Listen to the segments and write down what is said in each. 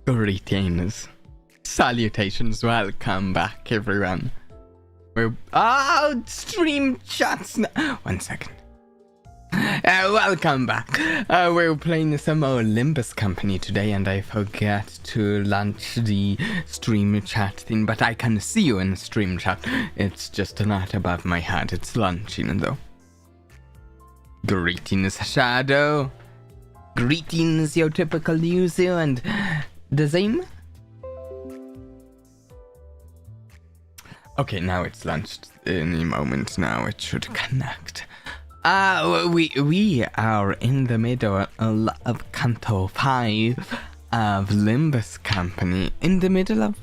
Greetings. Salutations, welcome back everyone. We're stream chats now. 1 second. Welcome back. We're playing some more Limbus Company today, and I forgot to launch the stream chat thing, but I can see you in stream chat. It's just not above my head. It's launching though. Greetings, Shadow. Greetings, your typical user, and the same. Okay, now it's launched. Any moment now it should connect. We are in the middle of Canto 5 of Limbus Company. In the middle of,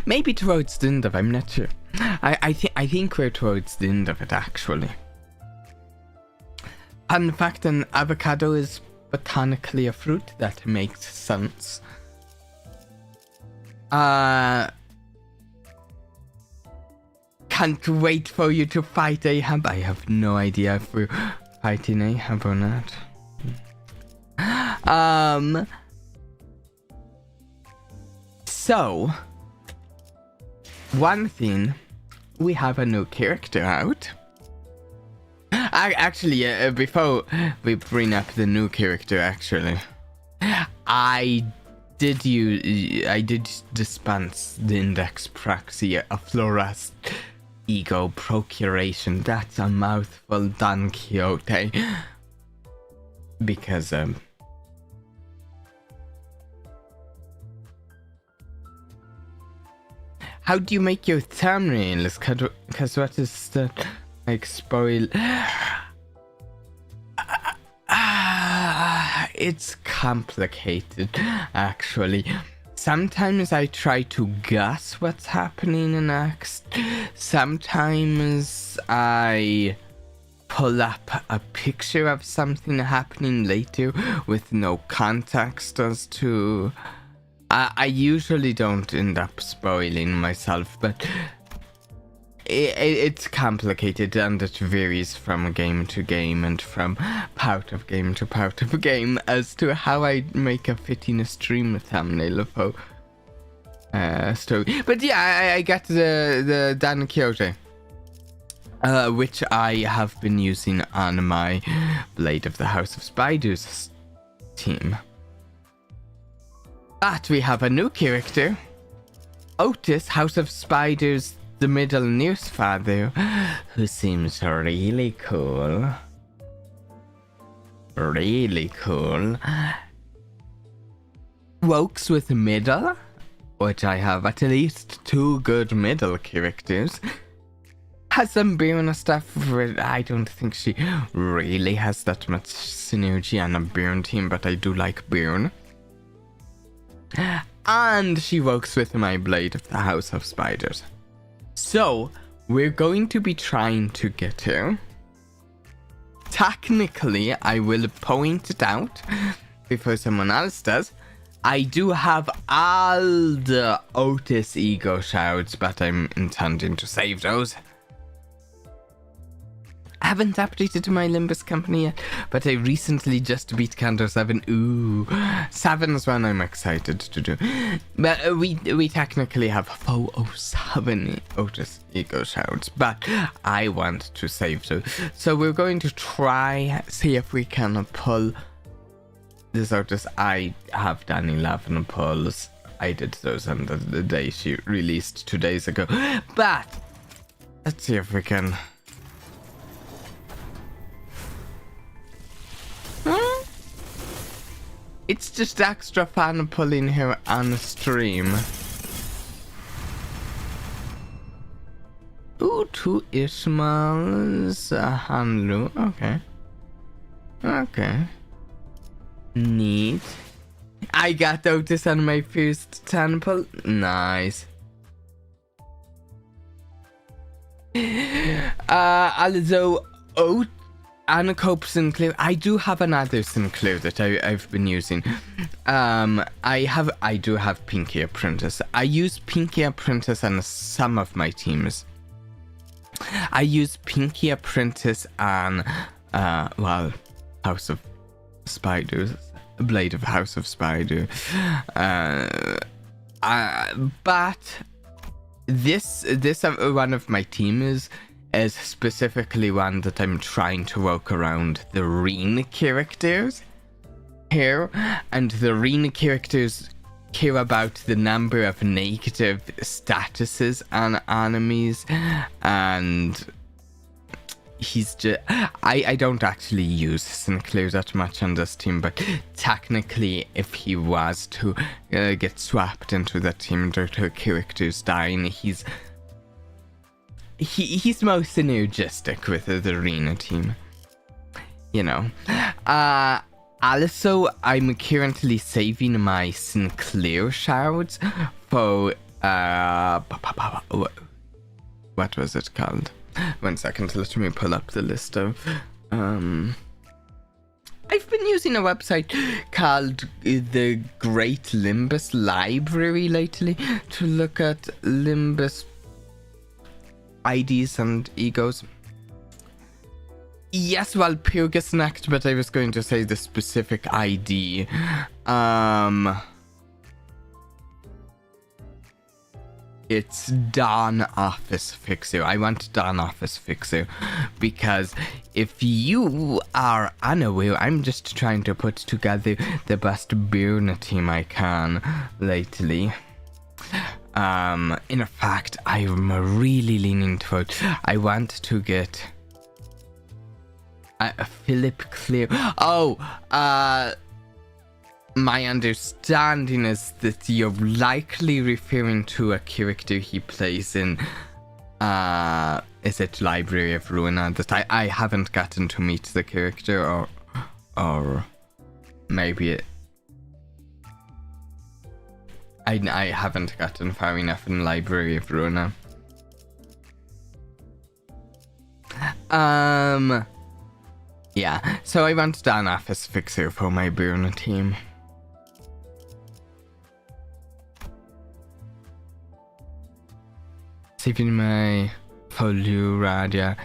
maybe towards the end of, I'm not sure. I think we're towards the end of it actually. Fun fact: an avocado is botanically a fruit. That makes sense. Can't wait for you to fight Ahab. I have no idea if we're fighting Ahab or not. So, one thing, we have a new character out. Actually, before we bring up the new character, actually, I did dispense the index proxy of Flora's ego procuration. That's a mouthful, Don Quixote. Because how do you make your thumbnails? Cause what is the like spoil? It's complicated, actually. Sometimes I try to guess what's happening next. Sometimes I pull up a picture of something happening later with no context as to... I usually don't end up spoiling myself, but it's complicated, and it varies from game to game and from part of game to part of game as to how I make a fitting stream thumbnail of a story. But yeah, I got the Don Quixote, which I have been using on my Blade of the House of Spiders team. But we have a new character, Otis, House of Spiders, the middle news father, who seems really cool. Really cool. Works with middle, which I have at least 2 good middle characters. Has some Byrne stuff, but I don't think she really has that much synergy on a Byrne team, but I do like Byrne. And she works with my Blade of the House of Spiders. So, we're going to be trying to get her. Technically, I will point it out before someone else does. I do have all the Otis ego shards, but I'm intending to save those. I haven't updated my Limbus Company yet, but I recently just beat Canto 7. Ooh, 7 is one I'm excited to do. But we technically have 407 Otis ego shards, but I want to save those. So we're going to try, see if we can pull this Otis. I have done 11 pulls. I did those on the day she released 2 days ago. But let's see if we can... It's just extra fun pulling her on stream. Ooh, 2 Ishmael's Hanlu. Okay. Okay. Neat. I got Otis on my first temple. Nice. Although Anacope Sinclair, I do have another Sinclair that I've been using. I do have Pinky Apprentice. I use Pinky Apprentice on some of my teams. I use Pinky Apprentice on, well, House of Spiders Blade of House of Spider. But this one of my team is specifically one that I'm trying to work around the Reen characters here, and the Reen characters care about the number of negative statuses on enemies, and he's just I don't actually use Sinclair that much on this team, but technically if he was to get swapped into that team due to characters dying, he's more synergistic with the arena team, you know. Also, I'm currently saving my Sinclair shards for what was it called? 1 second, let me pull up the list of I've been using a website called the Great Limbus Library lately to look at Limbus IDs and egos. Yes, well, Purgasnacht, but I was going to say the specific ID. It's Dawn Office Fixer. I want Dawn Office Fixer because if you are unaware, I'm just trying to put together the best burner team I can lately. In fact, I'm really leaning toward, I want to get Philip Clear. My understanding is that you're likely referring to a character he plays in, is it Library of Ruina? That I haven't gotten to meet the character, or maybe I haven't gotten far enough in Library of Ruina. Yeah, so I want Dawn Office Fixer for my burner team. Saving my Liuradia.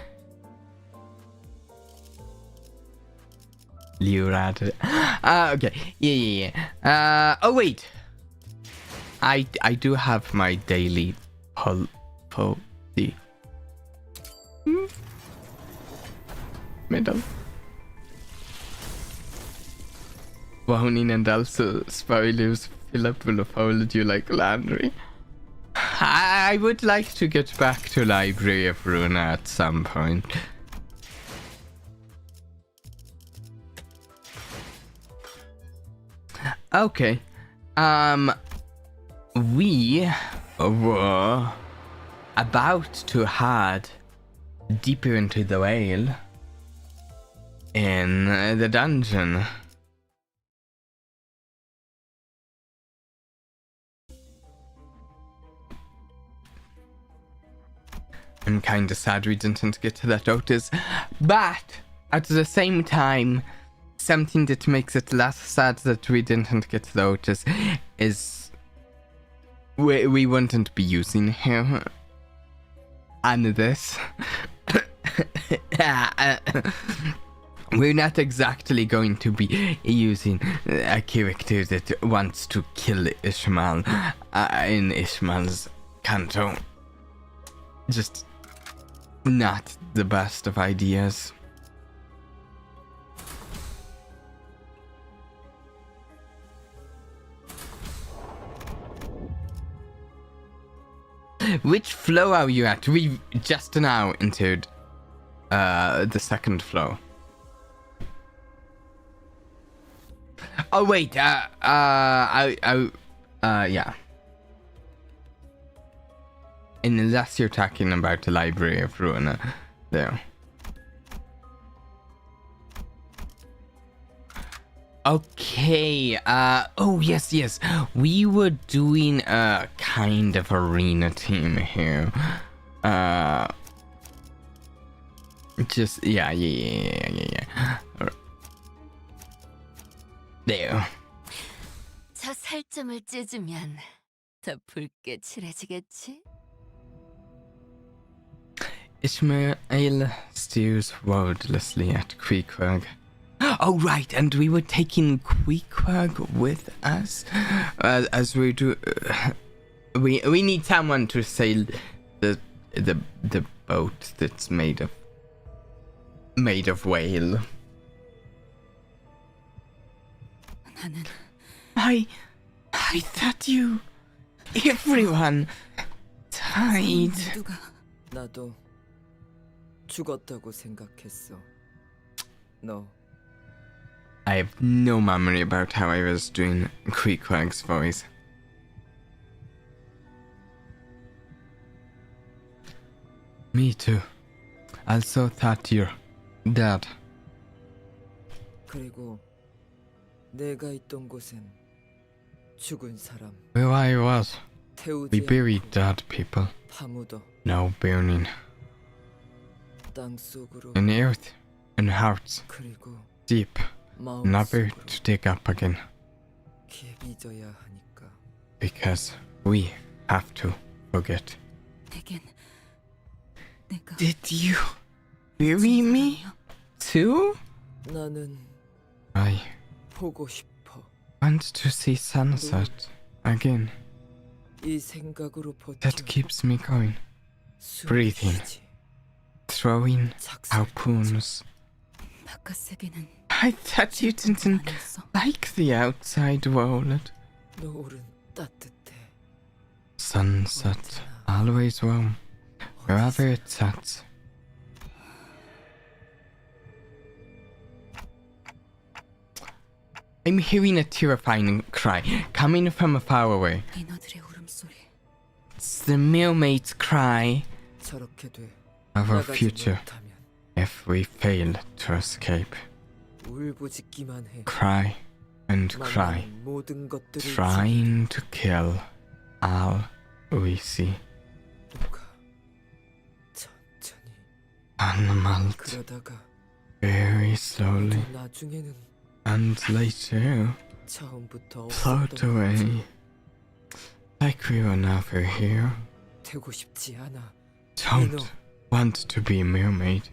Okay. Yeah. Oh wait. I do have my daily Middle. Warning and also spoilers. Philip will have folded you like laundry. I would like to get back to Library of Ruina at some point. Okay. We were about to head deeper into the whale in the dungeon. I'm kinda sad we didn't get to that Otis, but at the same time, something that makes it less sad that we didn't get to the Otis is we wouldn't be using him on this. We're not exactly going to be using a character that wants to kill Ishmael in Ishmael's Canto. Just not the best of ideas. Which flow are you at? We just now entered the second flow. Oh wait, yeah. Unless you're talking about the Library of Ruina, there. Okay, oh yes, we were doing a kind of arena team here. Just, yeah. There. 저 살점을 찢으면 더 붉게 칠해지겠지? Ishmael steers wordlessly at Creekwag. Oh, right, and we were taking Queequeg with us, as we do. We need someone to sail the boat that's made of whale. 나는 I thought everyone died. 모두가 나도 죽었다고 생각했어. 너 I have no memory about how I was doing Queequeg's voice. Me too. Also thought you're dead. 그리고 내가 있던 곳엔 죽은 사람 Where I was, we 태우지 buried 않고 dead people. 파묻어 No burning. 땅 속으로 In earth and hearts, 그리고 deep, 마음 never 속으로 to dig up again. 깊이 잊어야 하니까. Because we have to forget. 내겐 내가 Did you bury me too? 나는 I 보고 싶어. want to see sunset again. 이 생각으로 버텨. That keeps me going. 숨을 breathing. 쉬지. Throwing 작살 harpoons. 바깥 세계는 I thought you didn't 아니었어. like the outside world. 노을은 따뜻해. Sunset, always warm, wherever it's at. I'm hearing a terrifying cry coming from far away. 인어들의 울음소리. It's the mermaid's cry 저렇게 돼. of our 나가지 future 못하면 if we fail to escape. 울부짖기만 해. Cry and cry, 만나는 모든 것들을 trying to kill all we see. 누가 천천히 Animals 그러다가 very slowly 또 나중에는 and later 처음부터 float 없었던 away 거지. like we were never here. 되고 싶지 않아. Don't want to be a mermaid.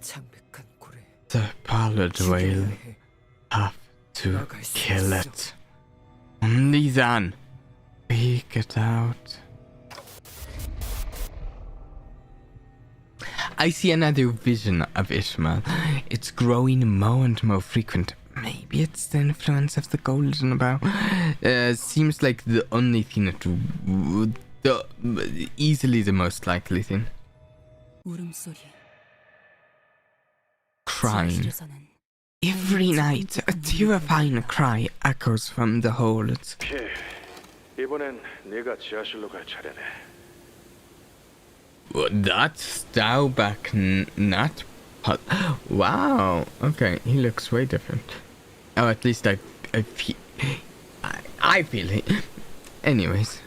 창백한 고래. The Pallid Whale. 죽여야 해. Have to 나갈 수 kill 있어. it. Only then we get out. I see another vision of Ishmael. It's growing more and more frequent. Maybe it's the influence of the golden bough. Seems like the only thing easily the most likely thing. 울음소리. Crying. 지하실에서는 Every night, a terrifying cry echoes from the holds. 오케이. 이번엔 네가 지하실로 갈 차례네. That's Stauback, not wow. Okay, he looks way different. Oh, at least I feel it. Anyways.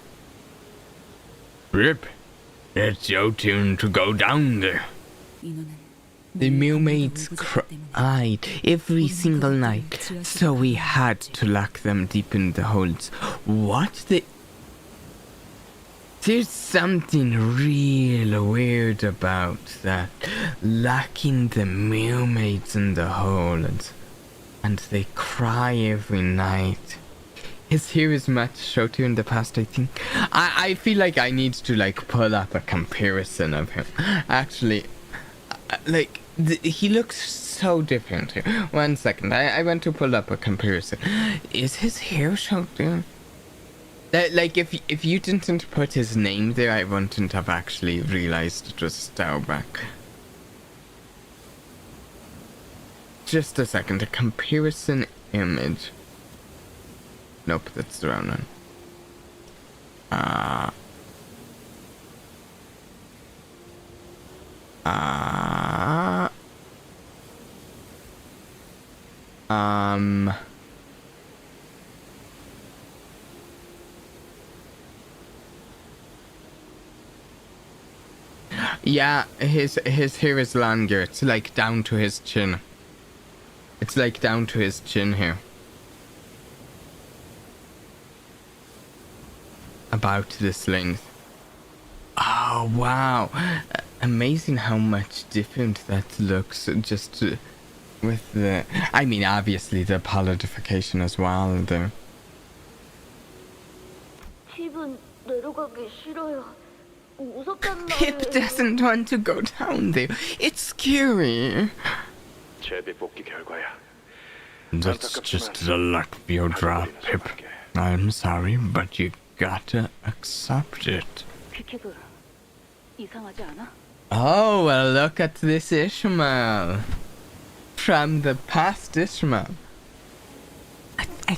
Rip, it's your turn to go down there. 인어는 The mermaids cried every single night, so we had to lock them deep in the holds. What the... There's something real weird about that. Locking the mermaids in the holds. And they cry every night. His hair is much shorter in the past, I think. I feel like I need to, like, pull up a comparison of him. Actually, like... he looks so different here. 1 second, I went to pull up a comparison. Is his hair shorter? Like, if you didn't put his name there, I wouldn't have actually realized it was Stauback. Just a second, a comparison image. Nope, that's the wrong one. Yeah, his hair is longer. It's like down to his chin. It's like down to his chin here. About this length. Oh, wow. Amazing how much different that looks just with the... I mean, obviously the pallidification as well, though. 팁은 내려가기 싫어요. 무섭단 Pip 말이에요. doesn't want to go down there. It's scary. 제비 뽑기 결과야. That's just the luck of your drop, Pip. I'm sorry, but you gotta accept it. 퀴퀴들 이상하지 않아? Oh, well, look at this Ishmael. From the past Ishmael. I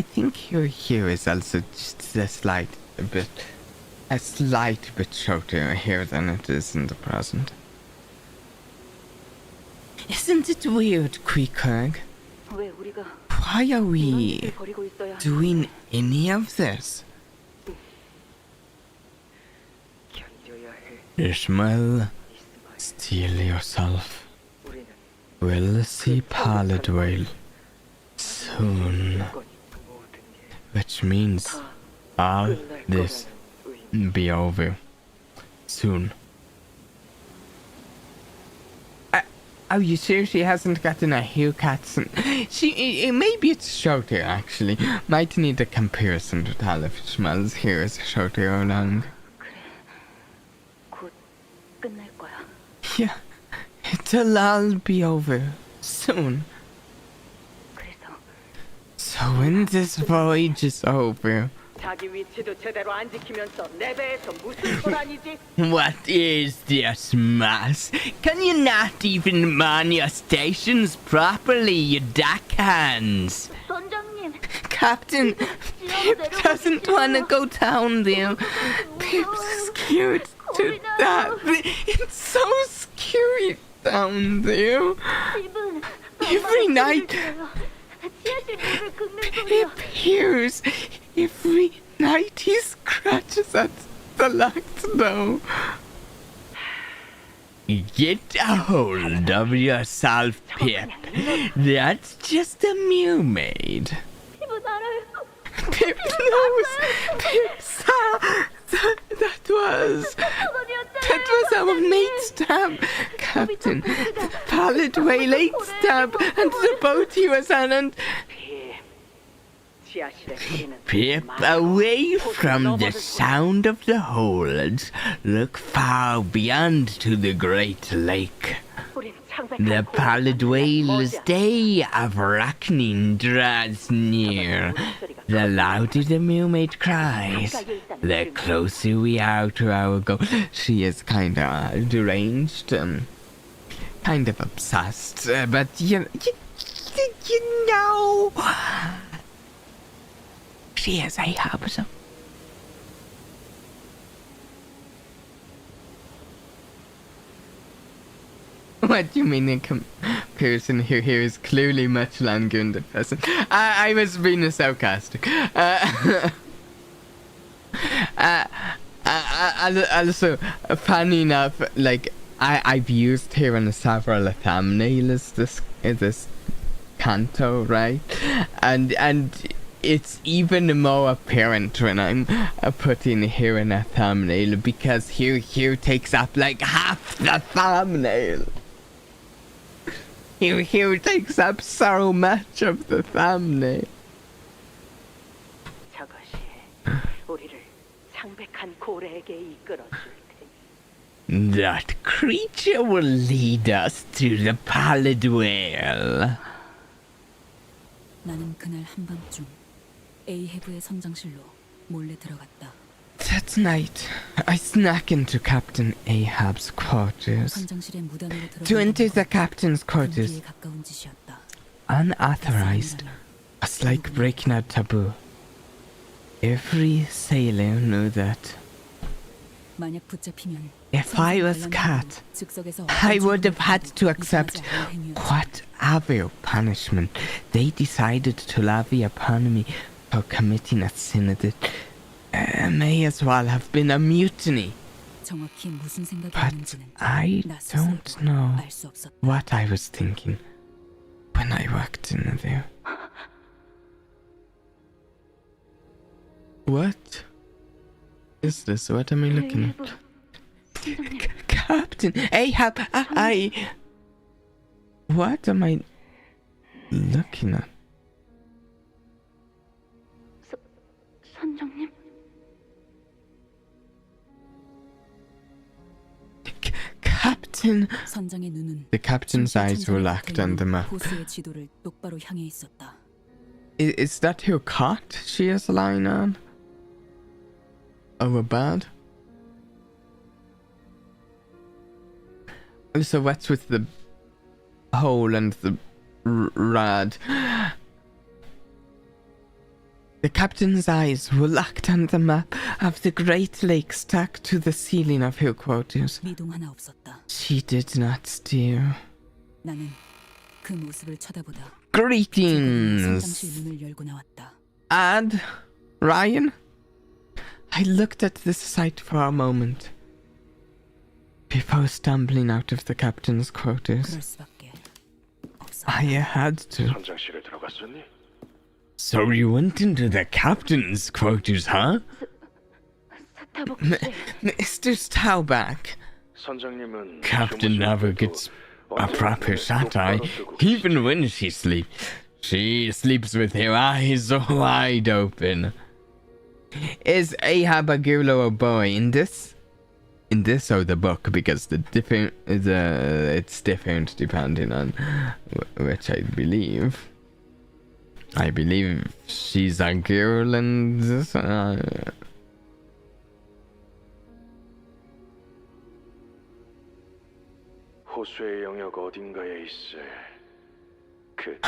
think here is also just a slight bit shorter here than it is in the present. Isn't it weird, Queequeg? 왜 우리가 Why are 이런 we 일을 벌이고 있어야 하는지 doing any of this? 견뎌야 해. Ishmael, 이스마엘. steel yourself. 우리는 We'll see Pallid Whale soon. 건 모든 일 Which means all 끝날 this 거라는 의미. be over soon. Are you sure she hasn't gotten a haircut? Maybe it's shorter actually. Might need a comparison to tell if Ishmael's hair is shorter or long. 그래. 곧 끝날 거야. Yeah, it'll all be over soon. 그래서 So when this voyage is over, 자기 위치도 제대로 안 지키면서 내 배에서 무슨 소란이지? what is this mess? Can you not even man your stations properly, you deckhands? 선장님. Captain, Pip doesn't want to go down there. Pip's scared to death. It's so scary down there. 팁은 Every night, 지하실 문을 긁는 소리야. Pip hears. Every night he scratches at the locked door. Get a hold of yourself, Pip. That's just a mermaid. 팁은 알아요. Pip knows. Pip saw. That was our mate stab, Captain. The Pallid Whale ate stab, and the boat he was on, and 지하실의 소리는 Pip, away from the sound of the holds, look far beyond to the great lake. 우린 창백한 The Pallid Whale's day of reckoning draws near. The louder the mermaid cries, the closer we are to our goal. She is kind of deranged, kind of obsessed, but you know, she is Ahab, so. What do you mean in comparison here is clearly much longer in the present? I was being sarcastic. Also, funny enough, like, I've used here on several thumbnails this Canto, right? And it's even more apparent when I'm putting here in a thumbnail, because here takes up like half the thumbnail. Here takes up so much of the thumbnail. 저것이 우리를 창백한 고래에게 이끌어 줄 테니. That creature will lead us to the Pallid Whale. 나는 그날 한밤중 에이헤브의 선장실로 몰래 들어갔다. That night, I snuck into Captain Ahab's quarters. 선장실의 무단으로 To enter the 들어가는 captain's quarters, 금기에 가까운 짓이었다. unauthorized, was like breaking a taboo. Every sailor knew that. 만약 붙잡히면 If I was caught, I would have had to accept whatever punishment they decided to levy upon me for committing a sin that may as well have been a mutiny. 정확히 무슨 But 생각이었는지는 I 나 스스로도 don't know 알 수 없었다. what I was thinking when I walked in there. What is this? What am I looking at? Captain Ahab, I... What am I looking at? 선장님? Captain. 선장의 눈은 The captain's eyes were locked on the map. 호수의 지도를 똑바로 향해 있었다. Is that her cot she is lying on? Oh, a bed? So what's with the hole and the rod? The captain's eyes were locked on the map of the Great Lake stuck to the ceiling of her quarters. 미동 하나 없었다. She did not steer. 나는 그 모습을 쳐다보다 Greetings, 성장실 문을 열고 나왔다. Ad, Ryan. I looked at this sight for a moment before stumbling out of the captain's quarters. 그럴 수밖에 없어. I had to. 선장실에 들어갔었니? So you went into the captain's quarters, huh? 스타벅 씨. Mr. Staubach. 선장님은 Captain never gets a proper shut-eye, even when she sleeps. She sleeps with her eyes wide open. Is Ahab a girl or a boy in this? In this or the book? Because it's different depending on which I believe. I believe she's a girl in this. 호수의 영역 어딘가에 있을 그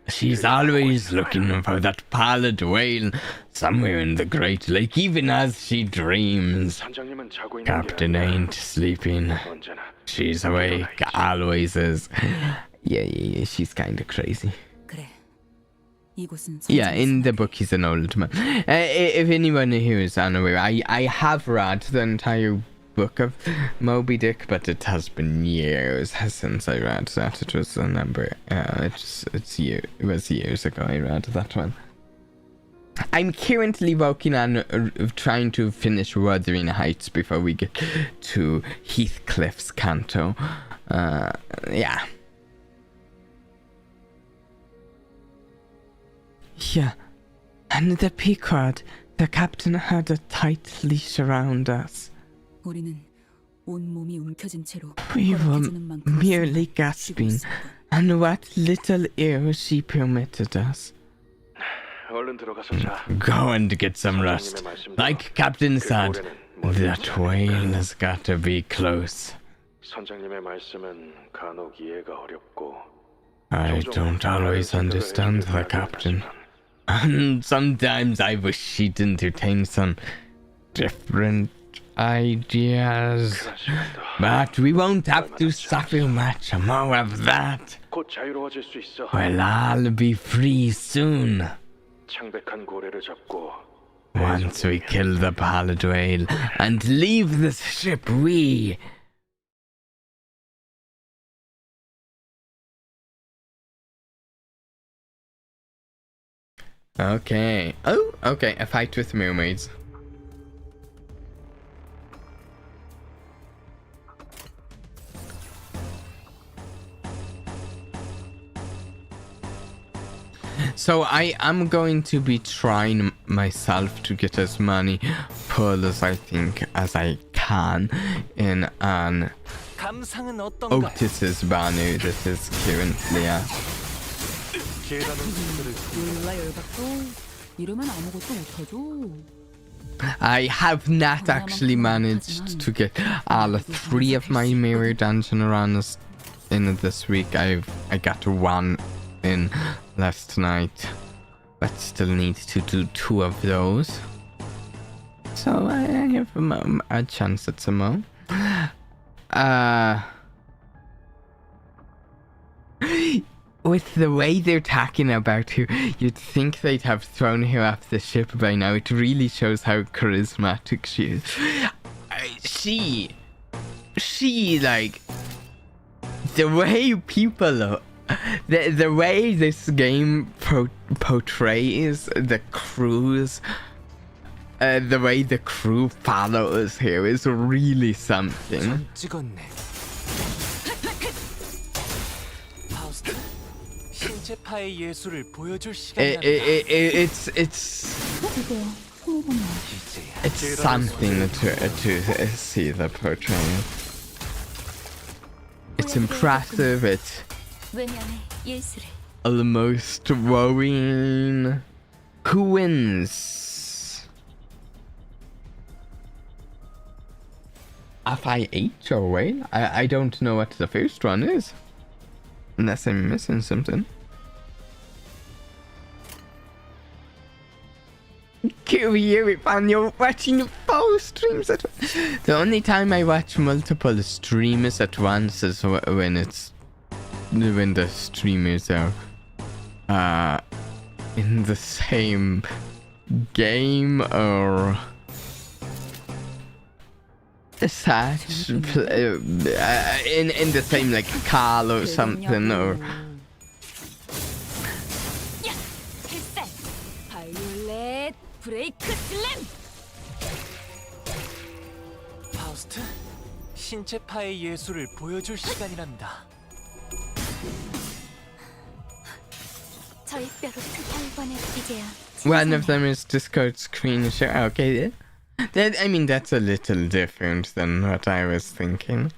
She's always looking for that pallid whale somewhere in the Great Lake, even as she dreams. 선장님은 자고 있는 게 Captain 아니라 ain't sleeping. 언제나 She's awake, always is. Yeah, she's kinda crazy. 그래. 이곳은 Yeah, in the 선장의 book he's an old man. If anyone here is unaware, I have read the entire book of Moby Dick, but it has been years since I read that. It was a number. It was years ago I read that one. I'm currently working on trying to finish Wuthering Heights before we get to Heathcliff's Canto. Yeah. Yeah, and the Pequod, the captain had a tight leash around us. 우리는 온 몸이 움켜진 채로 We were 허락해주는 만큼 merely 쉬고 gasping, 있었던. and what little air she permitted us. 얼른 들어가서 자. Go and get some rest. Like Captain said, that whale has got to be close. 선장님의 말씀은 간혹 이해가 어렵고 I don't always understand the captain. And sometimes I wish she'd entertain some different ideas. But we won't have to suffer much more of that. 곧 자유로워질 수 있어. Well, I'll be free soon. 창백한 고래를 잡고 Once we kill the Pallid Whale and leave this ship, we... Okay. Oh, okay. A fight with mermaids. So I am going to be trying myself to get as many pearls I think as I can in an 감상은 어떤가? Otis's banner that is currently at. 몰라 열받고 이러면 아무것도 못하죠. I have not actually managed to get all 3 of my mirror dungeon runs in this week. I got 1 in last night, but still need to do 2 of those. So I have a chance at some more. With the way they're talking about her, you'd think they'd have thrown her off the ship by now. It really shows how charismatic she is. She like, the way people, the way this game portrays the crews, the way the crew follows her is really something. 찍었네. 파우스트, 신체파의 예술을 보여줄 It, 시간이란다. it's something to see the portrayal. It's impressive. It's 외면의 예술을. almost worrying. Who wins? FIH or whale? I don't know what the first one is. Unless I'm missing something. Curious fan, you're watching 4 streams at once. The only time I watch multiple streamers at once is when the streamers are in the same game or such in the same like call or something or 필살. 바이올렛 브레이크 슬램. 파우스트, 신체파의 예술을 보여줄 시간이란다. 저희 뼈로 한 번에 이제야. one of them is Discord screen share. Okay, I mean that's a little different than what I was thinking.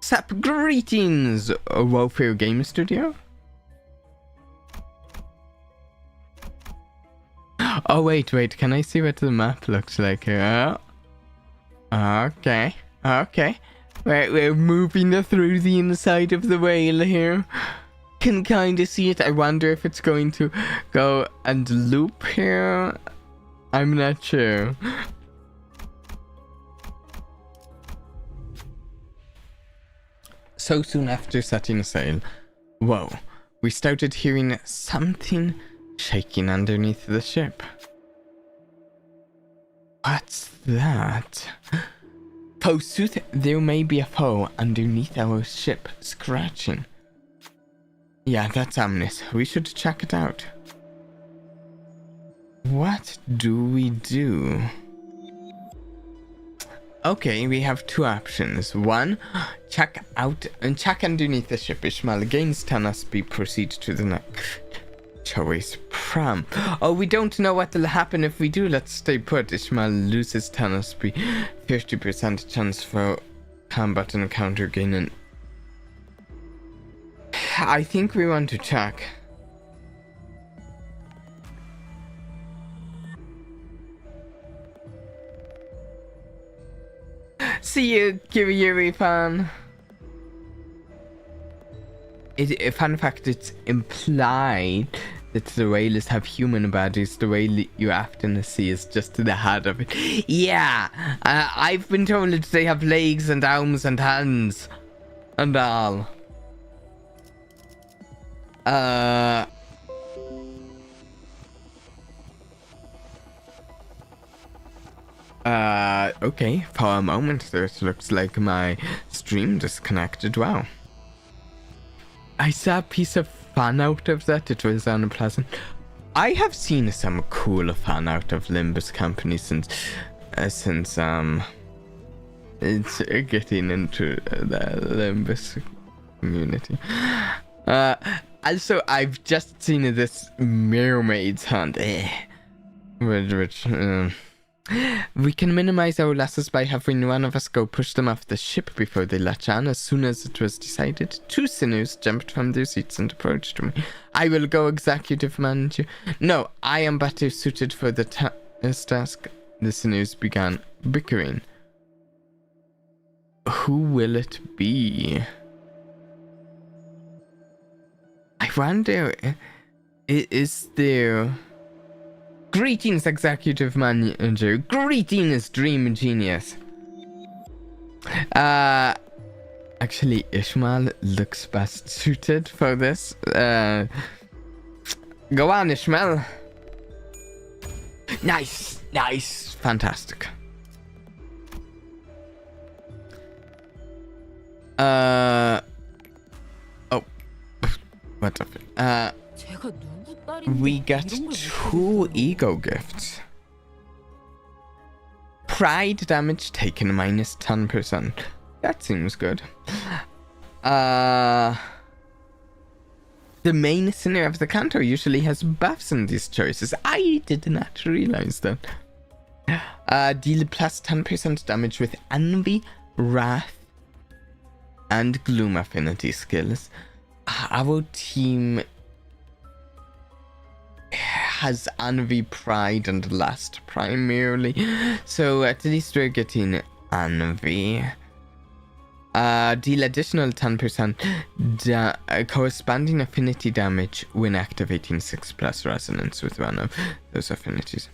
Sup, greetings, Warfare Game Studio. Oh wait, can I see what the map looks like here? Okay. We're moving through the inside of the whale here. Can kind of see it. I wonder if it's going to go and loop here. I'm not sure. So soon after setting sail, whoa, we started hearing something shaking underneath the ship. What's that? Forsooth, there may be a foe underneath our ship, scratching. Yeah, that's ominous. We should check it out. What do we do? Okay, we have 2 options. 1, check out and check underneath the ship. Ishmael gains 10 SB, proceed to the next choice. Pram. Oh, we don't know what will happen if we do. Let's stay put. Ishmael loses 10 SB, 50% chance for combat encounter gaining. I think we want to check. See you, Yuri fan. Fun fact, it's implied that the whales have human bodies. The whale you often see is just the head of it. Yeah, I've been told that they have legs and arms and hands and all. Okay, for a moment there it looks like my stream disconnected. Wow. I saw a piece of fan out of that. It was unpleasant. I have seen some cool fan out of Limbus Company since it's getting into the Limbus community. Also, I've just seen this mermaid's hunt, which we can minimize our losses by having one of us go push them off the ship before they latch on. As soon as it was decided, 2 sinews jumped from their seats and approached me. I will go, executive manager. No, I am better suited for the task. The sinews began bickering. Who will it be? I wonder, is there... Greetings, executive manager. Greetings, dream genius. Actually, Ishmael looks best suited for this. Go on, Ishmael. Nice, fantastic. Oh, what the? We get 2 ego gifts. Pride damage taken minus 10%. That seems good. The main sinner of the Canto usually has buffs in these choices. I did not realize that. Deal plus 10% damage with Envy, Wrath, and Gloom affinity skills. Our team has Envy, Pride, and Lust primarily, so at least we're getting Envy. Deal additional 10% corresponding affinity damage when activating 6+ resonance with one of those affinities.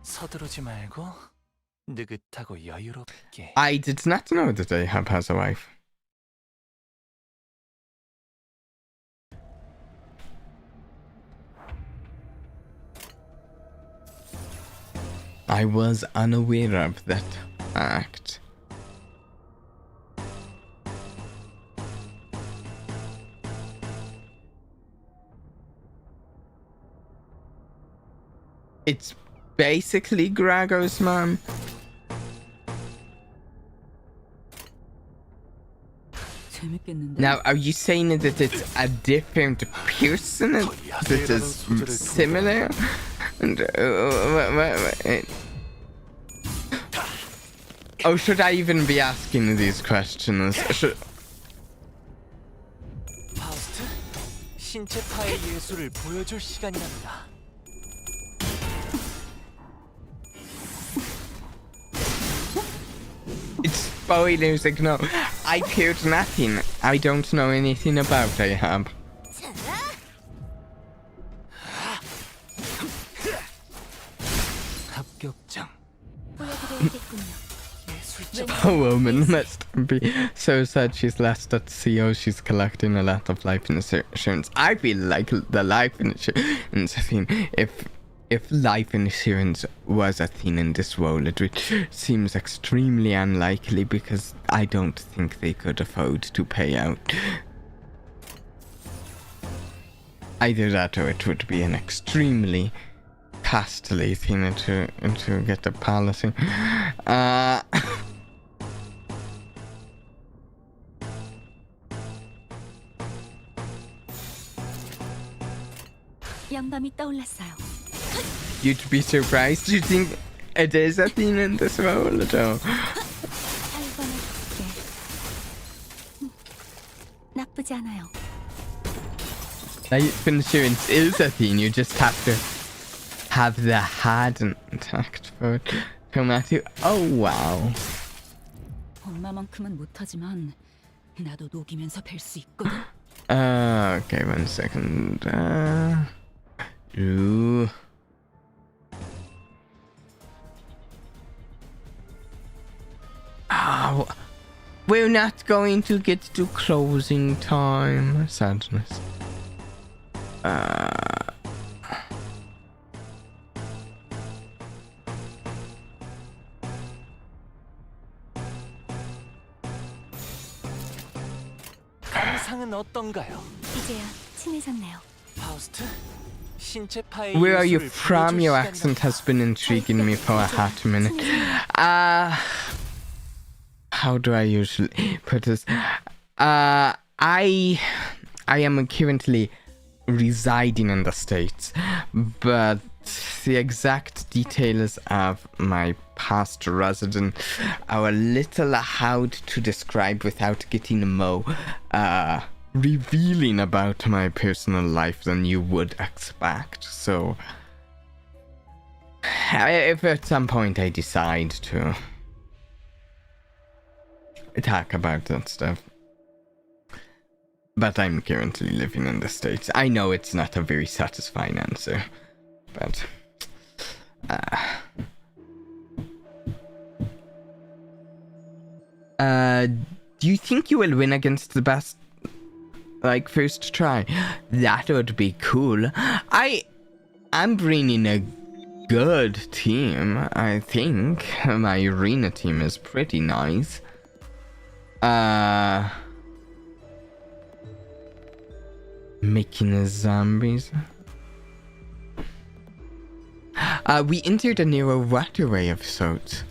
서두르지 말고 느긋하고 여유롭게. I did not know that Ahab has a wife. I was unaware of that fact. It's basically Grago's mom. Now, are you saying that it's a different person that is similar? And, oh, should I even be asking these questions? 파우스트, 신체 파의 예술을 보여줄 시간이란다. It's spoilers, like, no. I've heard nothing. I don't know anything about Ahab. 합격장. A woman must be so sad she's last at CO. She's collecting a lot of life insurance. I feel like the life insurance thing. If life insurance was a thing in this world, it seems extremely unlikely because I don't think they could afford to pay out. Either that or it would be an extremely costly thing to get a policy. 영감이 떠올랐어요. You'd be surprised. You think it is a thing in this world at all? 나쁘지 않아요. Life insurance is a thing. You just have to have the hard intact for it. Matthew. Oh wow. 엄마만큼은 못하지만 나도 녹이면서 뵐 수 있거든. Okay, 1 second. Ooh. Oh, we're not going to get to closing time. Sadness. 감상은 어떤가요? 이제야 친해졌네요. 파우스트, 신체 파의 Where are you 예술을 from? 보여줄 Your 시간이란다. accent has been intriguing me for a hot minute. How do I usually put this? I am currently residing in the States, but the exact details of my past residence are a little hard to describe without getting more revealing about my personal life than you would expect. So, if at some point I decide to talk about that stuff. But I'm currently living in the States. I know it's not a very satisfying answer, but do you think you will win against the best, like, first try? That would be cool. I'm bringing a good team. I think my arena team is pretty nice. Making zombies. We entered a narrow waterway of sorts.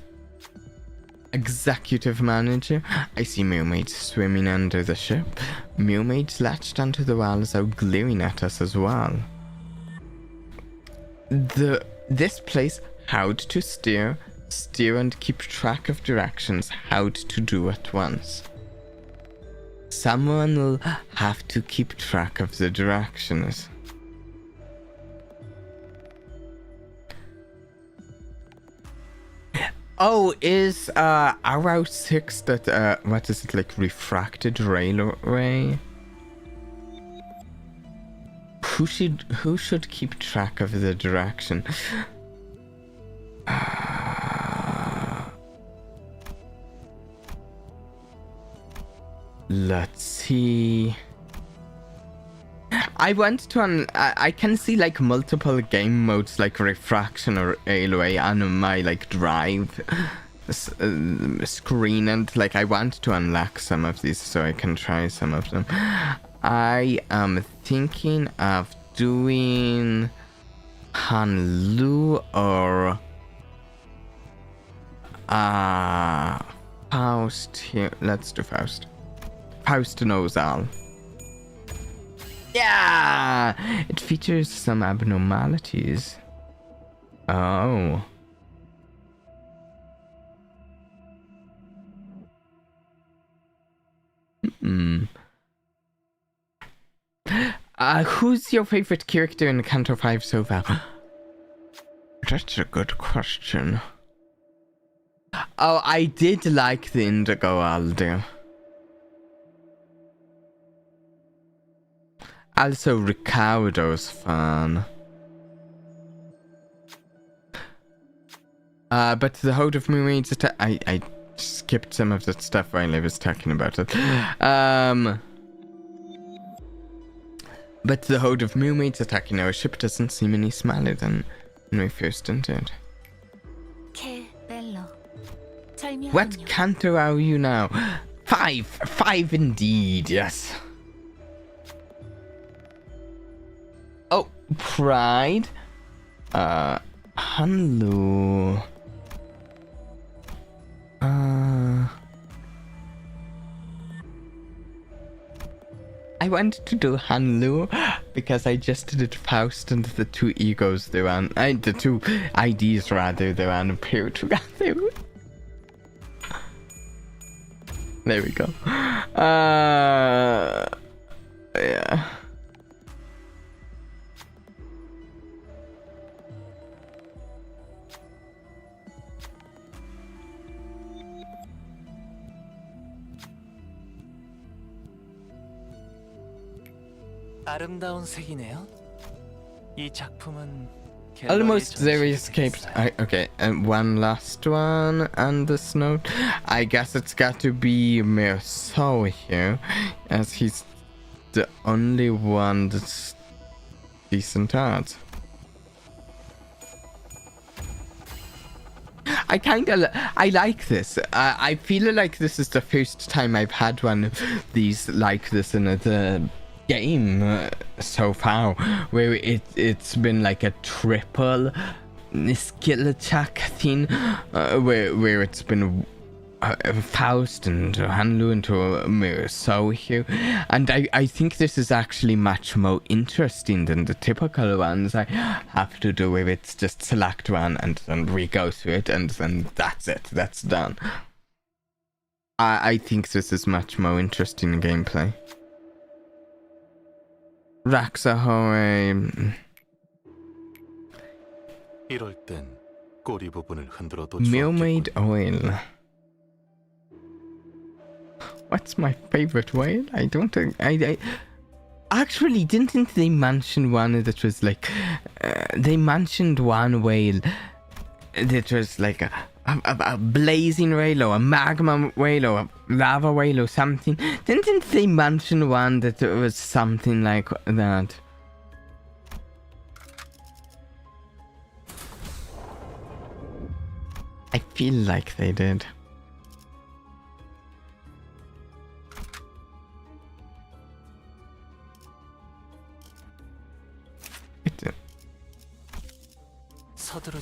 Executive manager. I see mermaids swimming under the ship. Mermaids latched onto the walls are glaring at us as well. This place, how to steer and keep track of directions, how to do at once. Someone will have to keep track of the directions. Oh, is Route 6 that what is it, like refracted railway? Who should keep track of the direction? Let's see. I want to I can see like multiple game modes like refraction or railway on my like drive screen, and like I want to unlock some of these so I can try some of them. I am thinking of doing Hanlu or Faust here. Let's do Faust. Faust knows all. Yeah! It features some abnormalities. Oh. Who's your favorite character in Canto 5 so far? That's a good question. Oh, I did like the Indigo Alder. Also, Ricardo's fun. But the Horde of Mermaids I skipped some of that stuff while I was talking about it. But the Horde of Mermaids attacking our ship doesn't seem any smaller than when we first entered. What Canto are you now? 5! 5 indeed, yes. Oh, Pride. Hello. I wanted to do Hanlu because I just did Faust and the two egos they ran, the two IDs rather, they ran appear together. There we go. Yeah. 아름다운 색이네요. 이 작품은 Almost there escaped. Okay, and one last one on this note. I guess it's got to be Merceau here, as he's the only one that's decent at. I like this. I feel like this is the first time I've had one of these like this in the game so far, where it's been like a triple skill attack thing, where it's been Faust and Hanlu into Merceau here, and I think this is actually much more interesting than the typical ones I have to do, where it's just select one and then we go through it and then that's it, that's done. I think this is much more interesting gameplay. Raxahore. 이럴 땐 꼬리 부분을 흔들어도 Mermaid oil. What's my favorite whale? I don't think I actually didn't they mention one that was like they mentioned one whale that was like a blazing whale or a magma whale or a lava whale or something. Didn't they mention one that was something like that? I feel like they did.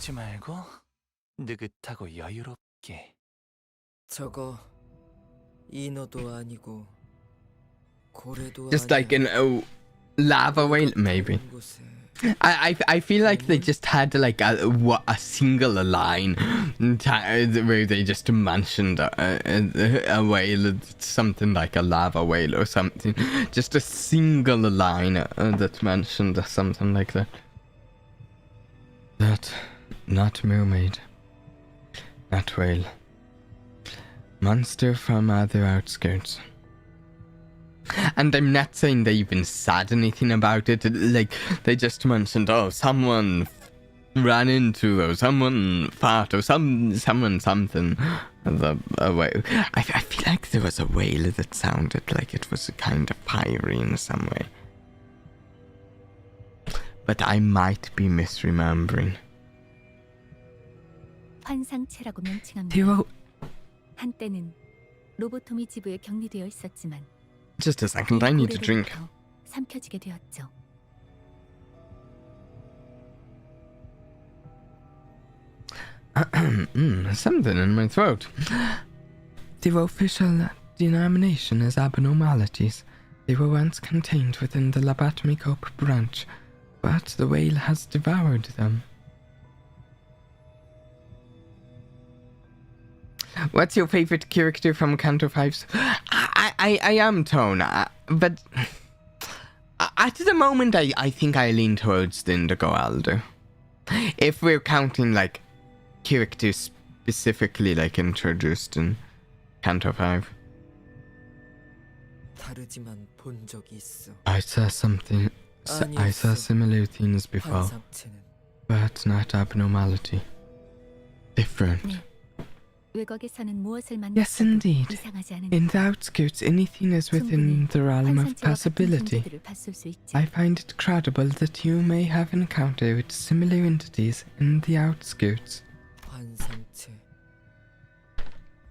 하지 말고 느긋하고 여유롭게. 저거 인어도 아니고 고래도 Just like an lava whale, maybe. 곳에 I feel like they just had like a single line where they just mentioned a whale, something like a lava whale or something. Just a single line that mentioned something like that. That, not mermaid, not whale. Monster from other outskirts. And I'm not saying they even said anything about it. Like, they just mentioned, oh, someone ran into, or someone fought, or someone something. A whale. I feel like there was a whale that sounded like it was kind of fiery in some way. But I might be misremembering. 환상체라고 명칭합니다. Theo, 한때는 로보토미 지부에 격리되어 있었지만 just a second, I need to drink. 고래로부터 삼켜지게 되었죠. Something in my throat. The official denomination is abnormalities. They were once contained within the Labatmicope branch, but the whale has devoured them. What's your favorite character from Canto 5? I am Tone, but at the moment I think I lean towards the Indigo Alder. If we're counting like characters specifically like introduced in Canto 5. 다르지만 본 적이 있어. I saw something, I saw similar things before, 환상체는 but not abnormality. Different. 외곽에서는 무엇을 Yes, 만났어도 indeed. 이상하지 않은 In the outskirts, anything is within the realm of 환상체와 같은 possibility. 존재들을 봤을 수 있지. I find it credible that you may have encountered similar entities in the outskirts. 환상체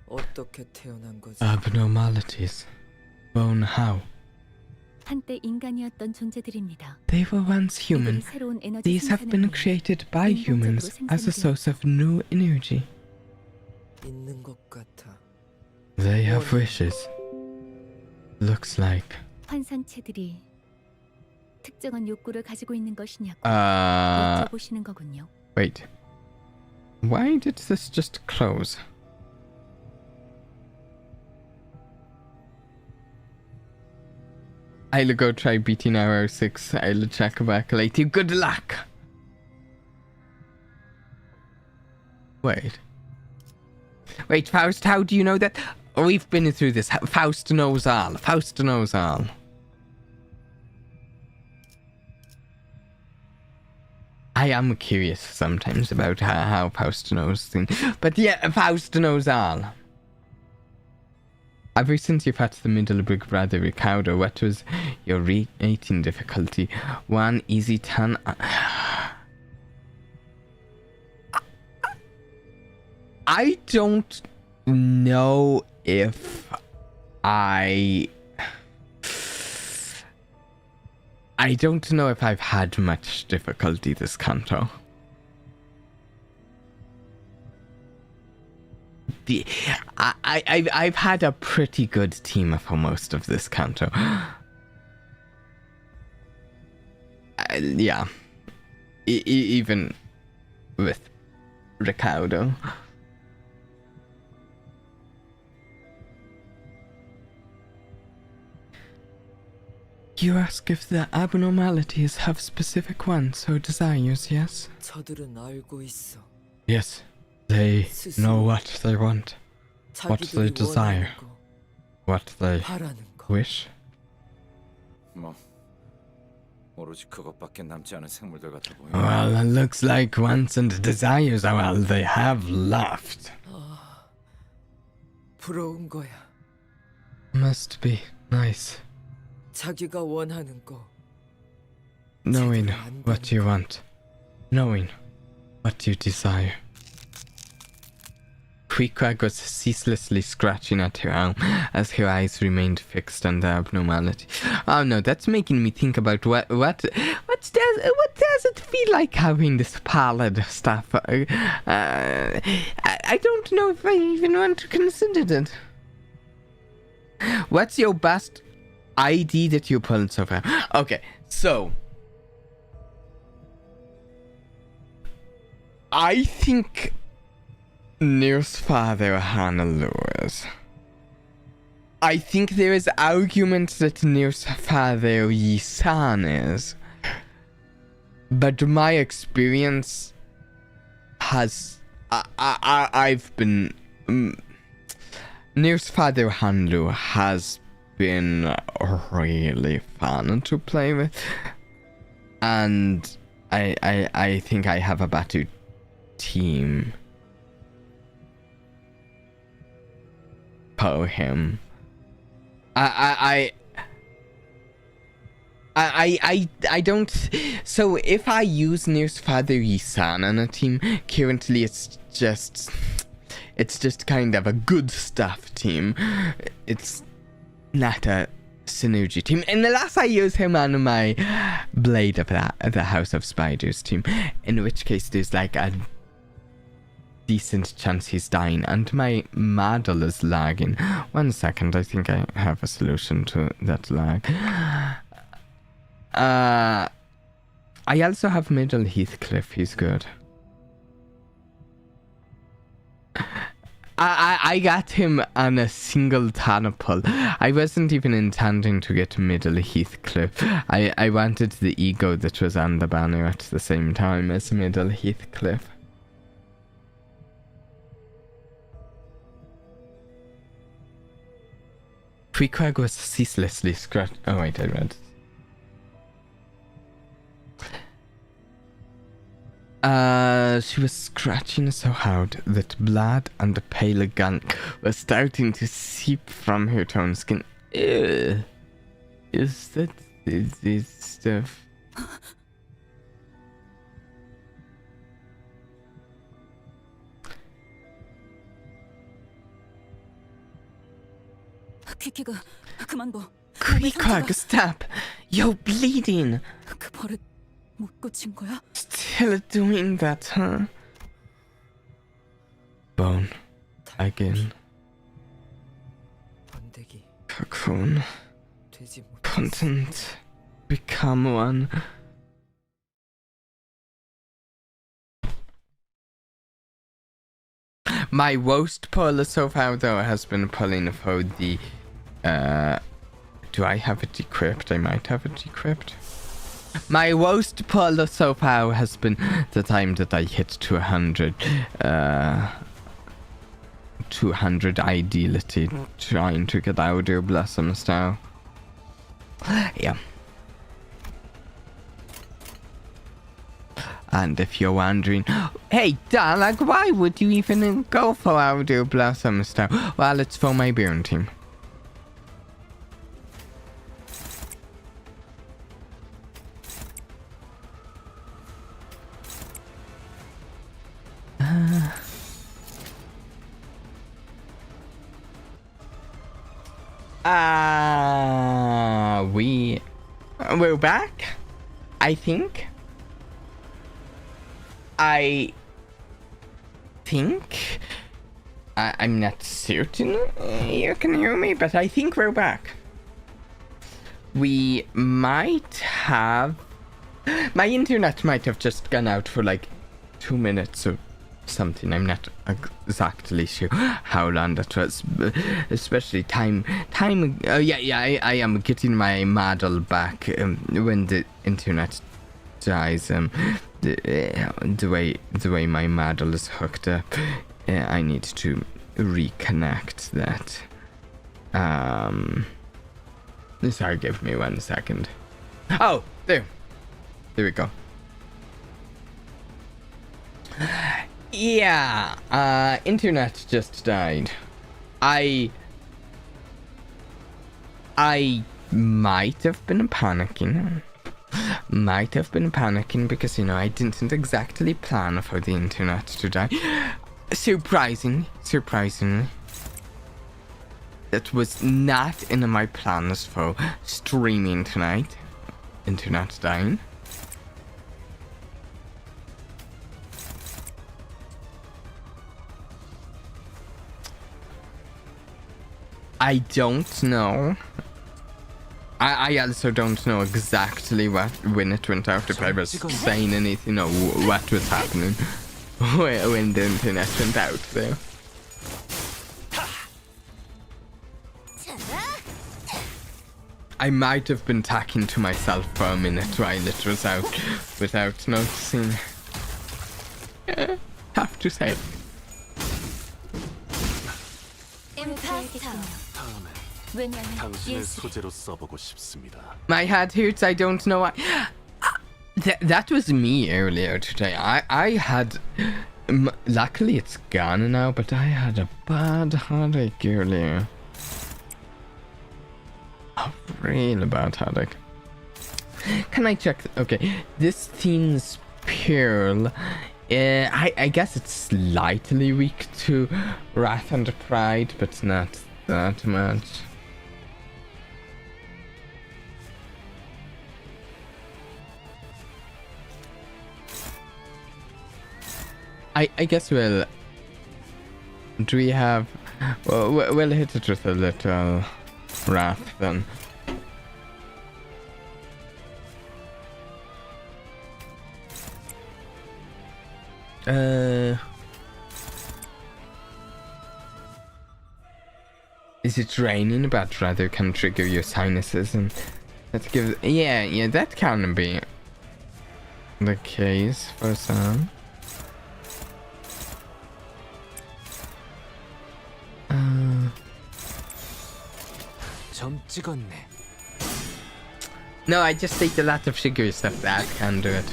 어떻게 태어난 거지? Abnormalities. Bone how? 한때 인간이었던 존재들입니다. They were once human. 이들이 새로운 에너지 These have 생산을 been 위해 created by humans as a source of new energy. 있는 것 같아. They have wishes. Looks like. 환상체들이 특정한 욕구를 가지고 있는 것이냐고 여쭤보시는 거군요. Wait. Why did this just close? I'll go try beating arrow 6. I'll check back later. Good luck! Wait. Wait, Faust, how do you know that? Oh, we've been through this. Faust knows all. Faust knows all. I am curious sometimes about how Faust knows things. But yeah, Faust knows all. Ever since you've had the middle big brother Ricardo, what was your rating difficulty? 1, easy, 10. I don't know if I don't know if I've had much difficulty this Canto. I've had a pretty good team for most of this Canto. Yeah. Even with Ricardo. You ask if the abnormalities have specific wants or desires, yes? 저들은 알고 있어. Yes. They know what they want, what they 자기들이 desire, 원하는 거, what they 바라는 거. wish. 뭐 오로지 그것밖에 남지 않은 생물들 같아 보여. Well, it looks like wants and desires are all they have left. 부러운 거야. Must be nice. 자기가 원하는 거. Knowing what you want. Knowing what you desire. Queequeg was ceaselessly scratching at her arm as her eyes remained fixed on the abnormality. Oh no, that's making me think about what what does it feel like having this pallid stuff? I don't know if I even want to consider it. What's your best ID that you pulled so far? Okay, so I think Nir's father Hannah Lewis. I think there is argument that Nir's father Yisan is. But my experience has... I've been... Nir's father Hanlu has been really fun to play with. And I think I have a better team for him. I don't. So if I use Nir's father Yisan on a team, currently it's just kind of a good stuff team. It's not a synergy team, unless I use him on my Blade of the House of Spiders team, in which case there's like a decent chance he's dying, and my Mado is lagging. 1 second, I think I have a solution to that lag. I also have Middle Heathcliff, he's good. I got him on a single tadpole. I wasn't even intending to get Middle Heathcliff. I wanted the ego that was on the banner at the same time as Middle Heathcliff. Prequag was ceaselessly scratch. Oh wait, I read. She was scratching so hard that blood and the pale gunk was starting to seep from her torn skin. Ew. Is that this stuff? 퀴퀴가 그만 둬. Prequag, stop! You're bleeding! 그 버릇 못 고친 거야? Still doing that, huh? Bone. Again. 번데기 Cocoon. 되지 못. Content. Become one. My worst pull so far, though, has been pulling for the... do I have a decrypt? I might have a decrypt. My worst pull so far has been the time that I hit 200. 200 ideality trying to get out your Blossom Star. Yeah. And if you're wondering, hey, Dalek, why would you even go for Audio Blossom Star? Well, it's for my burn team. We're back, I think. I'm not certain you can hear me, but I think we're back. We might have... My internet might have just gone out for like 2 minutes or something. I'm not exactly sure how long that was, especially time. I am getting my model back when the internet dies. The way my model is hooked up, I need to reconnect that. Sorry, give me 1 second. Oh, there we go. Yeah, internet just died. I might have been panicking. Because, you know, I didn't exactly plan for the internet to die. Surprisingly. That was not in my plans for streaming tonight. Internet dying. I don't know. I also don't know exactly when it went out, if I was saying anything or what was happening when the internet went out there. I might have been talking to myself for a minute while it was out without noticing. Have to say. 당신의 소재로 써보고 싶습니다. My head hurts, I don't know why. That was me earlier today. I had... luckily it's gone now, but I had a bad headache earlier. A real bad headache. Can I check? Okay, this Teen's Pearl. I guess it's slightly weak to Wrath and Pride, but not that much. I guess we'll... Do we have... Well, we'll hit it with a little Wrath then. Is it raining? But rather can trigger your sinuses, and let's give... Yeah, that can be the case for some. No, I just ate a lot of sugary stuff. That can do it.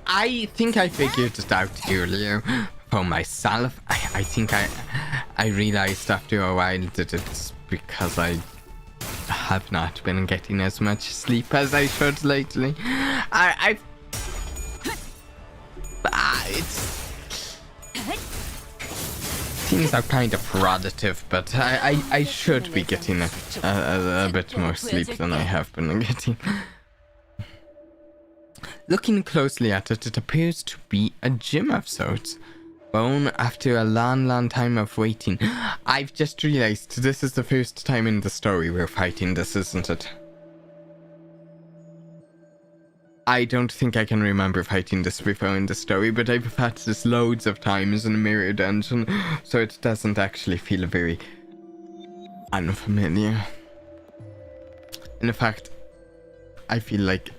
I think I figured it out earlier for myself. I think I realized after a while that it's because I have not been getting as much sleep as I should lately. Things are kind of relative, but I should be getting a bit more sleep than I have been getting. Looking closely at it, it appears to be a gym of sorts. Bone after a long time of waiting. I've just realized this is the first time in the story we're fighting this, isn't it? I don't think I can remember fighting this before in the story, but I've fought this loads of times in a mirror dungeon, so it doesn't actually feel very unfamiliar. In fact, I feel like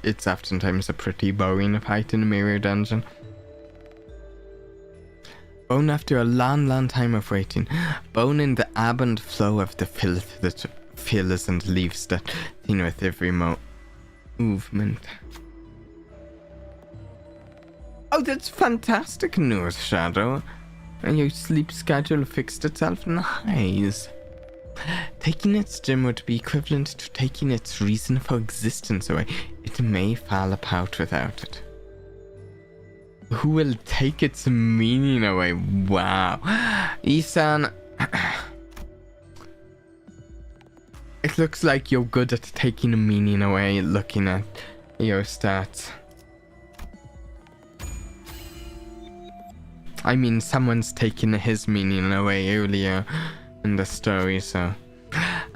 it's oftentimes a pretty boring fight in a mirror dungeon. Bone after a long time of waiting. Bone in the ebb and flow of the filth that fills and leaves that thing with every movement. Oh, that's fantastic news, Shadow. And your sleep schedule fixed itself. Nice. Taking its gem would be equivalent to taking its reason for existence away. It may fall apart without it. Who will take its meaning away? Wow. Isan, it looks like you're good at taking a meaning away looking at your stats. I mean, someone's taken his meaning away earlier in the story, so...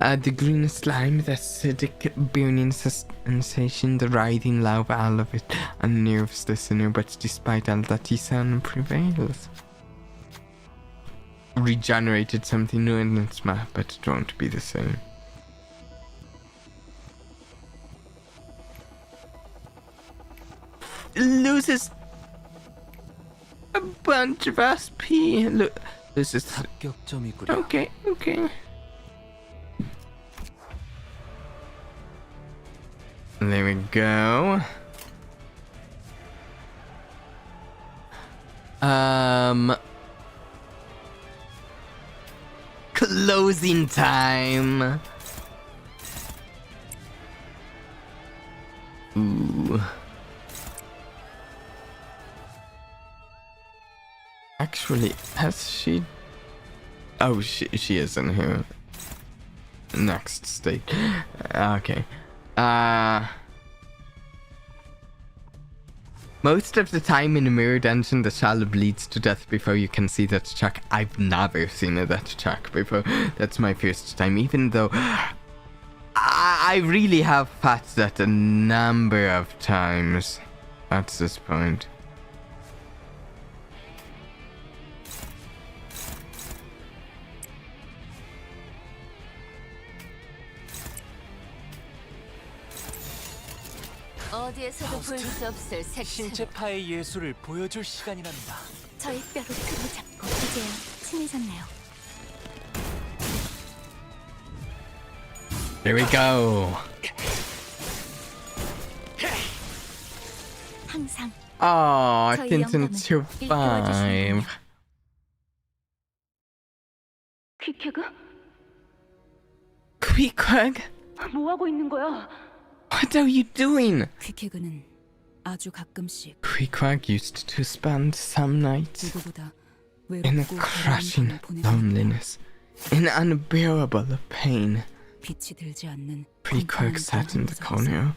the green slime, the acidic burning sensation, the writhing lava, all of it unnerves the sinner, but despite all that, Isan prevails. Regenerated something new in its map, but it won't be the same. Loses a bunch of SP. Loses... Okay. There we go. Closing time. Ooh. Actually, has she... Oh, she is in her next state. Okay. Most of the time in a mirror dungeon, the Shala bleeds to death before you can see that track. I've never seen that track before. That's my first time, even though I really have patched that a number of times at this point. 어디에서도 볼 수 없을 색채로 신체파의 예술을 보여줄 시간이란다. 저희 뼈로 틀을 잡고 이제야 친해졌네요. Here we go. 항상 Oh, I 저희 didn't 영감은 survive. 퀴케그? Queequeg, 뭐 하고 있는 거야? what are you doing? 퀴케그는 아주 가끔씩 Queequeg used to spend some nights 누구보다 in a 외롭고 crushing 괴로운 밤을 보내는 loneliness, in unbearable pain. 빛이 들지 않는 Queequeg sat in the corner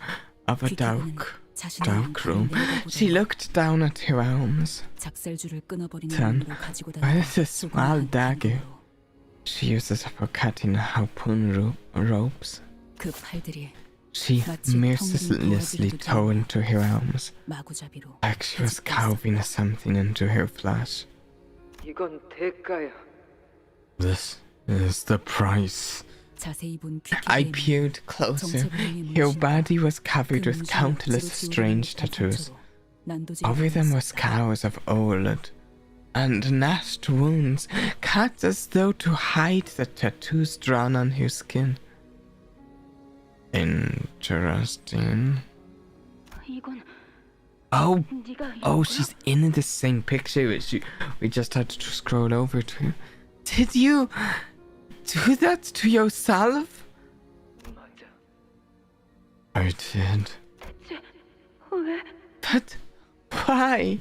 of a dark room. She 퀴케그는 looked down at her arms. 작살줄을 끊어버리는 Then, 힘으로 가지고 with 다니는 a small dagger she uses for cutting harpoon ropes. 그 팔들이 She mercilessly tore into her arms, 마구잡이로 like she was carving something into her flesh. 이건 대가야. This is the price. 자세히 본 I 퀴케그의 peered closer. Her body was covered with countless strange tattoos. Over them were scars of old and nasty wounds, cut as though to hide the tattoos drawn on her skin. Interesting. 이건 Oh, 네가 oh, she's in the same picture. We just had to scroll over to. Did you do that to yourself? 맞아. I did. 왜? But why?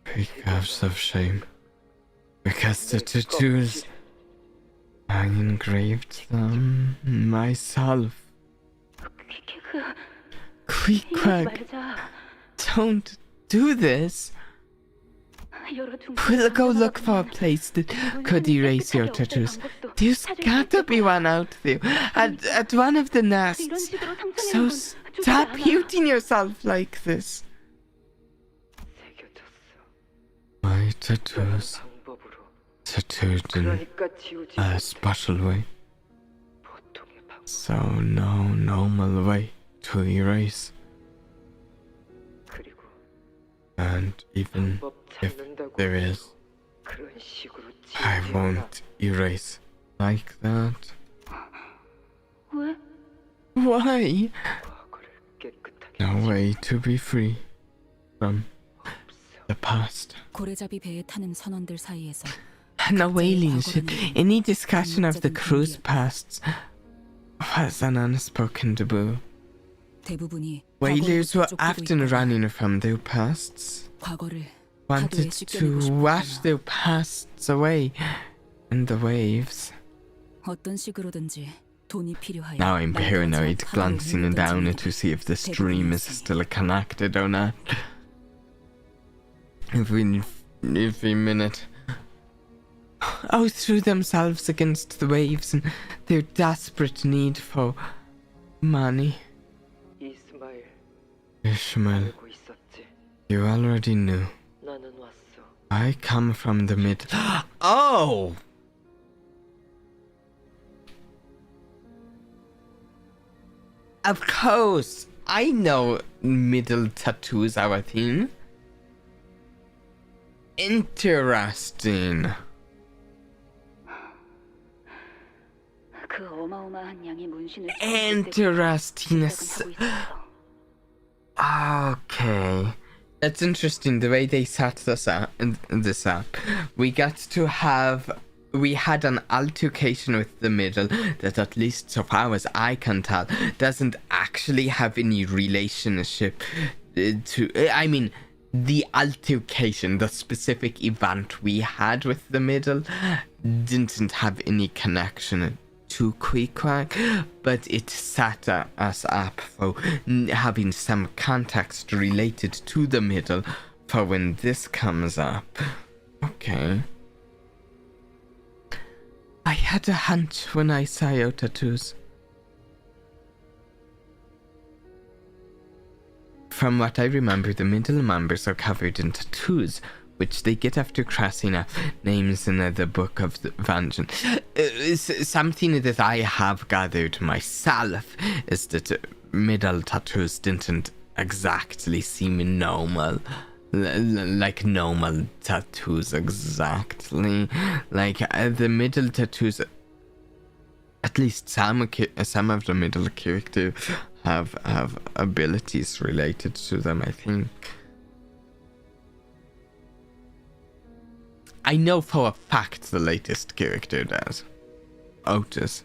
Because of shame. Because the tattoos. I engraved them myself. 퀴케그 Queequeg, 말자. don't do this. We'll go look for a place that could erase your tattoos. There's gotta be one out there. At one of the nests. So stop hurting yourself like this. 새겨졌어. My tattoos 방법으로. tattooed in 그러니까 지우지 a 못해. special way. 보통의 방법. So no normal way to erase. 그리고 And even 방법 if 찾는다고 there is, 그런 식으로 I 지우지 않아. won't erase like that. 왜? Why? 과거를 깨끗하게 No way to be free from the past. 고래잡이 배에 타는 선원들 사이에서 No whaling ship. Any discussion of the crew's pasts was an unspoken taboo. 대부분이 Whalers were 과거로부터 쫓기고 often 있거나 running from their pasts, 과거를 파도에 wanted 씻겨내고 to wash 싶었거나 their pasts away in the waves. 어떤 식으로든지 돈이 필요하여 Now I'm paranoid, 파도로 glancing 밀려든 down 중이다. to see if the stream is still connected or not. Every minute. Oh, threw themselves against the waves in their desperate need for money. 이스마엘 Ishmael, 알고 있었지. you already knew. 나는 왔어. I come from the mid. Oh! Of course! I know middle tattoos are a thing. Interesting. 그 어마어마한 양의 문신을 Interesting. Okay. That's interesting the way they set this up. We had an altercation with the middle that, at least so far as I can tell, doesn't actually have any relationship I mean, the altercation, the specific event we had with the middle, didn't have any connection too quick, but it set us up for having some context related to the middle for when this comes up. Okay. I had a hunch when I saw your tattoos. From what I remember, the middle members are covered in tattoos, which they get after crossing out names in the Book of the Vengeance. Something that I have gathered myself is that middle tattoos didn't exactly seem normal. Like normal tattoos exactly. Like the middle tattoos, at least some of the middle characters have abilities related to them, I think. I know for a fact the latest character does. Otis.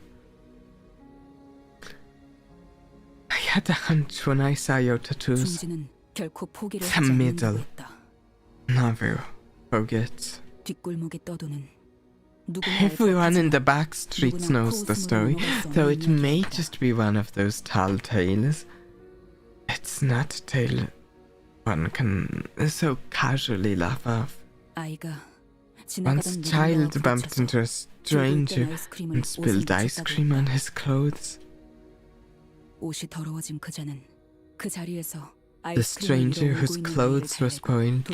I had a hunch when I saw your tattoos. 중지는 결코 포기를 The 하지 않는다고 middle 했다. never forgets. 뒷골목에 떠도는 누구나 Everyone in the 알고 back streets knows the story, though it may just be one of those tall tales. It's not a tale one can so casually laugh off. 아이가 Once a child bumped into a stranger and spilled ice cream on his clothes. 옷이 더러워진 그자는 그 자리에서 The stranger whose clothes were spoiled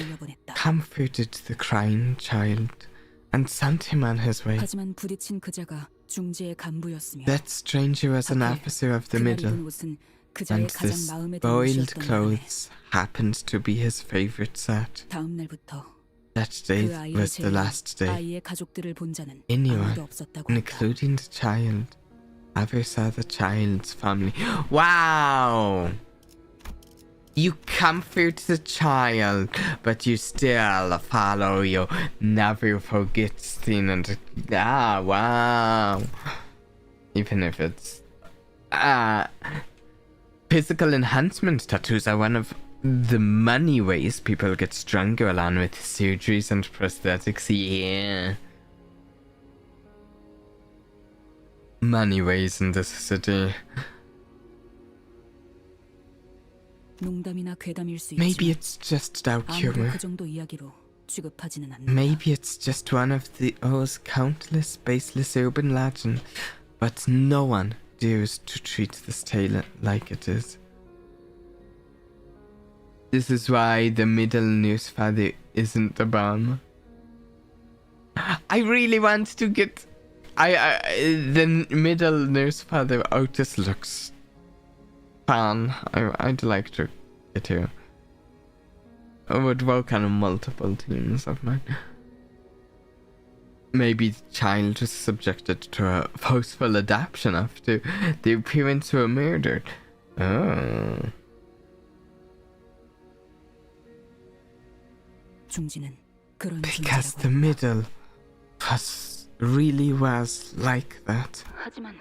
comforted the crying child and sent him on his way. 하지만 부딪힌 그자가 중지의 간부였으며 That stranger was an officer of the 그날 middle, 입은 옷은 그자의 and the 가장 마음에 드는 spoiled 옷이었던 바람에 clothes happened to be his favorite set. 다음 날부터 That day 그 아이를 was the 제외한 last day 아이의 가족들을 본 자는 anyone, 아무도 없었다고 한다. including the child, ever saw the child's family. Wow! You comfort the child, but you still follow your never forget thing and wow. Even if it's physical enhancement tattoos are one of the many ways people get stronger along with surgeries and prosthetics. Yeah. Many ways in this city. 농담이나 괴담일 수 Maybe 있지만 it's just dark 아무도 humor. 그 정도 이야기로 취급하지는 않는다. Maybe it's just one of those countless baseless urban legends, but no one dares to treat this tale like it is. This is why the middle nurse father isn't the bomb. I really want to get... the middle nurse father Otis looks fun. I'd like to get here. I would work on multiple teams of mine. Maybe the child was subjected to a forceful adoption after their parents were murdered. Oh. 중지는 그런 Because the 존재라고 middle really was like that. 하지만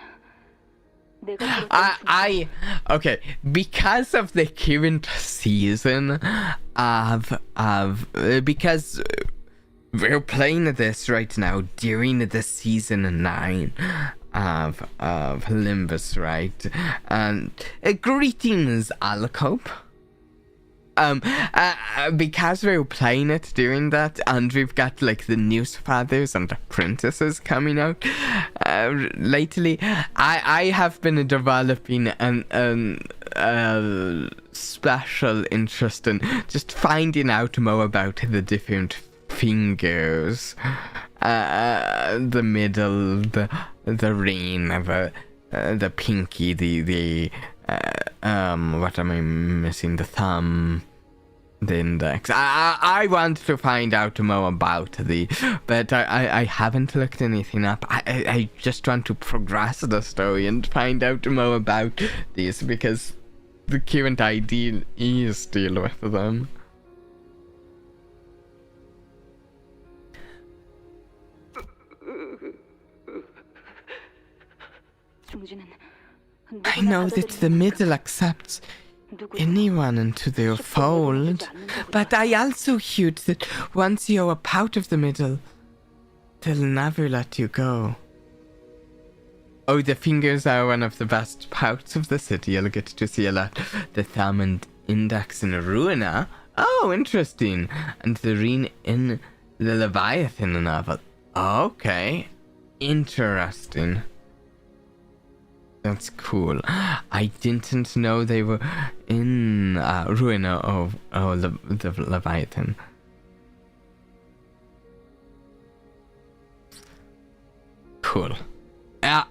Okay, because of the current season because we're playing this right now during the season 9 of Limbus, right? And greetings, Alcope. Because we're playing it during that, and we've got like the news fathers and apprentices coming out lately, I have been developing an special interest in just finding out more about the different fingers, the middle, the ring, the pinky, the what am I missing? The thumb, the index. I want to find out more about but I haven't looked anything up. I just want to progress the story and find out more about these because the current idea is deal with them. I know that the middle accepts anyone into their fold, but I also heard that once you're a part of the middle, they'll never let you go. Oh, the fingers are one of the best parts of the city. You'll get to see a lot. The thumb and index in Ruina. Oh, interesting. And the ring in the Leviathan novel. Okay. Interesting. That's cool. I didn't know they were in Ruina of the Leviathan. Cool. Yeah.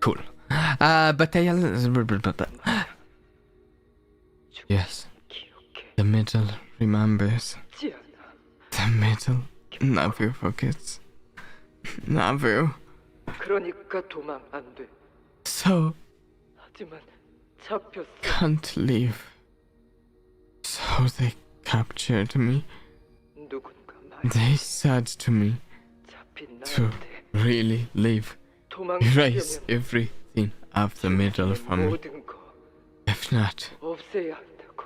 Cool. But they... Yes. The middle remembers. The middle never forgets. Never. 그러니까 도망 안 돼. So 하지만 잡혔어. can't leave. So they captured me. 누군가 말. They said to me 잡힌 to 나한테 really leave. Erase everything of the middle from me. 모든 거 If not, 없애야 한다고.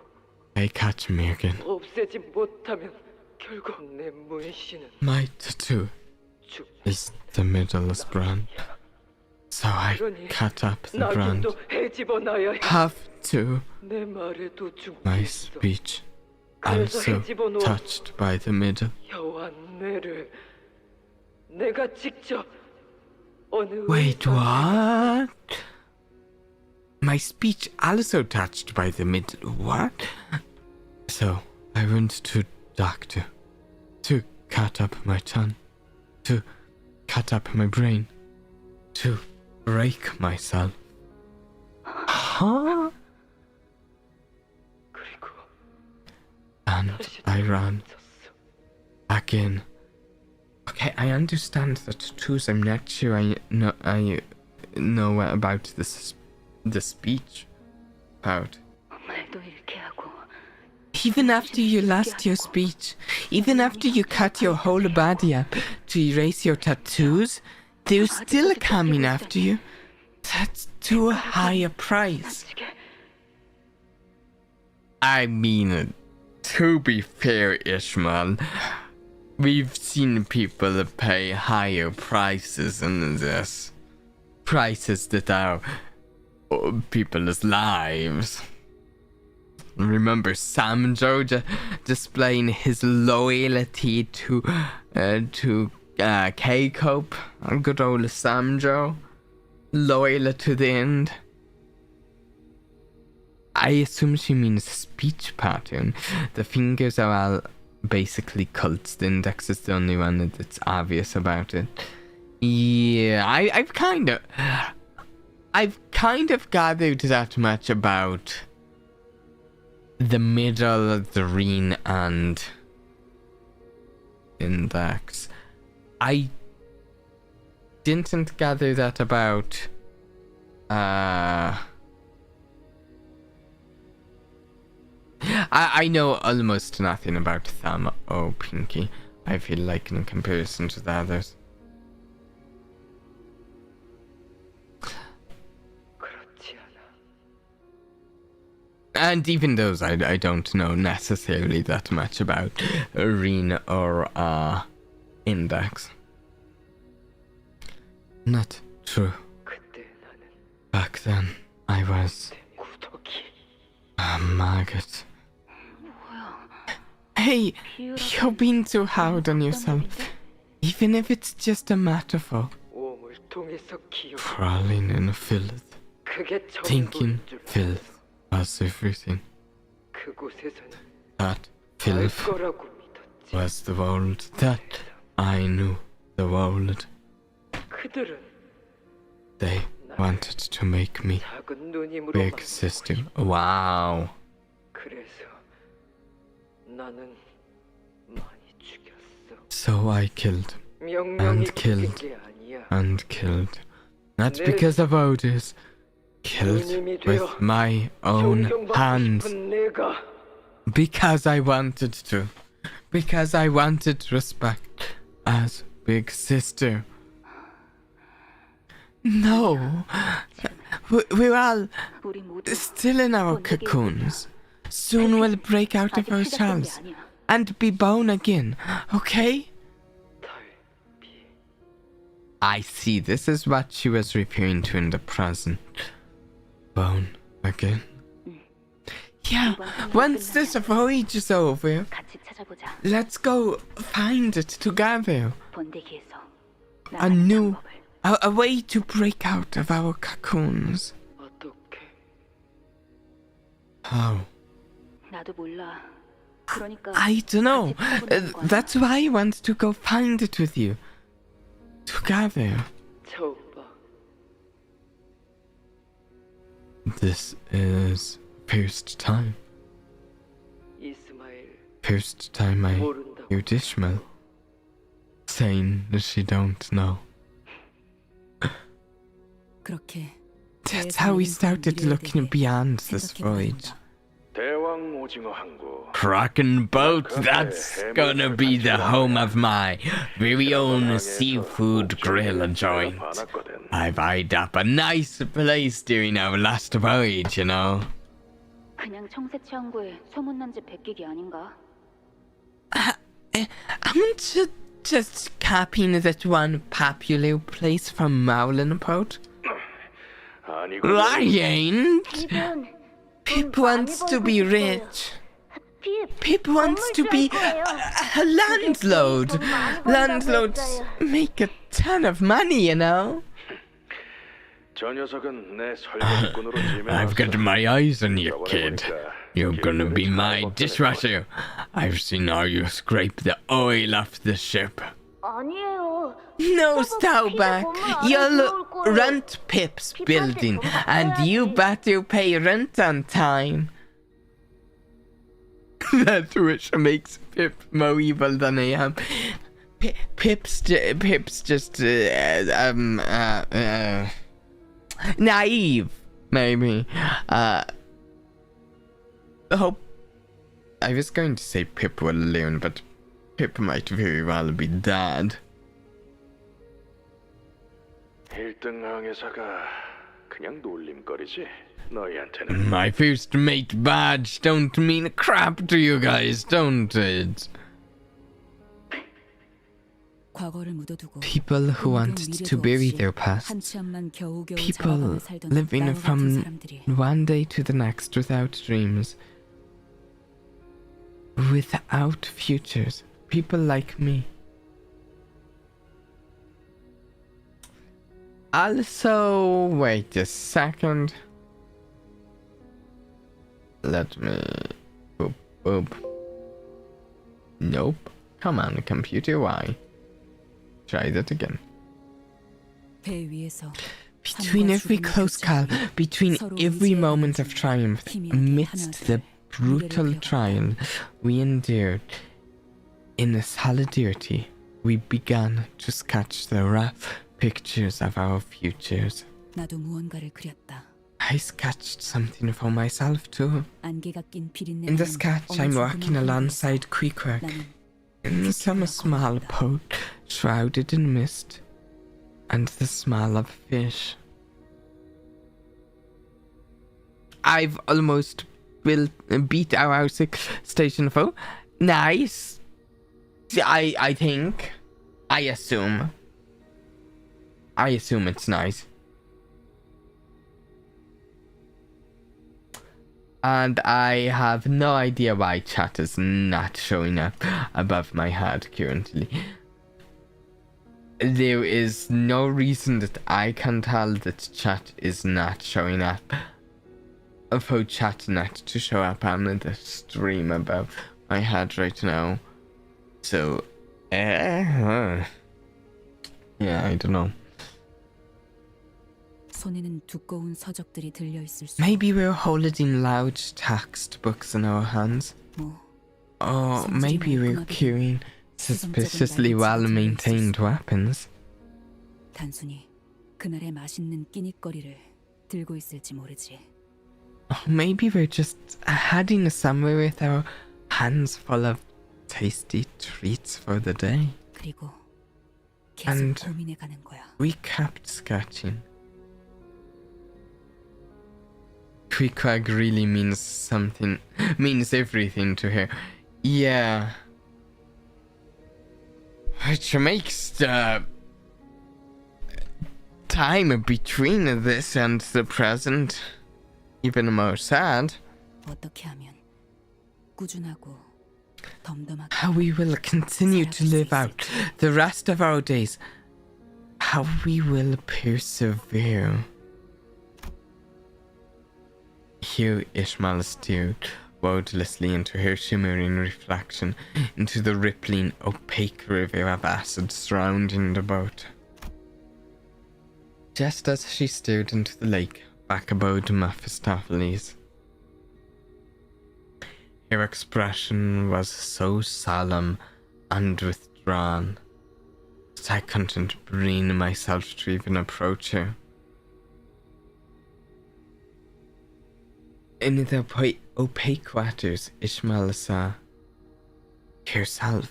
they catch me again. 없애지 못하면 결국 내 문신은 My tattoo is the middle's brand. So I cut up the brand. 낙인도 해집어놔야 해. Have to. 내 말에도 My 중심이 있어. speech 그래서 also 해집어놓은 touched by the middle. 여호와 뇌를 내가 직접 어느 Wait, 의사에게 what? My speech also touched by the middle. What? So I went to doctor to cut up my tongue, to cut up my brain, to break myself. Huh? 그리고 And I ran 졌어. again. Okay, I understand the tattoos. I'm not sure I know about the speech part. 말도 잃게 하고 Even after you lost your speech, even after you cut your whole body up to erase your tattoos, they're still coming after you. That's too high a price. I mean, to be fair, Ishmael, we've seen people pay higher prices than this. Prices that are people's lives. Remember Samjo displaying his loyalty to K-Cope? Good old Samjo. Loyal to the end. I assume she means speech pattern. The fingers are all basically cults. The index is the only one that's obvious about it. Yeah, I've kind of gathered that much about the middle, the ring, and index. I didn't gather that about I know almost nothing about thumb or pinky, I feel like, in comparison to the others. 그렇지 않아. And even those I don't know necessarily that much about ring or index. Not true. 그때 나는 Back then, I was 구더기. a maggot. Hey, you're being too hard on yourself. Even if it's just a metaphor. 오음을 통해서 기억. Crawling in filth. 그게 Thinking 전부인 줄 filth was everything. 그곳에서는 That 알 filth 거라고 믿었지. was the world. That I knew the world. 그들은 They wanted to make me 작은 누님으로 big sister. Wow. 그래서 나는 많이 죽였어. So I killed 명령이 And killed. 게 아니야. and killed. Not because of orders. Killed 누님이 with 되어 my own 존경받고 hands. 싶은 내가 Because I wanted to. Because I wanted respect as big sister. No. We're all 우리 모두 still in our cocoons. Soon we'll break out of our shells and be born again, okay? I see. This is what she was referring to in the present. Bone again. Yeah, once this voyage is over, 같이 찾아보자. let's go find it together. 번데기에서 A way to break out of our cocoons. 어떻게? How? 나도 몰라. 그러니까 I don't know. 같이 찾아보자는 거야. That's why I want to go find it with you. Together. 처음 봐. This is first time. 이스마엘 First time I 모른다고. heard Ishmael saying that she don't know. 그렇게 That's how we started looking beyond this voyage. 대왕 오징어 항구. Kraken boat, that's gonna be the home of my very own seafood grill joint. I've eyed up a nice place during our last voyage, you know. 그냥 청새치 항구에 소문난 집 베끼기 아닌가? Aren't you just copying that one popular place from Maulinport? 아니고. I ain't. Pip wants to be rich. Pip wants to be a landlord. Landlords make a ton of money, you know. 저 녀석은 내 설계꾼으로 I've got my eyes on you, kid. You're gonna be my dishwasher. I've seen how you scrape the oil off the ship. 아니에요. No, Stowback. You'll rent Pip's building, and you better pay rent on time. That wish makes Pip more evil than I am. Pip's just naive, maybe. Hope. I was going to say Pip will learn, but Pip might very well be dead. 1등 항해사가 그냥 놀림거리지. 너희한테는. My first mate badge don't mean crap to you guys, don't it? 과거를 묻어두고 People who wanted to bury their past. 한치앞만 겨우겨우 People 잡아가며 살던 living 나와 같은 from 사람들이 one day to the next without dreams. Without futures. People like me. Also, wait a second. Let me... Boop. Nope. Come on, computer, why? Try that again. 배 위에서 Between every close call, between every moment of triumph, amidst the brutal trial we endured, in the solidarity, we began to sketch the rough pictures of our futures. 나도 무언가를 그렸다. I sketched something for myself too. 안개가 낀 비린내. In the sketch, I'm walking alongside Queequeg in some small boat shrouded in mist and the smell of fish. I've almost beat our station 4. Nice. I think. I assume it's nice. And I have no idea why chat is not showing up above my head currently. There is no reason that I can tell that chat is not showing up. For chat not to show up on the stream above my head right now. So, yeah, I don't know. 손에는 두꺼운 서적들이 들려 있을 수. Maybe we're holding large textbooks in our hands. 뭐 Or maybe we're carrying suspiciously well-maintained weapons. 단순히 그날의 맛있는 끼니거리를 들고 있을지 모르지. Or maybe we're just heading somewhere with our hands full of tasty treats for the day. 그리고 계속 And 고민해 가는 거야. we kept sketching. Queequeg really means everything to her. Yeah. Which makes the time between this and the present even more sad. 어떻게 하면 꾸준하고 덤덤하게 How we will continue to live out the rest of our days. How we will persevere. Here Ishmael stared wordlessly into her shimmering reflection, into the rippling, opaque river of acid surrounding the boat. Just as she stared into the lake, back above Mephistopheles, her expression was so solemn and withdrawn that I couldn't bring myself to even approach her. In the opaque waters, Ishmael saw herself.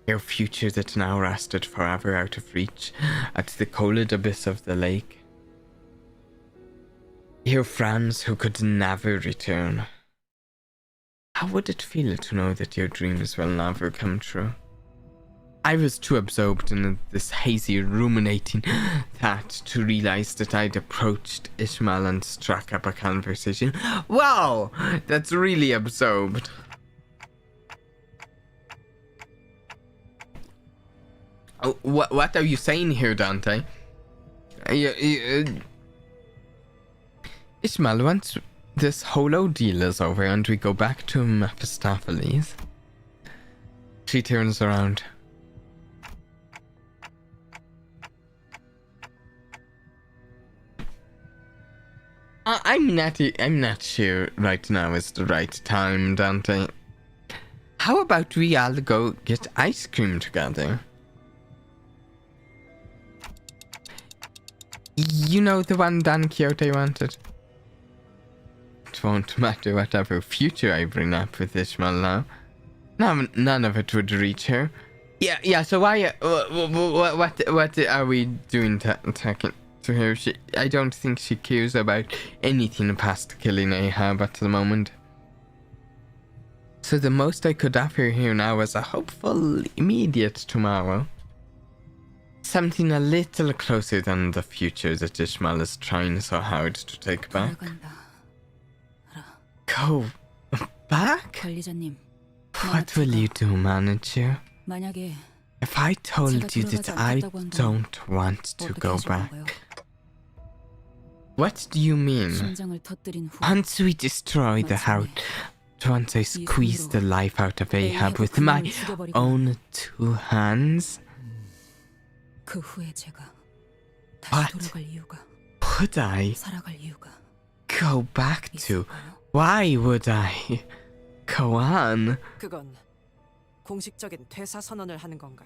Her future that now rested forever out of reach at the cold abyss of the lake. Her friends who could never return. How would it feel to know that your dreams will never come true? I was too absorbed in this hazy ruminating that to realize that I'd approached Ishmael and struck up a conversation. Wow! That's really absorbed. Oh, what are you saying here, Dante? Ishmael, once this whole ordeal is over and we go back to Mephistopheles, she turns around. I'm not sure right now is the right time, Dante. How about we all go get ice cream together? You know, the one Don Quixote wanted. It won't matter whatever future I bring up with Ishmael now. None of it would reach her. Yeah. So why? What are we doing talking to her? I don't think she cares about anything past killing Ahab at the moment. So the most I could offer here now is a hopeful immediate tomorrow. Something a little closer than the future that Ishmael is trying so hard to take back. Go back? 관리자님, What will you do, manager? 만약에 If I told you that I don't want to go back, what do you mean? 심장을 터뜨린 후 Once we destroy the house, once I squeeze the life out of Ahab with my own two hands, 그 후에 제가 What? 다시 돌아갈 이유가 would I 살아갈 이유가 go back to? 있을까요? Why would I go on? 그건 공식적인 퇴사 선언을 하는 건가?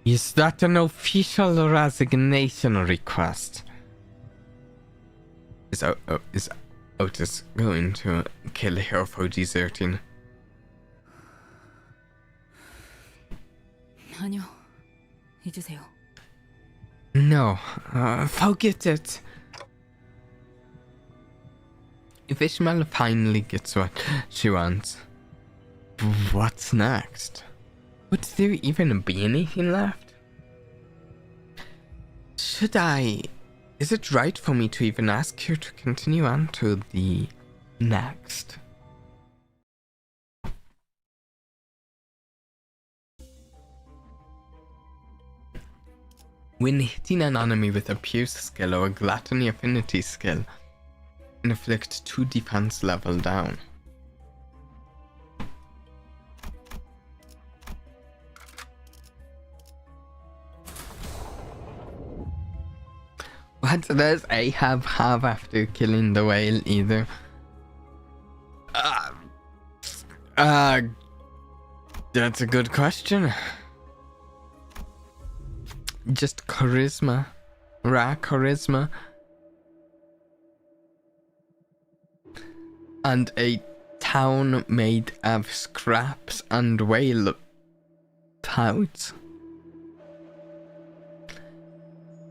Is that an official resignation request? Is Otis going to kill her for deserting? 아니요, 잊으세요. No, forget it. If Ishmael finally gets what she wants, what's next? Would there even be anything left? Should I... Is it right for me to even ask her to continue on to the next? When hitting an enemy with a Pierce skill or a Gluttony Affinity skill, inflict 2 defense level down. What does Ahab have after killing the whale either? That's a good question. Just charisma. Raw charisma. And a town made of scraps and whale pouts.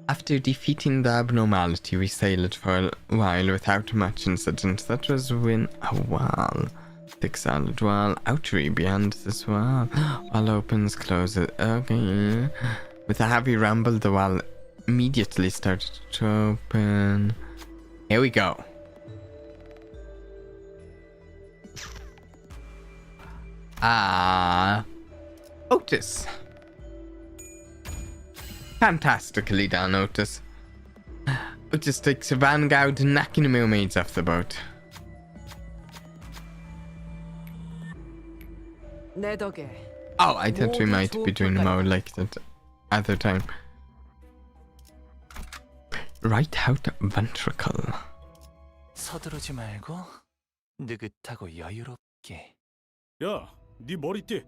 After defeating the abnormality, we sailed for a while without much incident. That was when a wall. Thick solid wall. Outree beyond this wall. Wall opens, closes. Okay. With a heavy rumble, the wall immediately started to open. Here we go. Otis. Fantastically done, Otis. Otis takes a vanguard, knocking the mermaids off the boat. 내 덕에 Oh, I thought we might be doing more like that other time. Right out ventricle. 서두르지 말고 느긋하고 여유롭게. 야, 네 머리띠.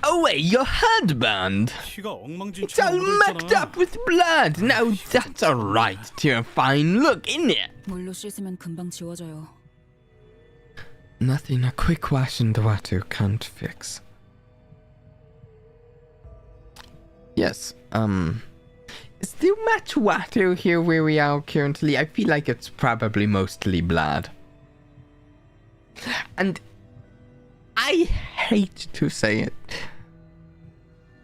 Away your headband! 피가 It's all 엉망진창 mucked 묻어있잖아. up with blood! Now that's alright, dear fine look, isn't it? 물로 씻으면 금방 지워져요. Nothing a quick wash in the water can't fix. Yes, is there much water here where we are currently? I feel like it's probably mostly blood. And I hate to say it,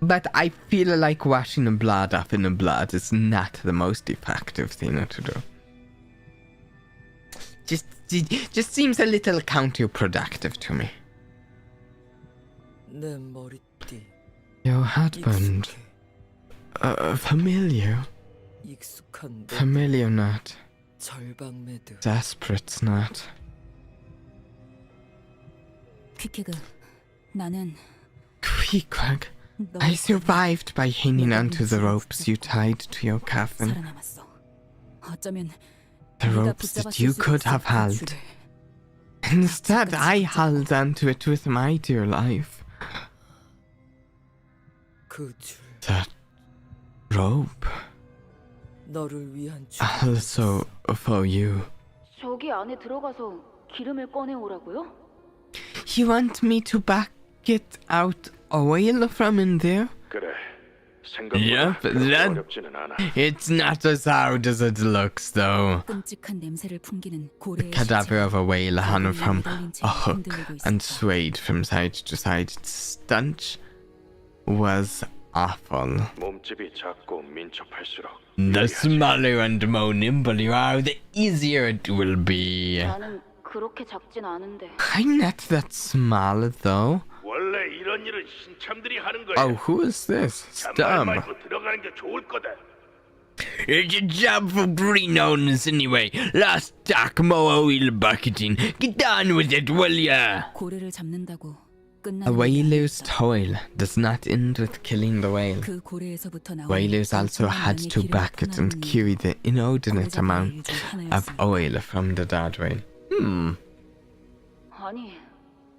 but I feel like washing the blood off in the blood is not the most effective thing to do. Just seems a little counterproductive to me. 내 머리띠 Your headband. Familiar. 익숙한 내 Familiar not. 절방매드. Desperate not. 퀴키그, 나는 Queequeg. 너 I survived by hanging onto the ropes you tied to your coffin. 살아남았어. 어쩌면 The ropes that you could have held. Instead, I held onto it with my dear life. 그 줄 That rope. 너를 위한 줄. Also for you. 저기 안에 들어가서 기름을 꺼내오라고요? You want me to back it out oil from in there? 그래. 생각보다 Yep, 그렇게 that- 어렵지는 않아. It's not as hard as it looks, though. 끔찍한 냄새를 풍기는 The 고래의 cadaver of a whale hung from a hook 흔들리고 and 있었다. swayed from side to side. Its stench was awful. 몸집이 작고 민첩할수록 The 유리하지. smaller and more nimble you are, the easier it will be. 나는 그렇게 작진 않은데. I'm not that small, though. 원래 이런 일은 신참들이 하는 거야. Oh, who is this? 말 Stum. 말고 들어가는 게 좋을 거다. It's a job for greenhorns anyway. Last stack more oil bucketing. Get on with it, will ya? 고래를 잡는다고 A 끝나는 whaler's toil does not end with killing the whale. 그 고래에서부터 나온 Whalers also had to bucket and carry the inordinate amount of oil from the dead whale. 아니,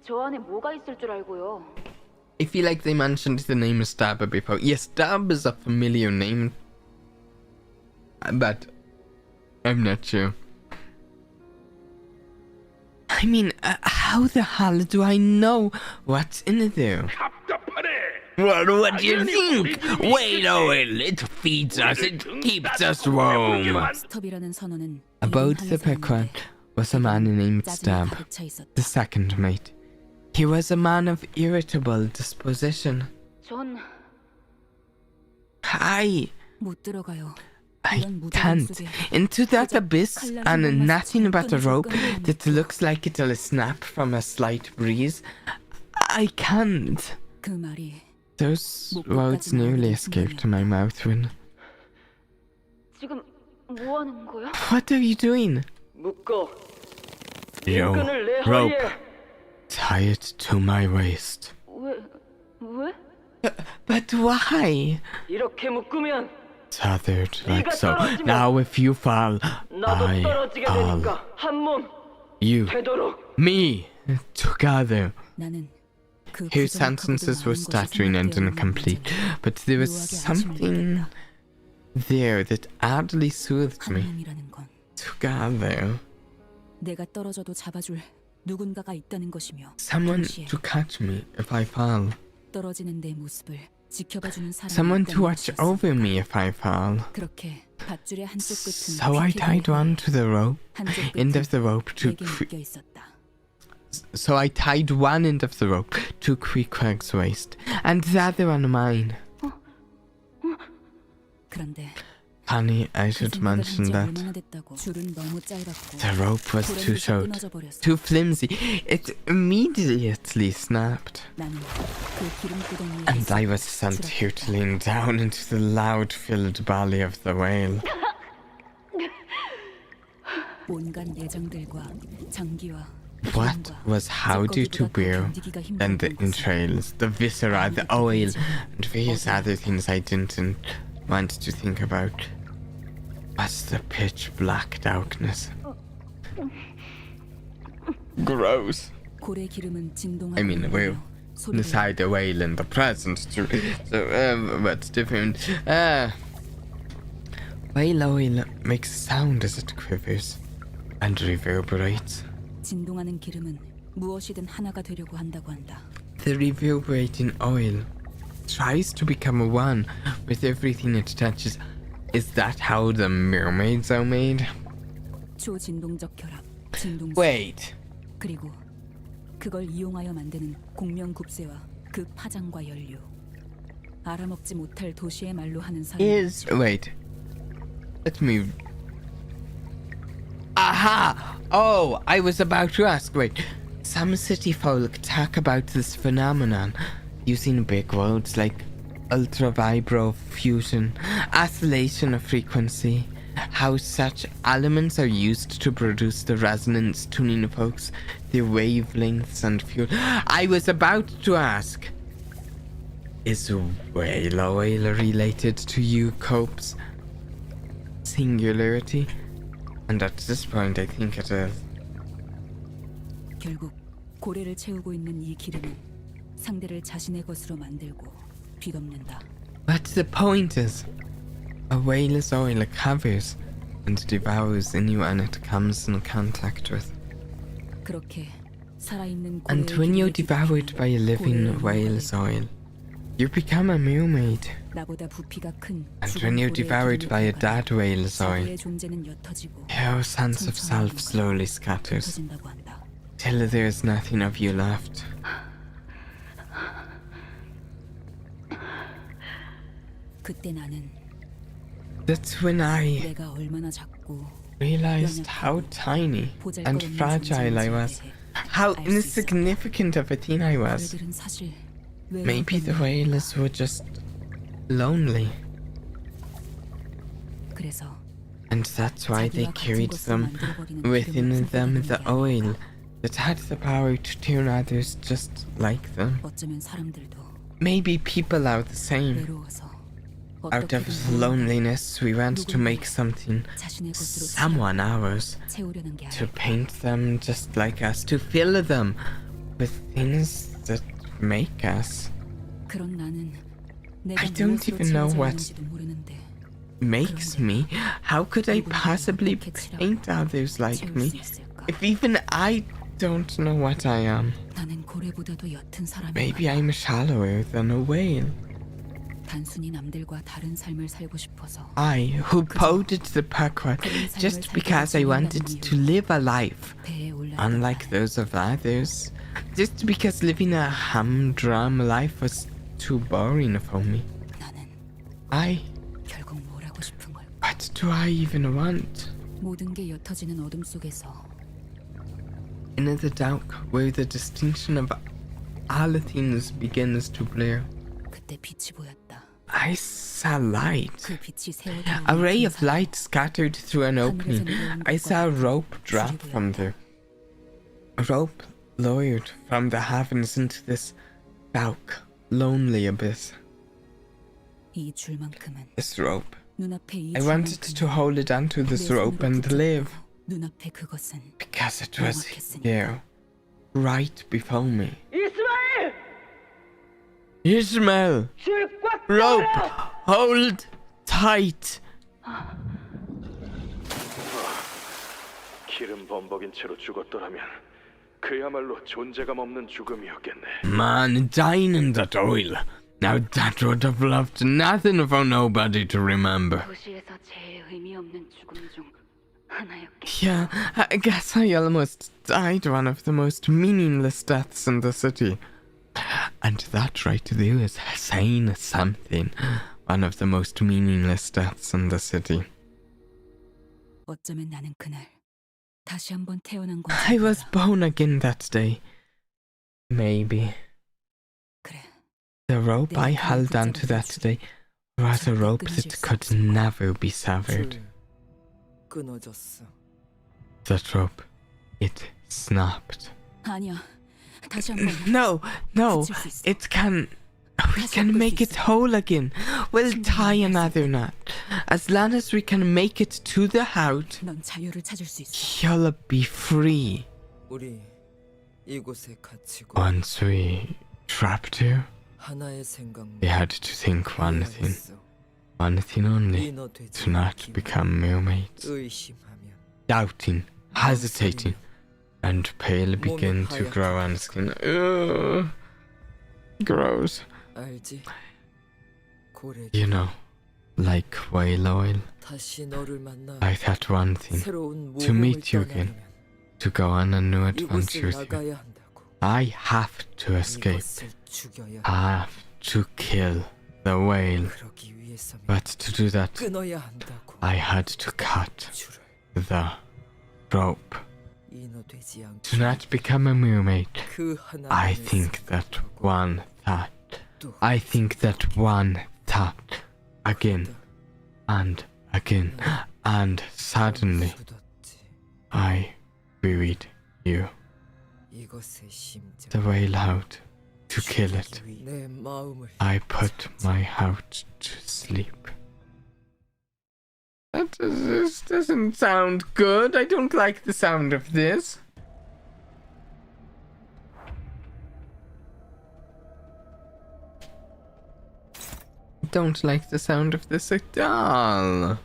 저 안에 뭐가 있을 줄 알고요. I feel like they mentioned the name Stabber before. Yes, Stab is a familiar name, but I'm not sure. I mean, how the hell do I know what's in there? 답답하네. Well, what do you think? Whale oil, it feeds us, it keeps us warm. 스톱이라는 선언은 About the Pequod was a man named Stab, 가득 차 있었다. the second mate. He was a man of irritable disposition. 전 I 못 들어가요. can't. Into that abyss and nothing but a rope that looks like it'll snap from a slight breeze. I can't. 그 말이 Those words nearly escaped my mouth when... 지금 뭐 하는 거야? What are you doing? 묶어. Yo, 끈을 내 rope. 허리에. Tie it to my waist. 왜? But why? 이렇게 묶으면 Tethered like so. Now if you fall, 나도 I 떨어지게 fall. 되니까 한 몸 You, 되도록. me, together. 나는 그 His 부정한 sentences 그것을 were 많은 것이 stuttering and 생각되어 incomplete, 있는 but there was 묘하게 something 아쉬움을 there that oddly soothed 한 me. 몸이라는 건 Together. 내가 떨어져도 잡아줄 누군가가 있다는 것이며 Someone 동시에 to catch me if I fall. 떨어지는 내 모습을 지켜봐주는 사람이 Someone to 있다는 watch 것이었어. over me if I fall. 그렇게 밧줄의 한쪽 끝은 So I tied one to the rope, 한쪽 end 끝은 of the rope to 내게 묶여 있었다. So I tied one end of the rope to Queequeg's waist, and the other on mine. 그런데 Honey, I 그 should 생각을 mention 한지 that 얼마나 됐다고. 줄은 너무 짧았고 the rope was too 고래는 short, 끊어져 버렸어. too flimsy. It immediately snapped, 나는 그 기름구덩이에 and I was sent hurtling down into the loud-filled belly of the whale. 온갖 내장들과 장기와 What was howdy to bear, and the entrails, the viscera, the oil, and various other things I didn't want to think about, was the pitch black darkness. Gross. 고래 기름은 진동하고 I mean, we're inside the whale in the present, too. So, what's different? Whale oil makes a sound as it quivers and reverberates. 진동하는 기름은 무엇이든 하나가 되려고 한다고 한다. The reverberating oil tries to become one with everything it touches. Is that how the mermaids are made? 초진동적 결합, 진동수. Wait. 그리고 그걸 이용하여 만드는 공명굽세와 그 파장과 연료. 알아먹지 못할 도시의 말로 하는 사람. Wait. Let me. Aha! Oh, I was about to ask. Wait. Some city folk talk about this phenomenon using big words like ultra-vibro fusion, oscillation of frequency, how such elements are used to produce the resonance tuning folks, their wavelengths and fuel. I was about to ask, is whale oil related to Eucope's singularity? And at this point, I think it is. 결국 고래를 채우고 있는 이 기름은 상대를 자신의 것으로 만들고 뒤덮는다. But the point is, a whale's oil covers and devours anyone it comes in contact with. 그렇게 살아있는 And 고래의 when you're 기름을 devoured 뒤덮으면 by a living 고래의 whale's 영광을 oil, you become a mermaid. 나보다 부피가 큰 And 죽은 when you're 고래의 devoured by a 기름을 dead whale's oil, 자기의 존재는 옅어지고 your sense of self slowly scatters 흩어진다고 한다. till there's nothing of you left. 그때 나는 That's when I 내가 얼마나 작고 realized how tiny and fragile I was, how insignificant of a teen I was. 고래들은 사실 Maybe the whales were just lonely, 그래서 and that's why they carried within them the oil that had the power to turn others just like them. 어쩌면 사람들도 Maybe people are the same. 외로워서 Out of 어떻게든 loneliness, we want to make something, 자신의 것으로 someone ours, 채우려는 게 to 아닐까. paint them just like us, to fill them with things that make us. 그런 나는 내가 I don't 무엇으로 even know 채워져 what 있는지도 모르는데 Makes me? How could I possibly paint others like 채울 me 수 있을까? if even I don't know what I am? 나는 고래보다도 옅은 사람인가? Maybe I'm shallower than a whale. 단순히 남들과 다른 삶을 살고 싶어서 I, who poted the parkour just because I wanted to live a life 배에 올랐다. unlike those of others, just because living a humdrum life was too boring for me. 나는 I, 결국 뭘 하고 싶은 걸까? what do I even want? 모든 게 옅어지는 어둠 속에서 In the dark, where the distinction of all things begins to blur, 그때 빛이 보였다. I saw light. 그 빛이 세월이 A ray of light scattered through an opening. I saw a rope drop from there. A rope lowered from the heavens into this dark, lonely abyss. 이 줄만큼은 This rope. 눈앞에 이 I wanted to hold it onto this rope and live 눈앞에 그것은 because it was here, right before me. 이스마엘! Ishmael! 줄꽉 Rope! Hold tight! 기름 범벅인 채로 죽었더라면 그야말로 존재감 없는 죽음이었겠네. Man, dying in that oil. Now that would have left nothing for nobody to remember. 도시에서 제일 의미 없는 죽음 중 하나였겠다. Yeah, I guess I almost died one of the most meaningless deaths in the city. And that right there is saying something. One of the most meaningless deaths in the city. 어쩌면 나는 그날 다시 한번 태어난 건지 I was 몰라. born again that day. Maybe. 그래. The rope I held onto that day was a rope that could never be severed. 끊어졌어. That rope, it snapped. 아니야. 다시 한번. No, 붙일 수 있어. it can. We can make it whole again. We'll tie another knot. As long as we can make it to the house, 넌 자유를 찾을 수 있어. you'll be free. 우리 이곳에 갇히고 Once we trapped you, 하나의 생각. we had to think one thing only, to not become mermaids. 의심하면 Doubting, hesitating, and pale begin to grow on skin. Ugh. Gross. 알지? 고래. You know, like whale oil. 다시 너를 만나. I thought one thing, 새로운 to 모험을 meet you again, 떠나려면 to go on a new 이곳을 adventure with you. 나가야 한다고. I have to escape. 이것을 죽여야 I have to kill the whale. 그러기 위해서면 But to do that, 끊어야 한다고. I had to cut 줄을 the rope. 인어되지 않게. To not become a mermaid, 그 하나. I think that one thought again and again, and suddenly I buried you. 이것의 심장. The whale out to kill it. 내 마음을. I put my heart to sleep. This doesn't sound good. I don't like the sound of this. Don't like the sound of this at all.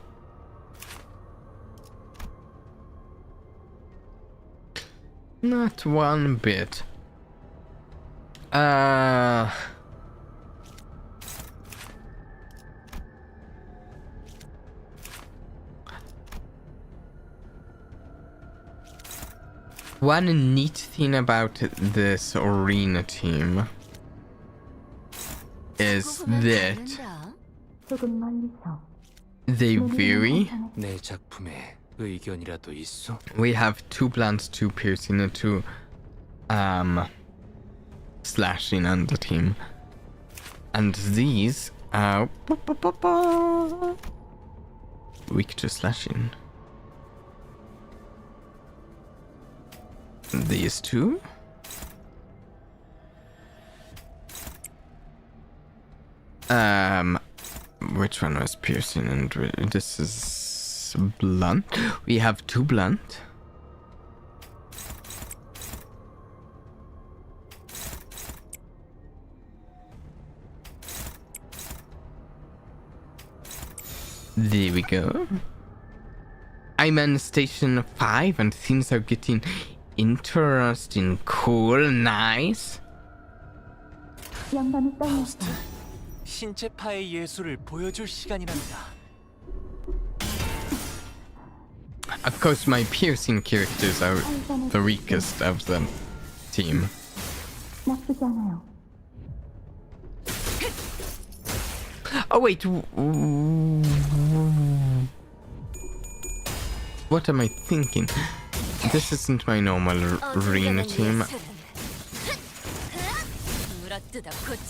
Not one bit. One neat thing about this arena team is that they vary. 내 작품에 의견이라도 있어? We have 2 blunt, 2 piercing, and 2 slashing on the team. And these are weak to slashing. These 2. Which one was piercing and this is blunt? We have 2 blunt. There we go. I'm on station 5 and things are getting interesting, cool, nice. 파우스트, 신체파의 예술을 보여줄 시간이랍니다. Of course, my piercing characters are the weakest of the team. Oh wait, what am I thinking? This isn't my normal arena team.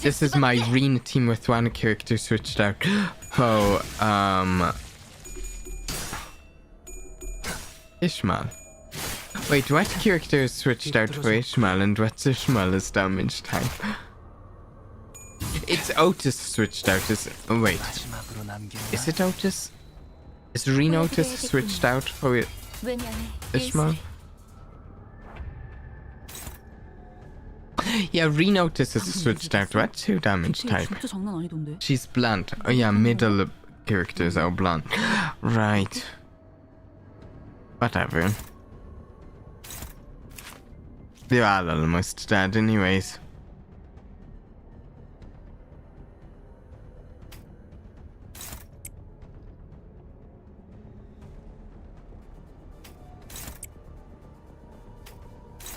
This is my arena team with one character switched out for Ishmael. Wait, what character is switched out for Ishmael and what's Ishmael's damage type? It's Otis switched out. Oh wait, is it Otis? Is Reen Otis switched out for Ishmael? Yeah, Reen Otis is switched out. What's her damage type? She's blunt. Oh yeah, middle characters are blunt. Right. Whatever. They're all almost dead anyways.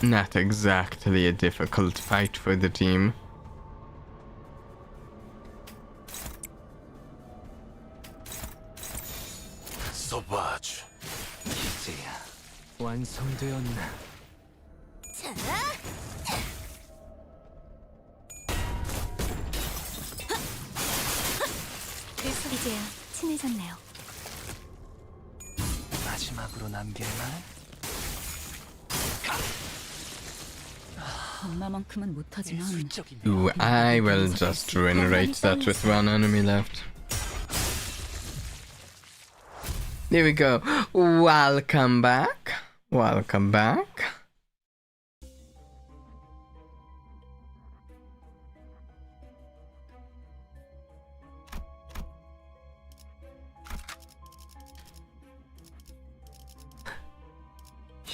Not exactly a difficult fight for the team. 완성되었나? 이제야 친해졌네요. 마지막으로 남길 말? 엄마만큼은 못하지만 예술적이네. Ooh, I will just renovate that with one enemy left. There we go. Welcome back. Welcome back.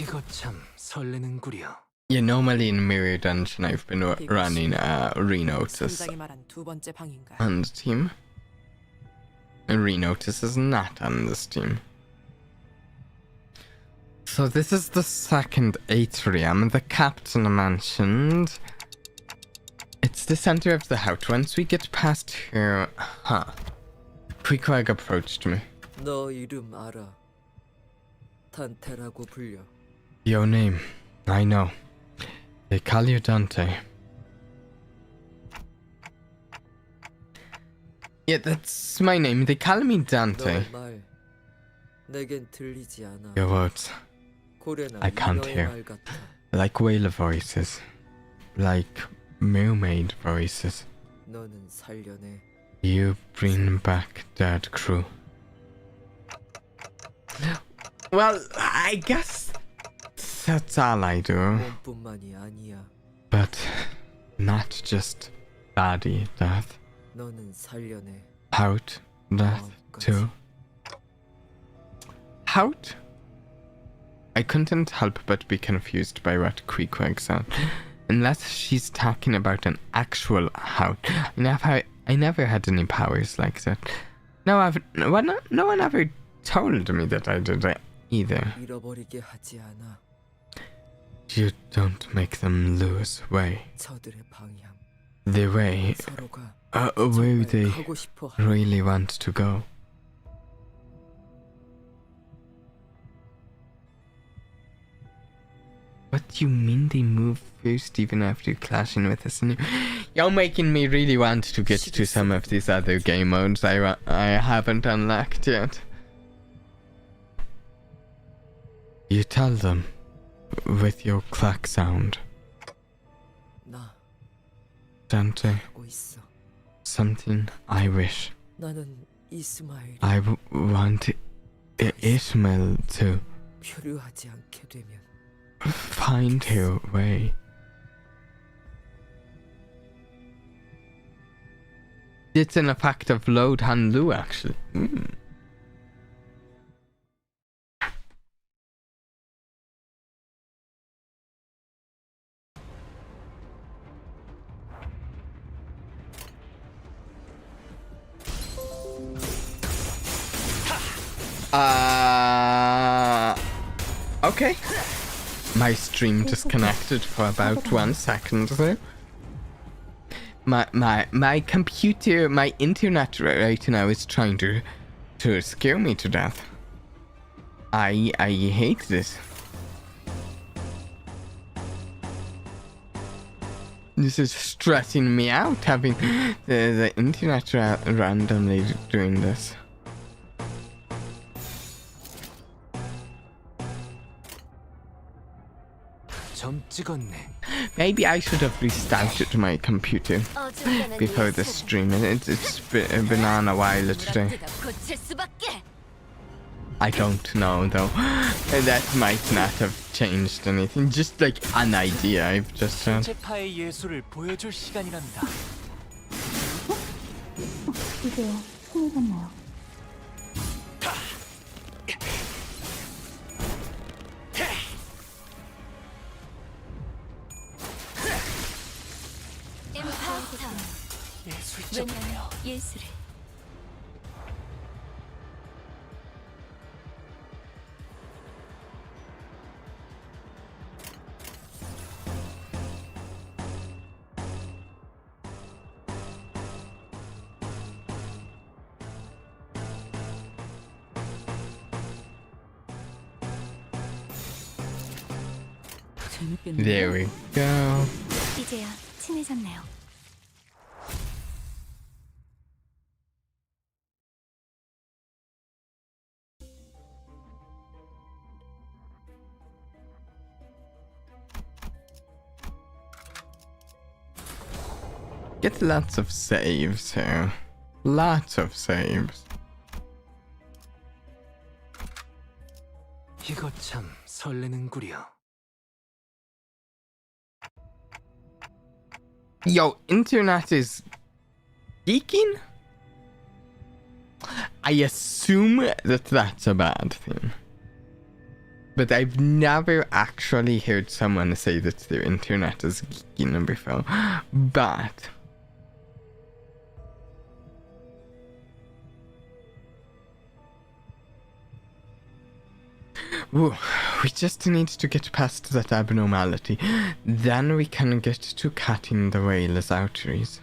이거 참 설레는구려. Yeah, normally in Mirror Dungeon I've been running Renotice 선장이 말한 두 번째 방인가. on the team. And Renotice is not on this team. So this is the second atrium the captain mentioned. It's the center of the house. Once we get past here... Huh. Queequeg approached me. 너 이름 알아. 단테라고 불려. Your name. I know. They call you Dante. Yeah, that's my name. They call me Dante. 너의 말 내겐 들리지 않아. Your words. 고래나 I can't 민어의 hear. 말 같아. Like whale voices. Like mermaid voices. 너는 살려내. You bring back dead crew. Well, I guess that's all I do. 몸뿐만이 아니야. But not just body death. 너는 살려내. Out death too. Out? I couldn't help but be confused by what Queequeg said. Unless she's talking about an actual out. I never had any powers like that. No one ever told me that I did that either. 잃어버리게 하지 않아. You don't make them lose way. 저들의 방향. The way 서로가 where 정말 they 가고 싶어 하는 really want to go. What do you mean they move first even after clashing with us? You're making me really want to get to some of these other game modes I haven't unlocked yet. You tell them with your clack sound. 나 Dante, 하고 있어. something I wish. 나는 이스마엘이 I want Ishmael to 표류하지 않게 되면 find her way. It's an effect of Load Han Lu, actually. Okay. My stream disconnected for about 1 second there. My computer, my internet right now is trying to scare me to death. I hate this. This is stressing me out, having the internet randomly doing this. 점 찍었네. Maybe I should have restarted my computer before the stream. It's been on a while today. I don't know though. That might not have changed anything. Just like an idea I've just had. 신체파의 예술을 보여줄 시간이란다. 이제야 친해졌나요? 예술적이네요. 예술을 재밌겠네. There we go. 이제야 친해졌네요. Get lots of saves here. Lots of saves. 이거 참 설레는구려. Yo, internet is geeking? I assume that that's a bad thing. But I've never actually heard someone say that their internet is geeking before. But ooh, we just need to get past that abnormality. Then we can get to cutting the whale's arteries.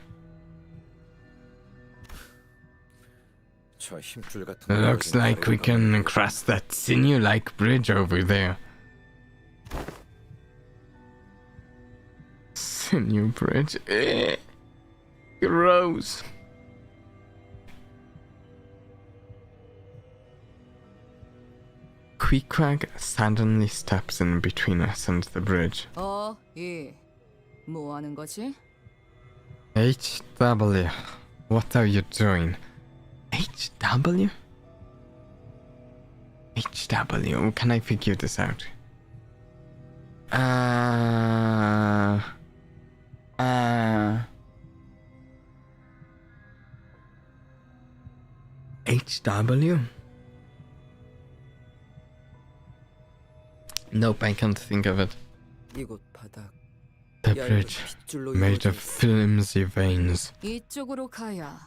저 힘줄 같은 Looks like we can cross that sinew-like bridge over there. Sinew bridge. Gross. Queequeg suddenly steps in between us and the bridge. 뭐 하는 거지? HW, what are you doing? HW? HW, can I figure this out? HW? Nope, I can't think of it. 이곳 바닥 The bridge, made of flimsy veins. 이쪽으로 가야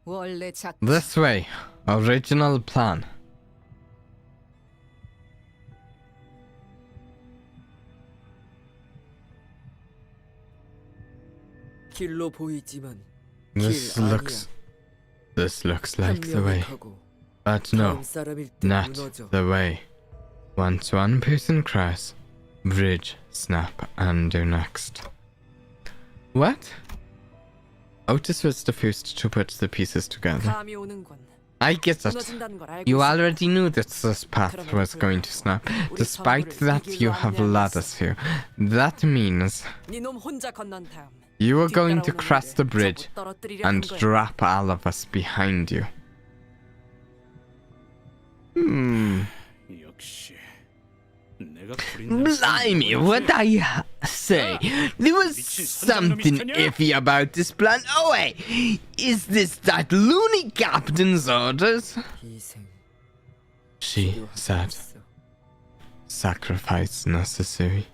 원래 작. This way, original plan. 길로 보이지만 This 길 looks like the way. 하고 But no, 다음 사람일 때 not 무너져. the way. Once one person cross, bridge snap under next. What? Otis was the first to put the pieces together. 감이 오는군. I get it. 무너진다는 걸 알고 You 있어. already knew that this path was going to snap. Despite that, you have led us here. That means 네놈 혼자 건넌 다음 you are going to cross the bridge 전부 떨어뜨리려 and 하는 거야. drop all of us behind you. 역시 내가 부린 Blimey, what I say? There was something iffy about this plan. Oh wait, is this that loony captain's orders? 희생 She said, 있어. sacrifice necessary.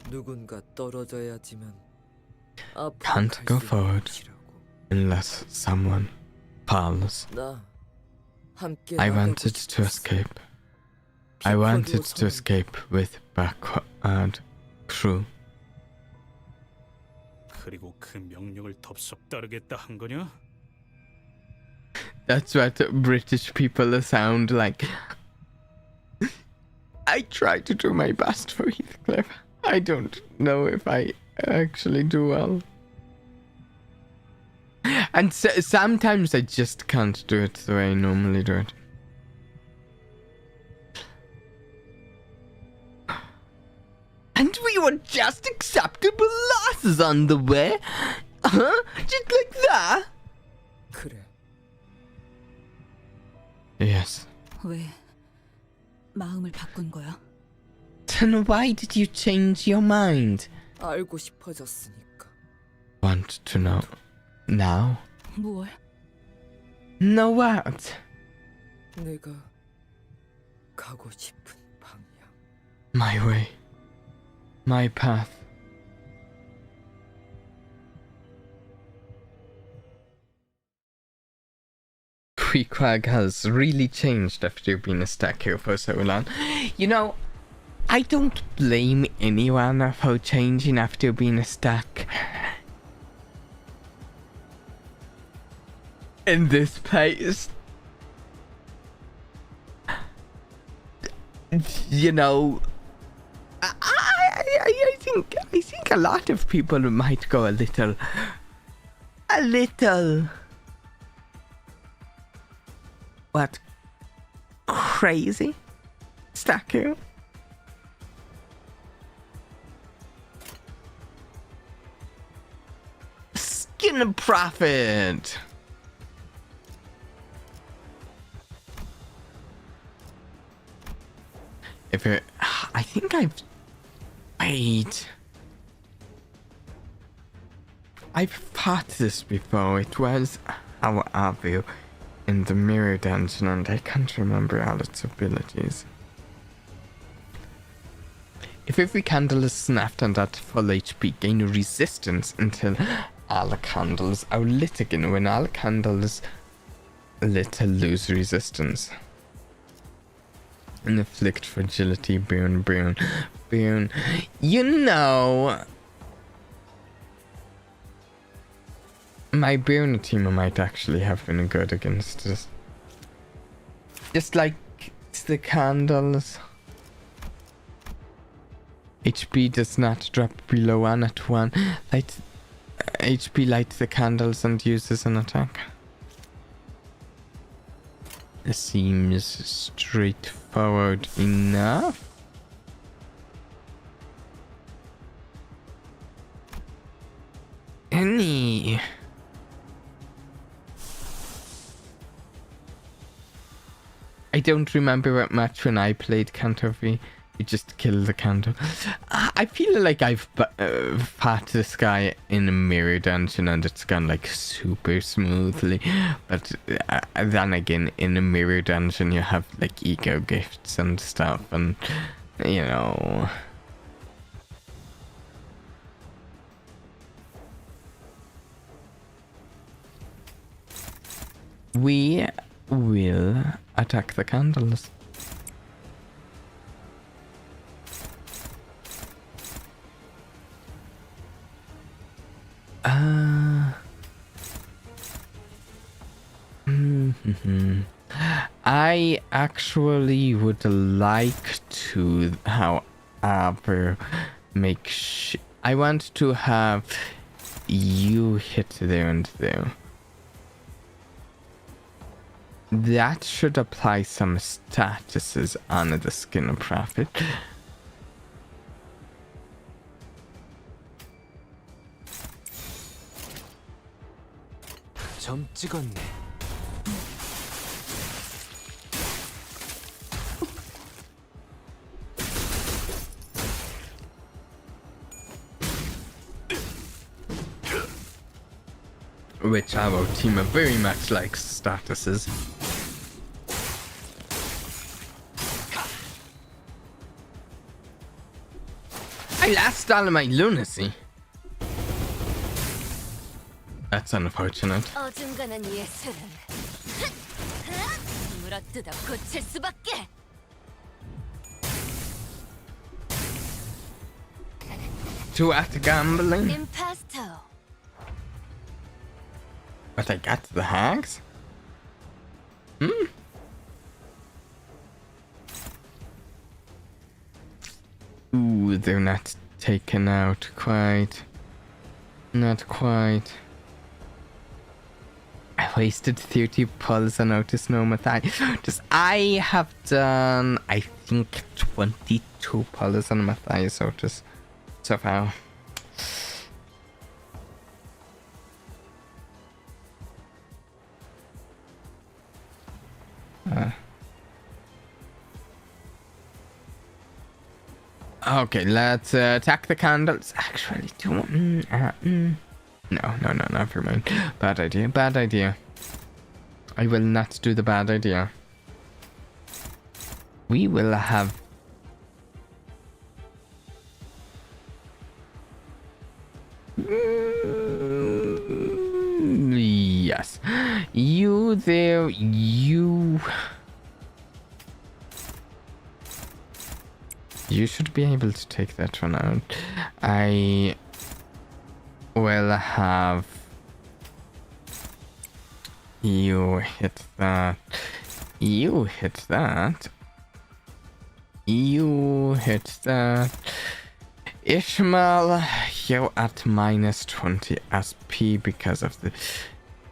누군가 떨어져야지만 앞으로 Can't 갈 go 수 forward 있으라고. unless someone falls. 나 함께 I 나가고 wanted to 싶었어. escape. I wanted to escape with backward crew. 그리고 그 명령을 덥석 따르겠다 한 거냐? That's what British people sound like. I try to do my best for Heathcliff. I don't know if I actually do well. And sometimes I just can't do it the way I normally do it. And we were just acceptable losses on the way. Huh? Just like that? 그래. Yes. 왜 마음을 바꾼 거야? Then why did you change your mind? 알고 싶어졌으니까. Want to know now? 뭘? Know what? 내가 가고 싶은 방향. My way. My path. Queequeg has really changed after being stuck here for so long. You know, I don't blame anyone for changing after being stuck in this place. You know, think a lot of people might go a little what, crazy statue. Skin profit. If it, I think I've fought this before. It was how Avu in the mirror dungeon, and I can't remember all its abilities. If every candle is snapped and at full HP, gain resistance until all candles are lit again. When all candles lit, lose resistance. And inflict fragility, burn. You know, my burn team might actually have been good against this. Just like the candles. HP does not drop below 1 at 1. HP lights the candles and uses an attack. It seems straightforward enough. I don't remember it much when I played Canto V. You just kill the Canto. I feel like I've fought this guy in a mirror dungeon and it's gone like super smoothly. But then again, in a mirror dungeon you have like ego gifts and stuff, and you know. We will attack the candles. I actually would like to, however, I want to have you hit there and there. That should apply some statuses on the skin of profit. 점 찍었네. Which our team very much likes statuses. I lost all of my lunacy. That's unfortunate. 어중간한 예술은 물어뜯어 고칠 수밖에. To at gambling. Impasto. But I got the hags? Ooh, they're not taken out quite. Not quite. I wasted 30 pulls on Otis No Matthias. I have done, I think, 22 pulls on Matthias Otis so far. Okay, let's attack the candles. Actually, No, never mind. Bad idea. I will not do the bad idea. We will have... Yes. You there, you... You should be able to take that one out. I will have you hit that. You hit that. You hit that. Ishmael, you're at minus 20 SP because of the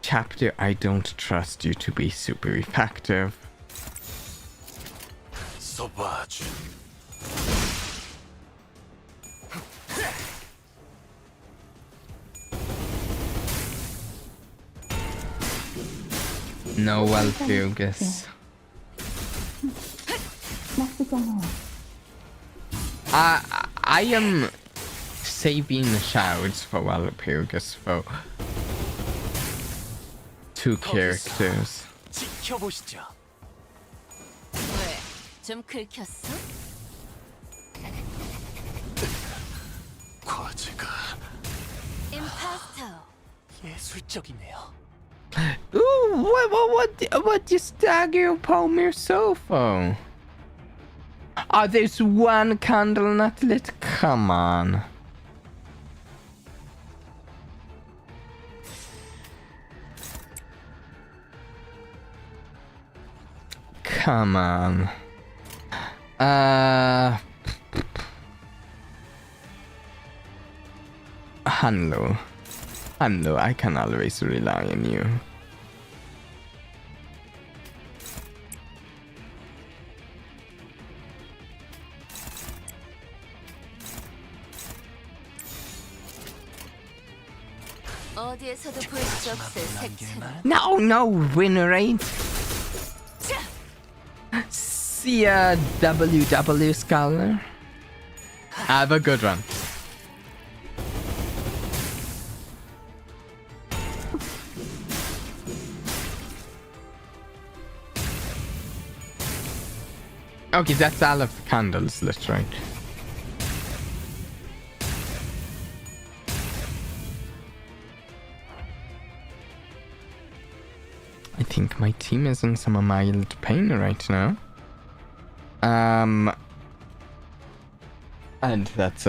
chapter. I don't trust you to be super effective. Sauvage. No, well, Fugus. I am saving shouts for Walpurgis for 2 characters. 지켜보시죠. 왜? 좀 긁혔어? 과제가 임파스터. 예술적이네요. Ooh, what you stagger upon your sofa? Oh, there's one candle not lit. Come on. Come on. Hanlo. Hanlo, I can always rely on you. 어디에서도 볼 수 없을 색채로. No, winner ain't. See ya, WW Scholar. Have a good one. Okay, that's all of the candles lit, right? I think my team is in some mild pain right now. And that's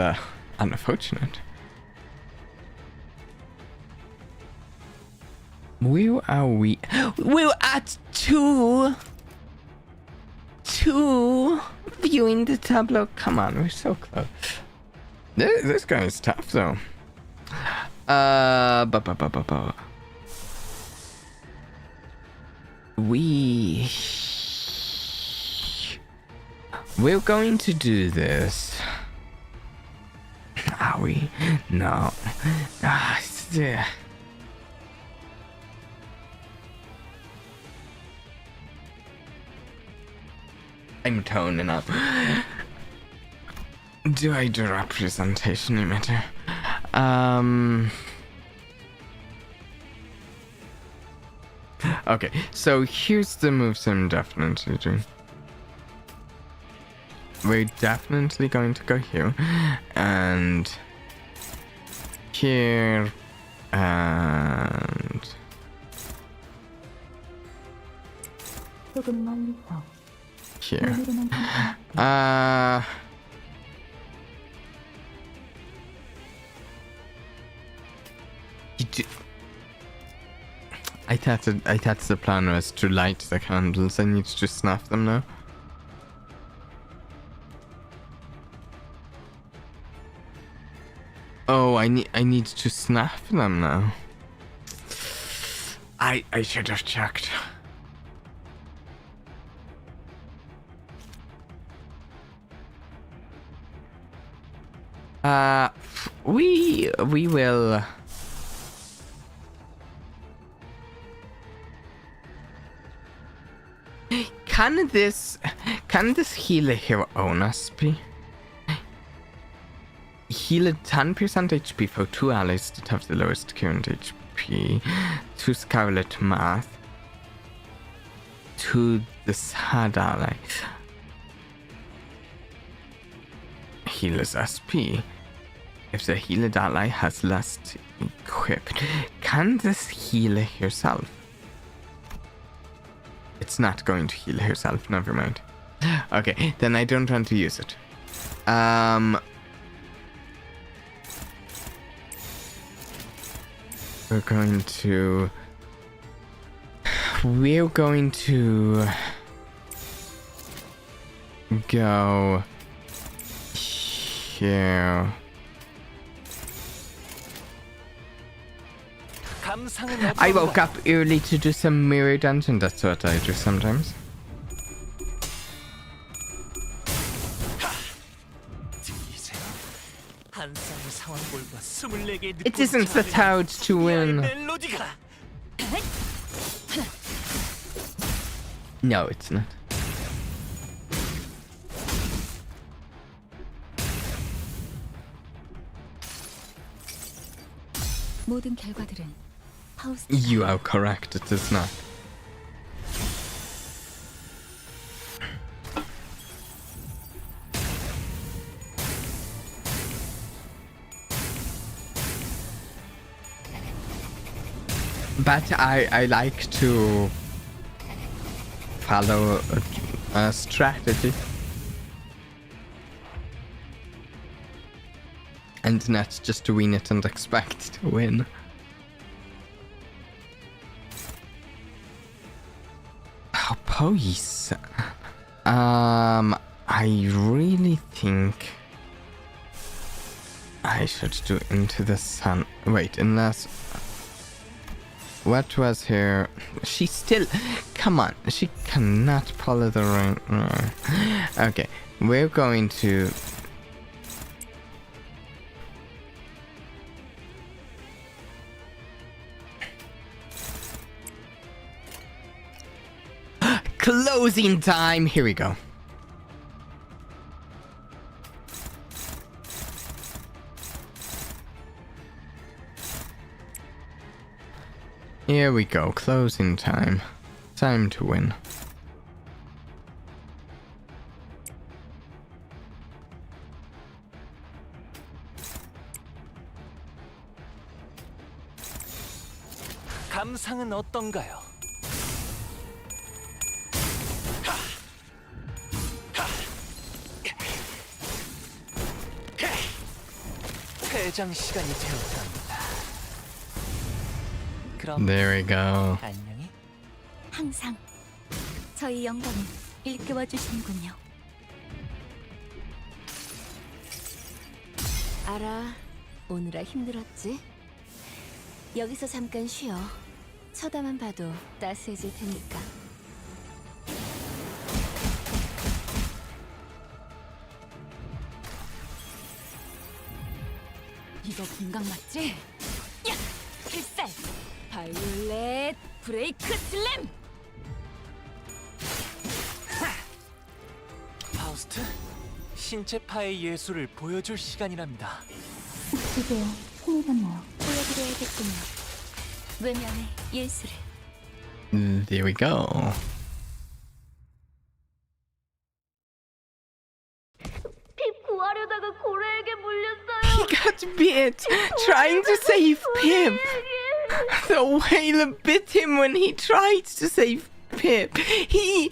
unfortunate. Where are we? We're at two viewing the tableau. Come on, we're so close. This guy is tough though. We're going to do this. Are we? No. I'm toning up. Do I do representation emitter? Okay, so here's the moves I'm definitely doing. We're definitely going to go here and here and here. I thought the plan was to light the candles. I need to snuff them now. Oh, I need to snuff them now. I should have checked. We will. Can this healer here own us be? Heal 10% HP for 2 allies that have the lowest current HP, 2 Scarlet Math, 2 the sad ally. Healer's SP. If the healed ally has last equipped, can this heal herself? It's not going to heal herself, never mind. Okay, then I don't want to use it. We're going to go here 감상은 I woke 어떤가요? up early to do some mirror dungeon. That's what I do sometimes. 들리세요? 한 쌍의 상황볼과 24개의 It isn't set out to win. 멜로디가 No, it's not. 모든 결과들은 파우스트. You are correct. It is not. But I like to follow a strategy and not just to win it and expect to win. Oh, please. I really think I should do Into the Sun. Wait, unless... What was her... She still... Come on. She cannot follow the ring. Okay. We're going to... Closing time. Here we go. Here we go, closing time. Time to win. 감상은 어떤가요? 퇴장 시간이 되었답니다. 그럼 There we go. 안녕히. 항상 저희 영광을 일깨워 주시는군요. 알아, 오느라 힘들었지? 여기서 잠깐 쉬어. 쳐다만 봐도 따스해질 테니까. 이거 공각 맞지? 야! 필살! 바이올렛 브레이크 슬램! 파우스트, 신체파의 예술을 보여줄 시간이랍니다. 드디어 힘이 졌나요? 보여드려야겠군요. 외면의 예술을. There we go. 핍 구하려다가 고래에게 물렸어요. He got bit trying to save Pip. The whale bit him when he tried to save Pip. He...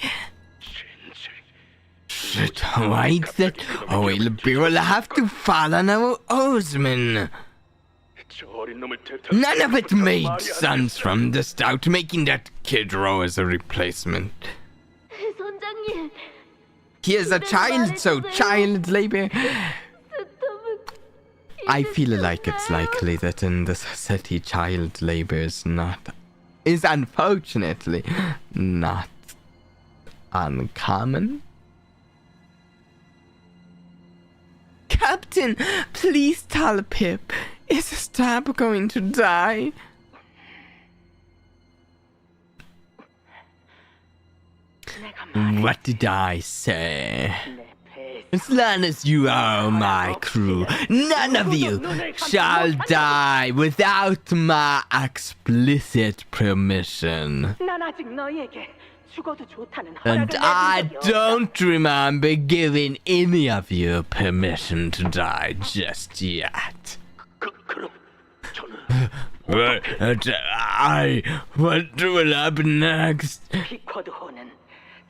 Shit, why that whale will have to fall on our oarsmen. 저 어린 놈을 None of it made sense from the start, making that kid row as a replacement. 선장님, He is a child, so child labor. I feel like it's likely that in this city, child labor is unfortunately not uncommon. Captain, please tell Pip, is Stab going to die? What did I say? As long as you are my crew, none of you shall die without my explicit permission. 난 아직 너희에게 죽어도 좋다는 And 허락을 I 내준 적이 없어. don't remember giving any of you permission to die just yet. 그럼 저는 What will happen next? 피쿼드호는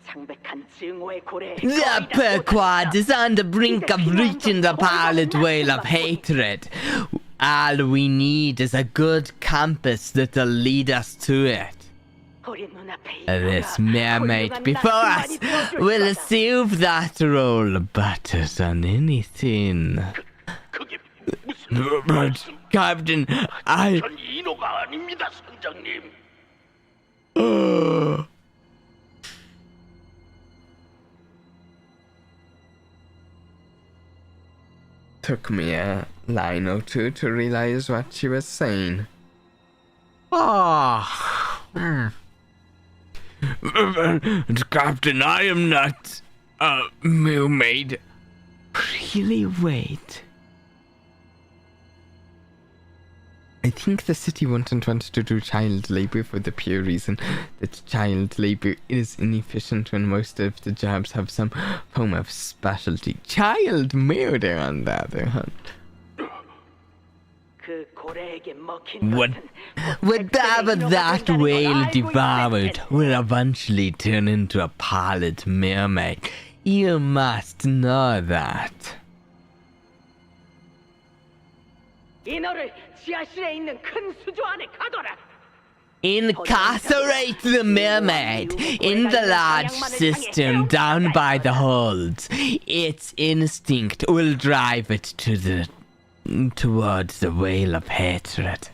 창백한 증오의 고래에 The Pequod is on the brink of reaching the Pallid Whale of hatred. All we need is a good compass that'll lead us to it. 우리 눈앞에 This mermaid before us will assume that role better than anything. 그게 But, Captain, I... 전 인호가 아닙니다, 선장님. Took me a line or two to realize what she was saying. Captain, I am not a mermaid. Really? Wait. I think the city wouldn't want to do child labor for the pure reason that child labor is inefficient when most of the jobs have some form of specialty. Child murder, on the other hand. Whatever that whale devoured will eventually turn into a pallid mermaid. You must know that. Incarcerate the mermaid in the large cistern down by the holds. Its instinct will drive it towards the whale of hatred.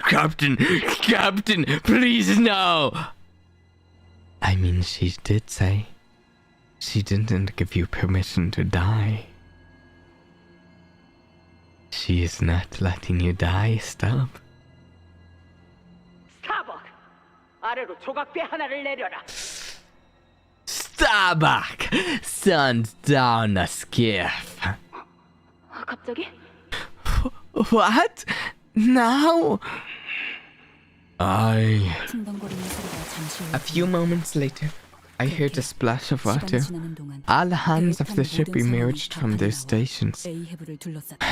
Captain, please no. I mean, she did say she didn't give you permission to die. She is not letting you die, Stub. 아래로 조각배 하나를 내려라. Starbuck, send down a skiff. 갑자기? What? Now? A few moments later, I heard a splash of water. All hands of the ship emerged from their stations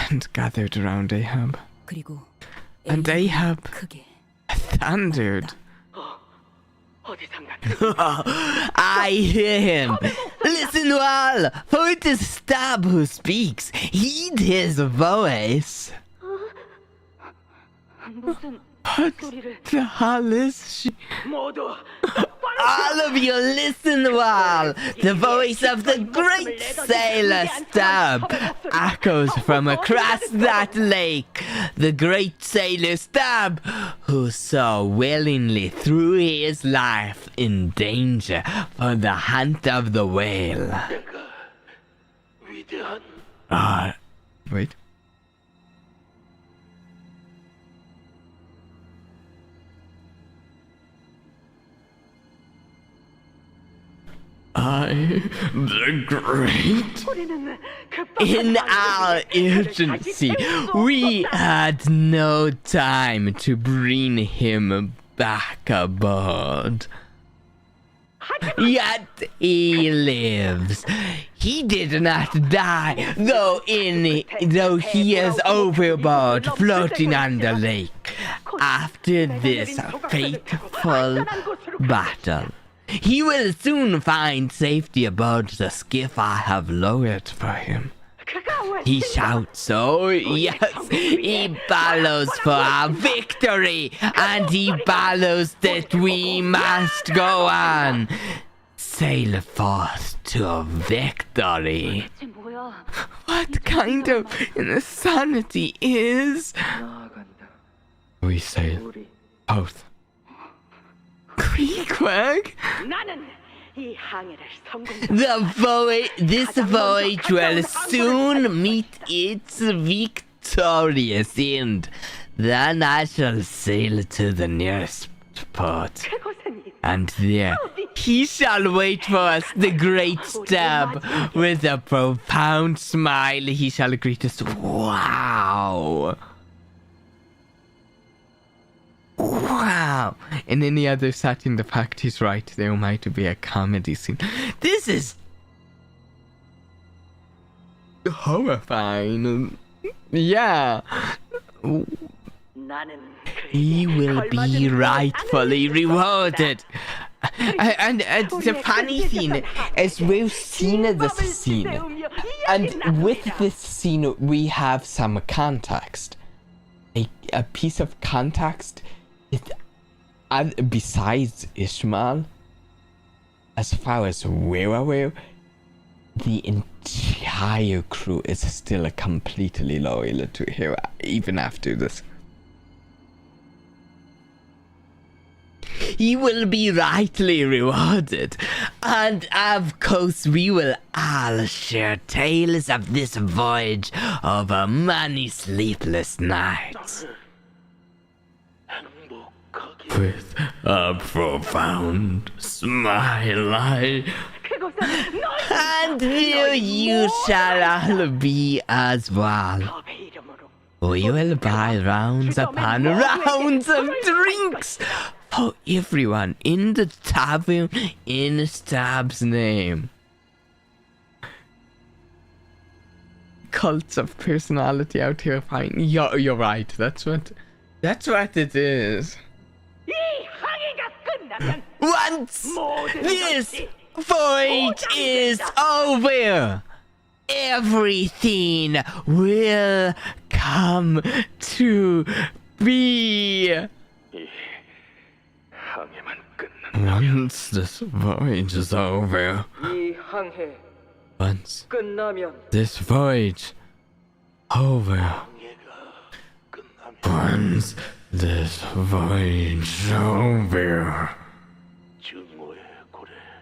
and gathered around Ahab. And Ahab thundered. I hear him. Listen well, for it is Stab who speaks. Heed his voice. What the hell is she? All of you listen well. The voice of the great sailor Stab echoes from across that lake. The great sailor Stab, who so willingly threw his life in danger for the hunt of the whale. Wait. The great. In our urgency, we had no time to bring him back aboard. Yet he lives. He did not die, though he is overboard, floating on the lake. After this fateful battle, he will soon find safety aboard the skiff I have lowered for him. He shouts, oh yes, he bellows for our victory, and he bellows that we must go on. Sail forth to victory. What kind of insanity is... We sail both. Creekwag? This voyage will soon meet its victorious end. Then I shall sail to the nearest port. And there he shall wait for us, the great Stab. With a profound smile he shall greet us. Wow! Wow! In any other setting, the fact is right, there might be a comedy scene. This is horrifying. Yeah. He will be rightfully rewarded. And the funny thing is, we've seen this scene, and with this scene we have some context. A piece of context. Besides Ishmael, as far as we're aware, the entire crew is still completely loyal to him, even after this. He will be rightly rewarded, and of course we will all share tales of this voyage over many sleepless nights. With a profound smile, and here you shall all be as well. We will buy rounds upon rounds of drinks for everyone in the tavern in Stab's name. Cults of personality out here, fine. You're right. That's what it is. Once this voyage is over, everything will come to be. Once this voyage is over, once this voyage over, once this voyage over,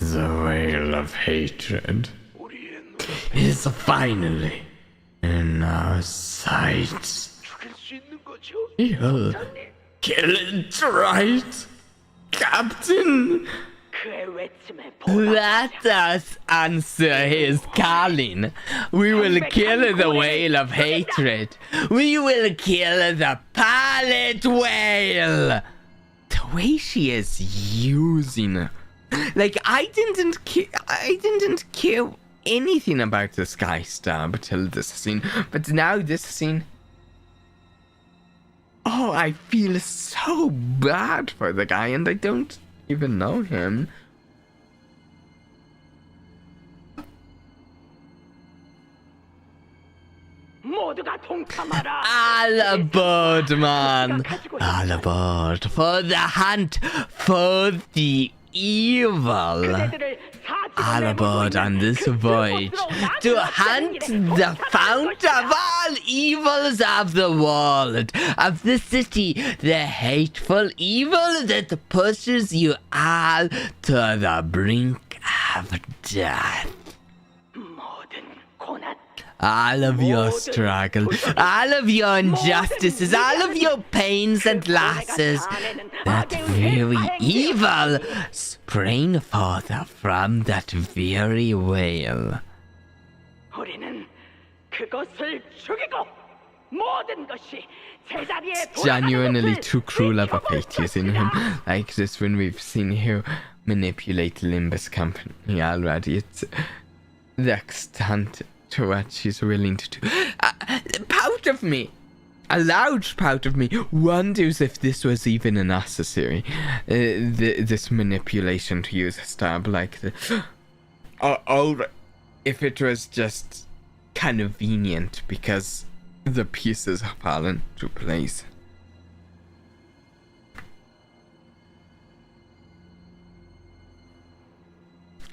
the whale of hatred is finally in our sights. You'll kill it, right, Captain? Let us answer his calling. We will kill the whale of hatred. We will kill the Pallid Whale. The way she is using her. Like, I didn't care anything about this guy Stab till this scene, but now this scene, oh, I feel so bad for the guy, and I don't even know him. All aboard, man! All aboard for the hunt for the evil. All aboard on this voyage to hunt the fount of all evils of the world, of the city, the hateful evil that pushes you all to the brink of death. All of your struggle, all of your injustices, all of your pains and losses, that very evil sprang forth from that very whale. It's genuinely too cruel of a fate using him like this when we've seen her manipulate Limbus Company already. It's the extent to what she's willing to do. Part of me, a large part of me, wonders if this was even necessary. This manipulation to use a stab like this. Or if it was just convenient because the pieces have fallen to place.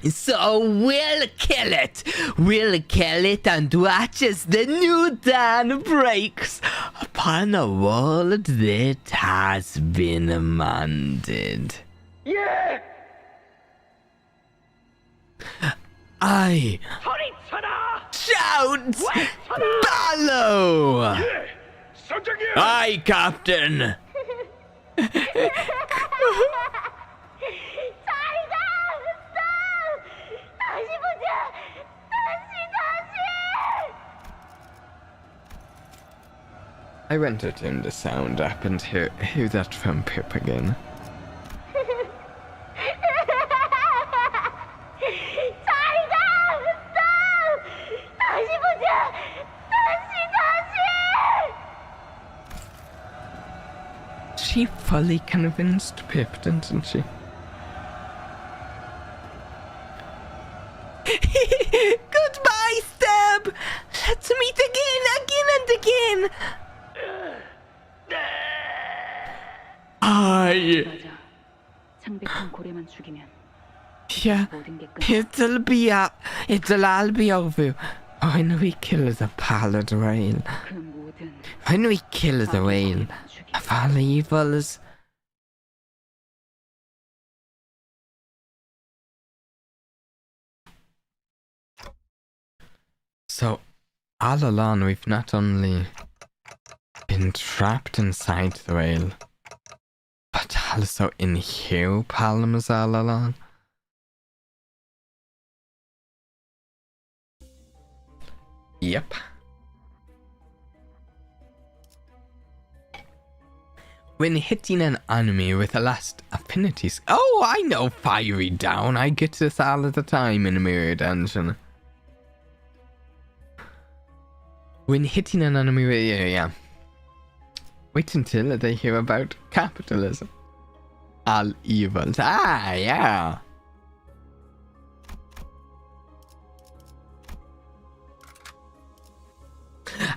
So we'll kill it. We'll kill it and watch as the new dawn breaks upon a world that has been mended. Yeah. I shout, bellow. Aye, Captain. I went to turn the sound up and hear that from Pip again. She fully convinced Pip, didn't she? Goodbye, Stab! Let's meet again and again! Yeah, it'll all be over when we kill the Pallid Whale. When we kill the whale of all evils. So, all along we've not only been trapped inside the whale, but also in Hugh Palms all along. Yep. When hitting an enemy with a last affinities. Oh, I know Fiery Down. I get this all the time in a Mirror Dungeon. When hitting an enemy with... Yeah. Wait until they hear about capitalism. All evils. Ah, yeah.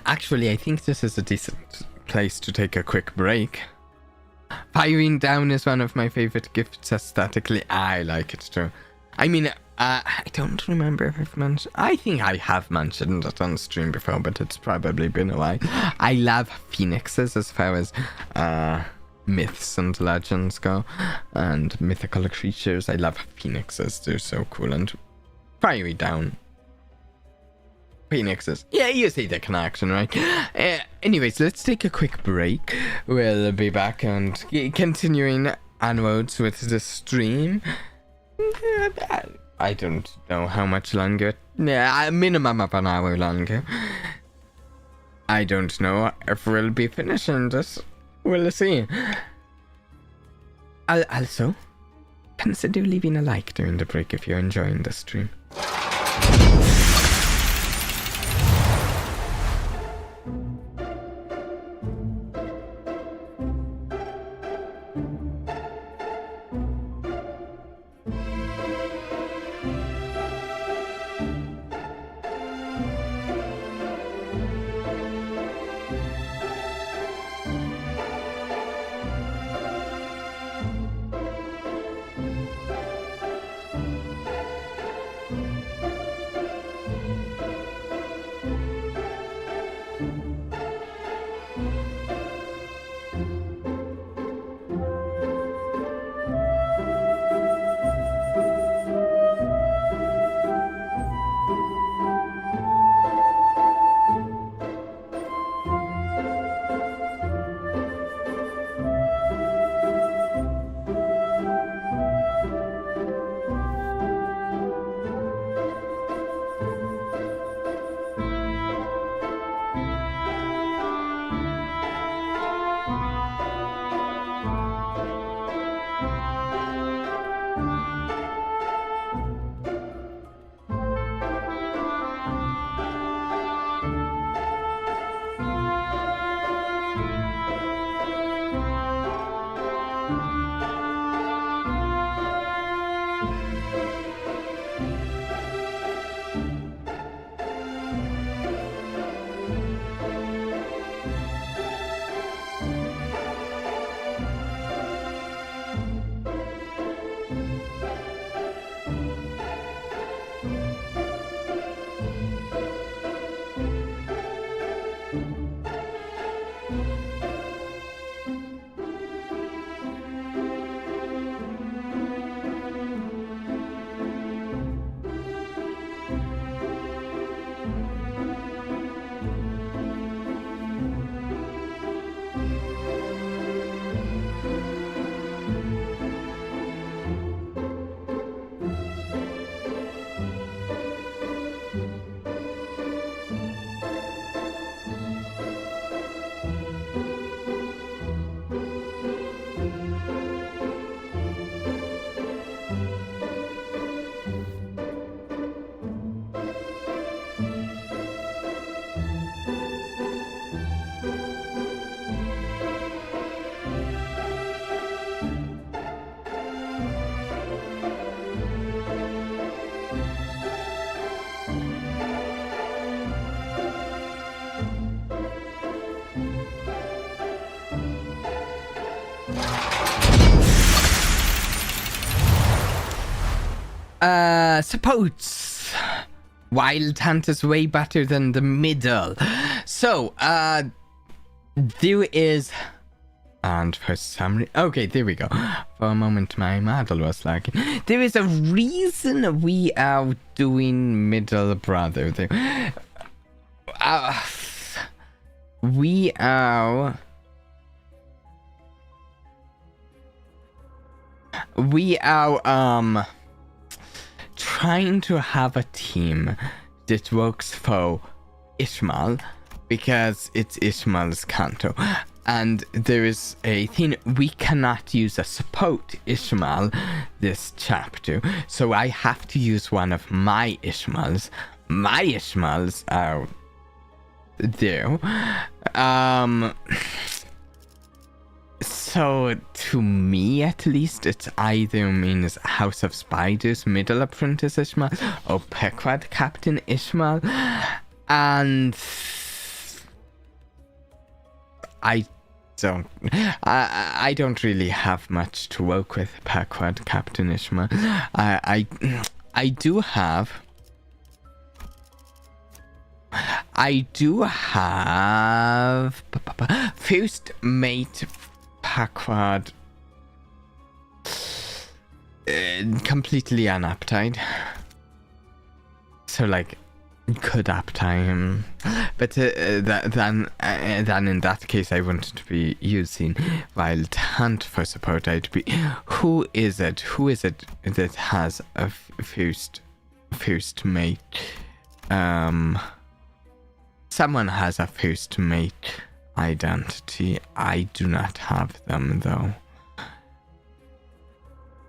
Actually, I think this is a decent place to take a quick break. Firing Down is one of my favorite gifts aesthetically. I like it too. I mean, I don't remember if I've mentioned... I think I have mentioned it on stream before, but it's probably been a while. I love phoenixes as far as myths and legends go. And mythical creatures. I love phoenixes. They're so cool. And Fiery Down. Phoenixes. Yeah, you see the connection, right? Anyways, let's take a quick break. We'll be back and continuing onwards with the stream. I don't know how much longer. Yeah, a minimum of an hour longer. I don't know if we'll be finishing this. We'll see. Also, consider leaving a like during the break if you're enjoying the stream. supports. Wild Hunt is way better than the middle. So, there is... And for some reason... Okay, there we go. For a moment, my model was lagging. There is a reason we are doing middle brother there. We are trying to have a team that works for Ishmael because it's Ishmael's Canto. And there is a thing, we cannot use a support Ishmael this chapter. So I have to use one of my Ishmaels. My Ishmaels are there. So to me at least, it's either means House of Spiders, Middle Apprentice Ishmael, or Pequod Captain Ishmael. And I don't really have much to work with Pequod Captain Ishmael. I do have first mate Pequod completely unaptied. So like could up-tie him, but then in that case I wanted to be using Wild Hunt for support. I'd be, who is it that has a first mate? Someone has a first mate identity. I do not have them though.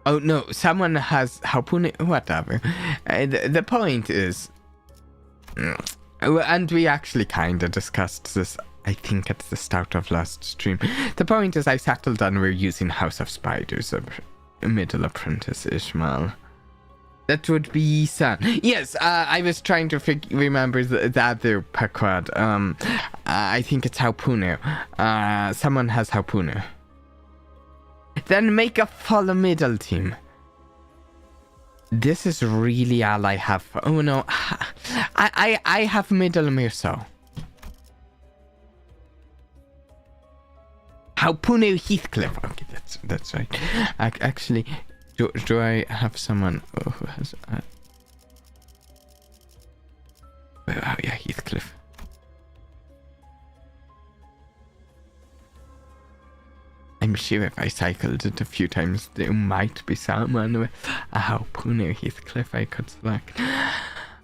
Oh no, someone has harpoon. Whatever. The point is. And we actually kind of discussed this, I think, at the start of last stream. The point is I settled on we're using House of Spiders, Middle Apprentice Ishmael. That would be San. Yes, I was trying to remember the other Pequod. I think it's Harpooner. Someone has Harpooner. Then make a full middle team. This is really all I have. Oh no, I have middle Mirso. Harpooner Heathcliff. Okay, that's right. Actually, do I have someone who has? Oh yeah, Heathcliff. I'm sure if I cycled it a few times, there might be someone with a harpooner Heathcliff I could select.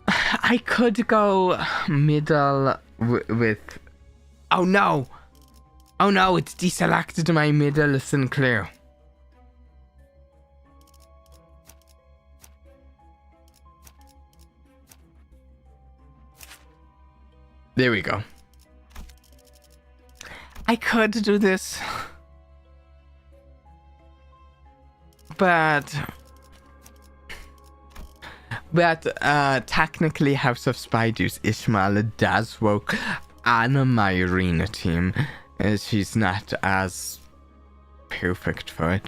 I could go middle with... Oh no! Oh no, it's deselected my middle Sinclair. There we go. I could do this. But technically House of Spiders Ishmael does work on my arena team. She's not as perfect for it.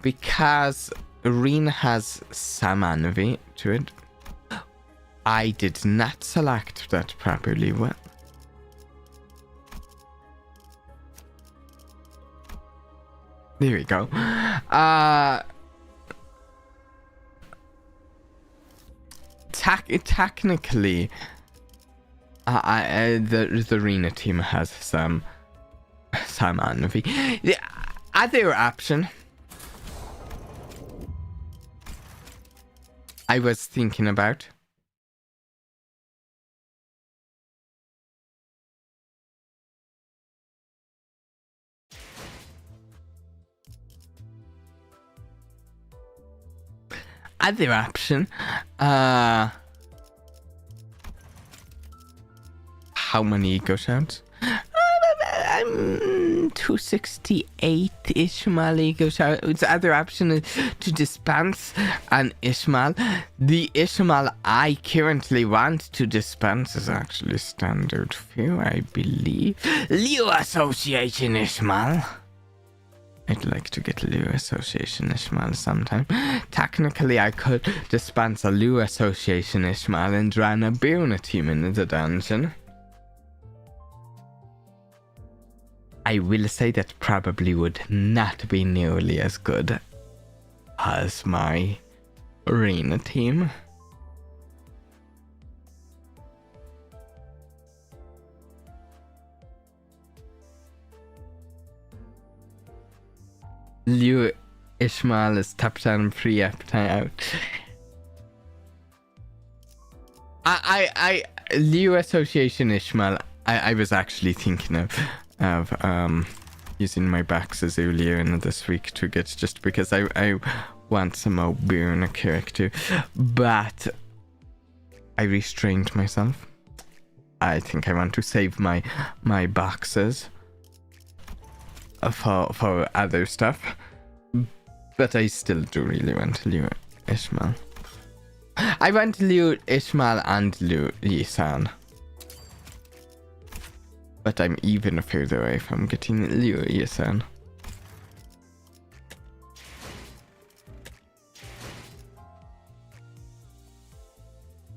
Because arena has some envy to it. I did not select that properly well. There we go. Technically, the arena team has some envy. The other option I was thinking about. Other option, how many ego shouts? I'm 268 Ishmael ego shouts. The other option is to dispense an Ishmael. The Ishmael I currently want to dispense is actually standard few, I believe. Leo Association Ishmael. I'd like to get Lure Association Ishmael sometime. Technically, I could dispense a Lure Association Ishmael and run a Birna team in the dungeon. I will say that probably would not be nearly as good as my arena team. Liu Ishmael is top down pre-up out. Liu Association Ishmael, I was actually thinking of using my boxes earlier in this week to get, just because I want some more Birna character, but I restrained myself. I think I want to save my boxes for other stuff, but I still do really want Liu Ishmael. I want Liu Ishmael and Liu Yisan, but I'm even further away from getting Liu Yisan.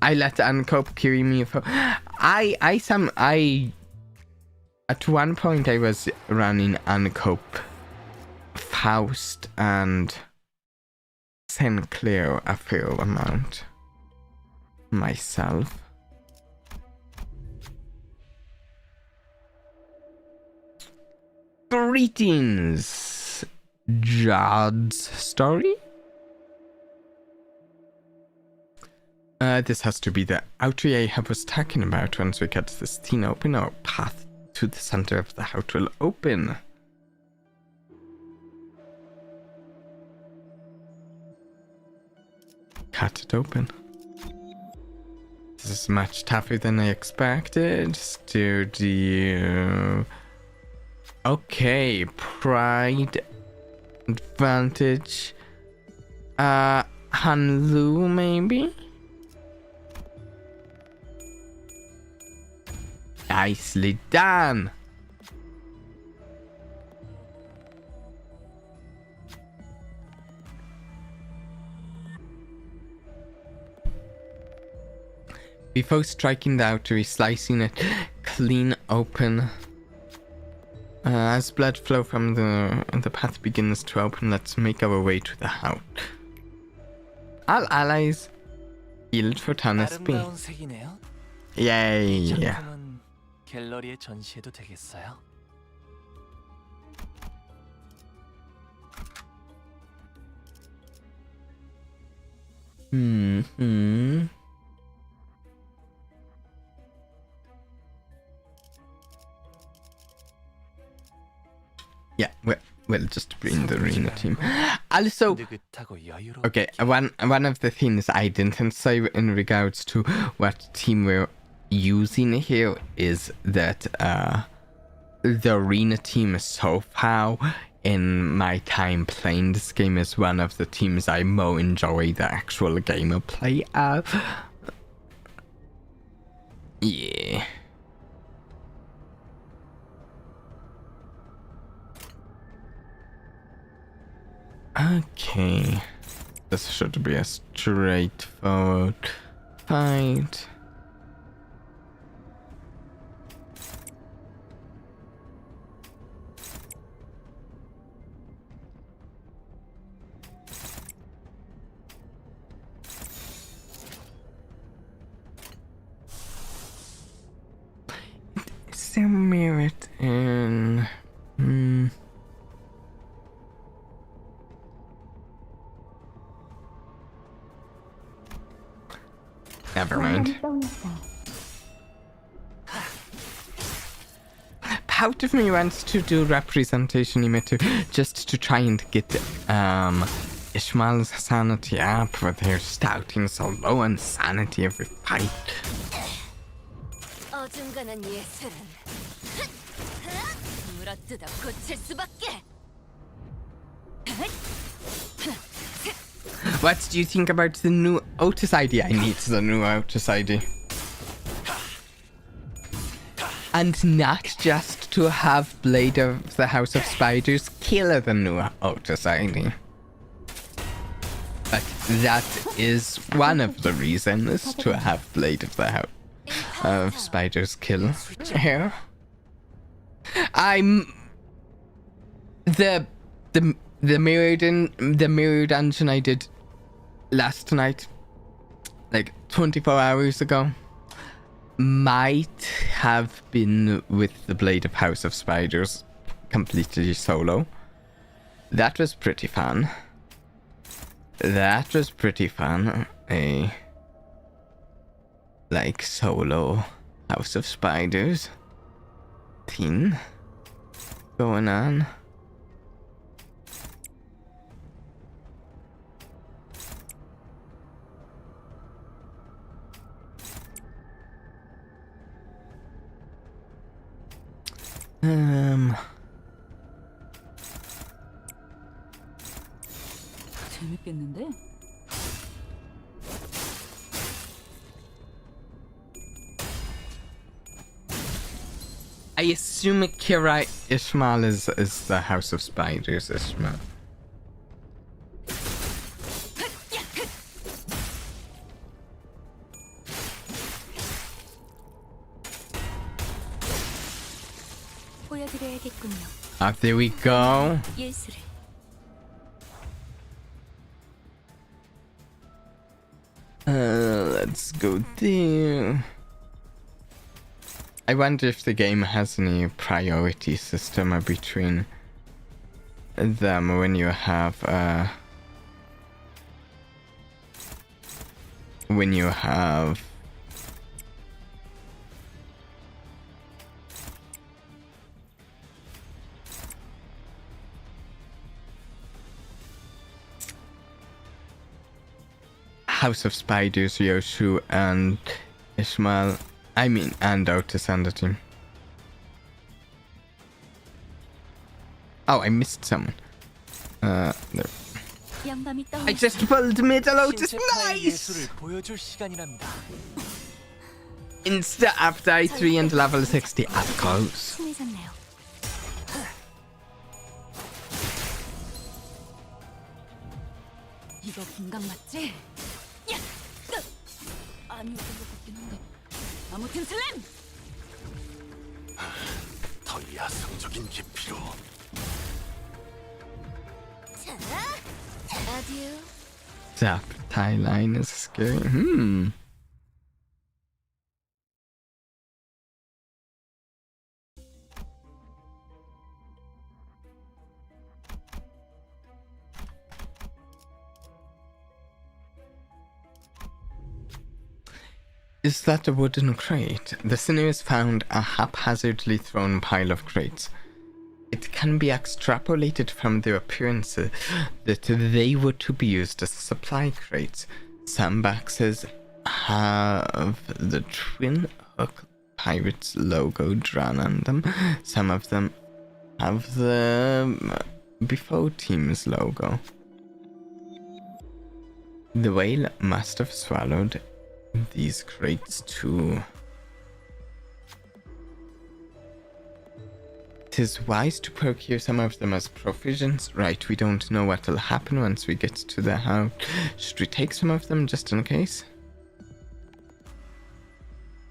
I let Uncope carry me for. At one point I was running Uncope, Faust, and Sinclair a fair amount myself. Greetings, Jod's story. This has to be the outree I was talking about. Once we get this thing open, our path to the center of the house will open. Cut it open. This is much tougher than I expected. Studio. Okay, pride, advantage. Hanlu maybe? Nicely done. Before striking the outer, slicing it clean open. As blood flow from the path begins to open, let's make our way to the house. All allies healed for 10 SP. Yay! Yeah. 갤러리에 전시해도 되겠어요? Yeah, we'll just bring the arena team. Also, okay, one of the things I didn't say in regards to what team we're using here is that the arena team so far in my time playing this game is one of the teams I more enjoy the actual gameplay of. Yeah. Okay. This should be a straightforward fight. Is there merit in... Never mind. Part of me wants to do representation emitter just to try and get Ishmael's sanity up, but they're starting so low on sanity every fight. 어중간한 예술은 물어뜯어 고칠 수밖에. What do you think about the new Otis ID? I need the new Otis ID. And not just to have Blade of the House of Spiders kill the new Otis ID. But that is one of the reasons to have Blade of the House of Spiders kill here. I'm the mirror dungeon I did last night, like 24 hours ago, might have been with the Blade of House of Spiders completely solo. That was pretty fun. That was pretty fun. A like solo House of Spiders thing going on. 재밌겠는데? I assume Kira Ishmael is the House of Spiders Ishmael. 보여드려야겠군요. There we go. 예술을. Let's go there. I wonder if the game has any priority system between them when you have House of Spiders, Yoshu, and Ishmael. I mean, and Otis and the team. Oh, I missed someone. There. 영감이 떠. I just pulled middle Otis. 신체파의 Nice! 예술을 보여줄 시간이랍니다. Insta update 3 and level 60. Of course. 친해졌네요. 이거 분강 맞지? 야! 아니었던 것 같긴 한데. 아무튼 슬램! 더 야성적인 깊이로. 자, 아듀. Zap tie line is scary. Is that a wooden crate? The sinews found a haphazardly thrown pile of crates. It can be extrapolated from their appearance that they were to be used as supply crates. Some boxes have the Twin Hook Pirates logo drawn on them. Some of them have the Before Team's logo. The whale must have swallowed these crates too. It is wise to procure some of them as provisions. Right, we don't know what will happen once we get to the house. Should we take some of them just in case?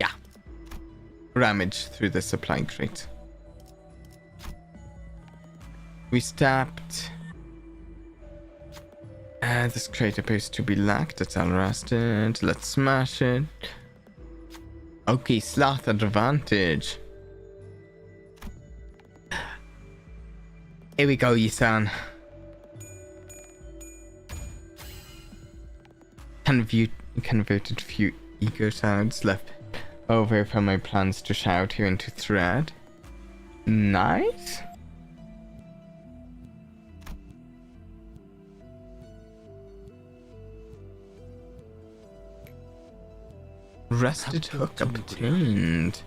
Yeah. Rummage through the supply crate. We stopped. This crate appears to be locked. It's all rusted. Let's smash it. Okay, sloth advantage. Here we go, Yisan. Converted few ego sounds left over from my plans to shout here into thread. Nice. Rusted hook obtained.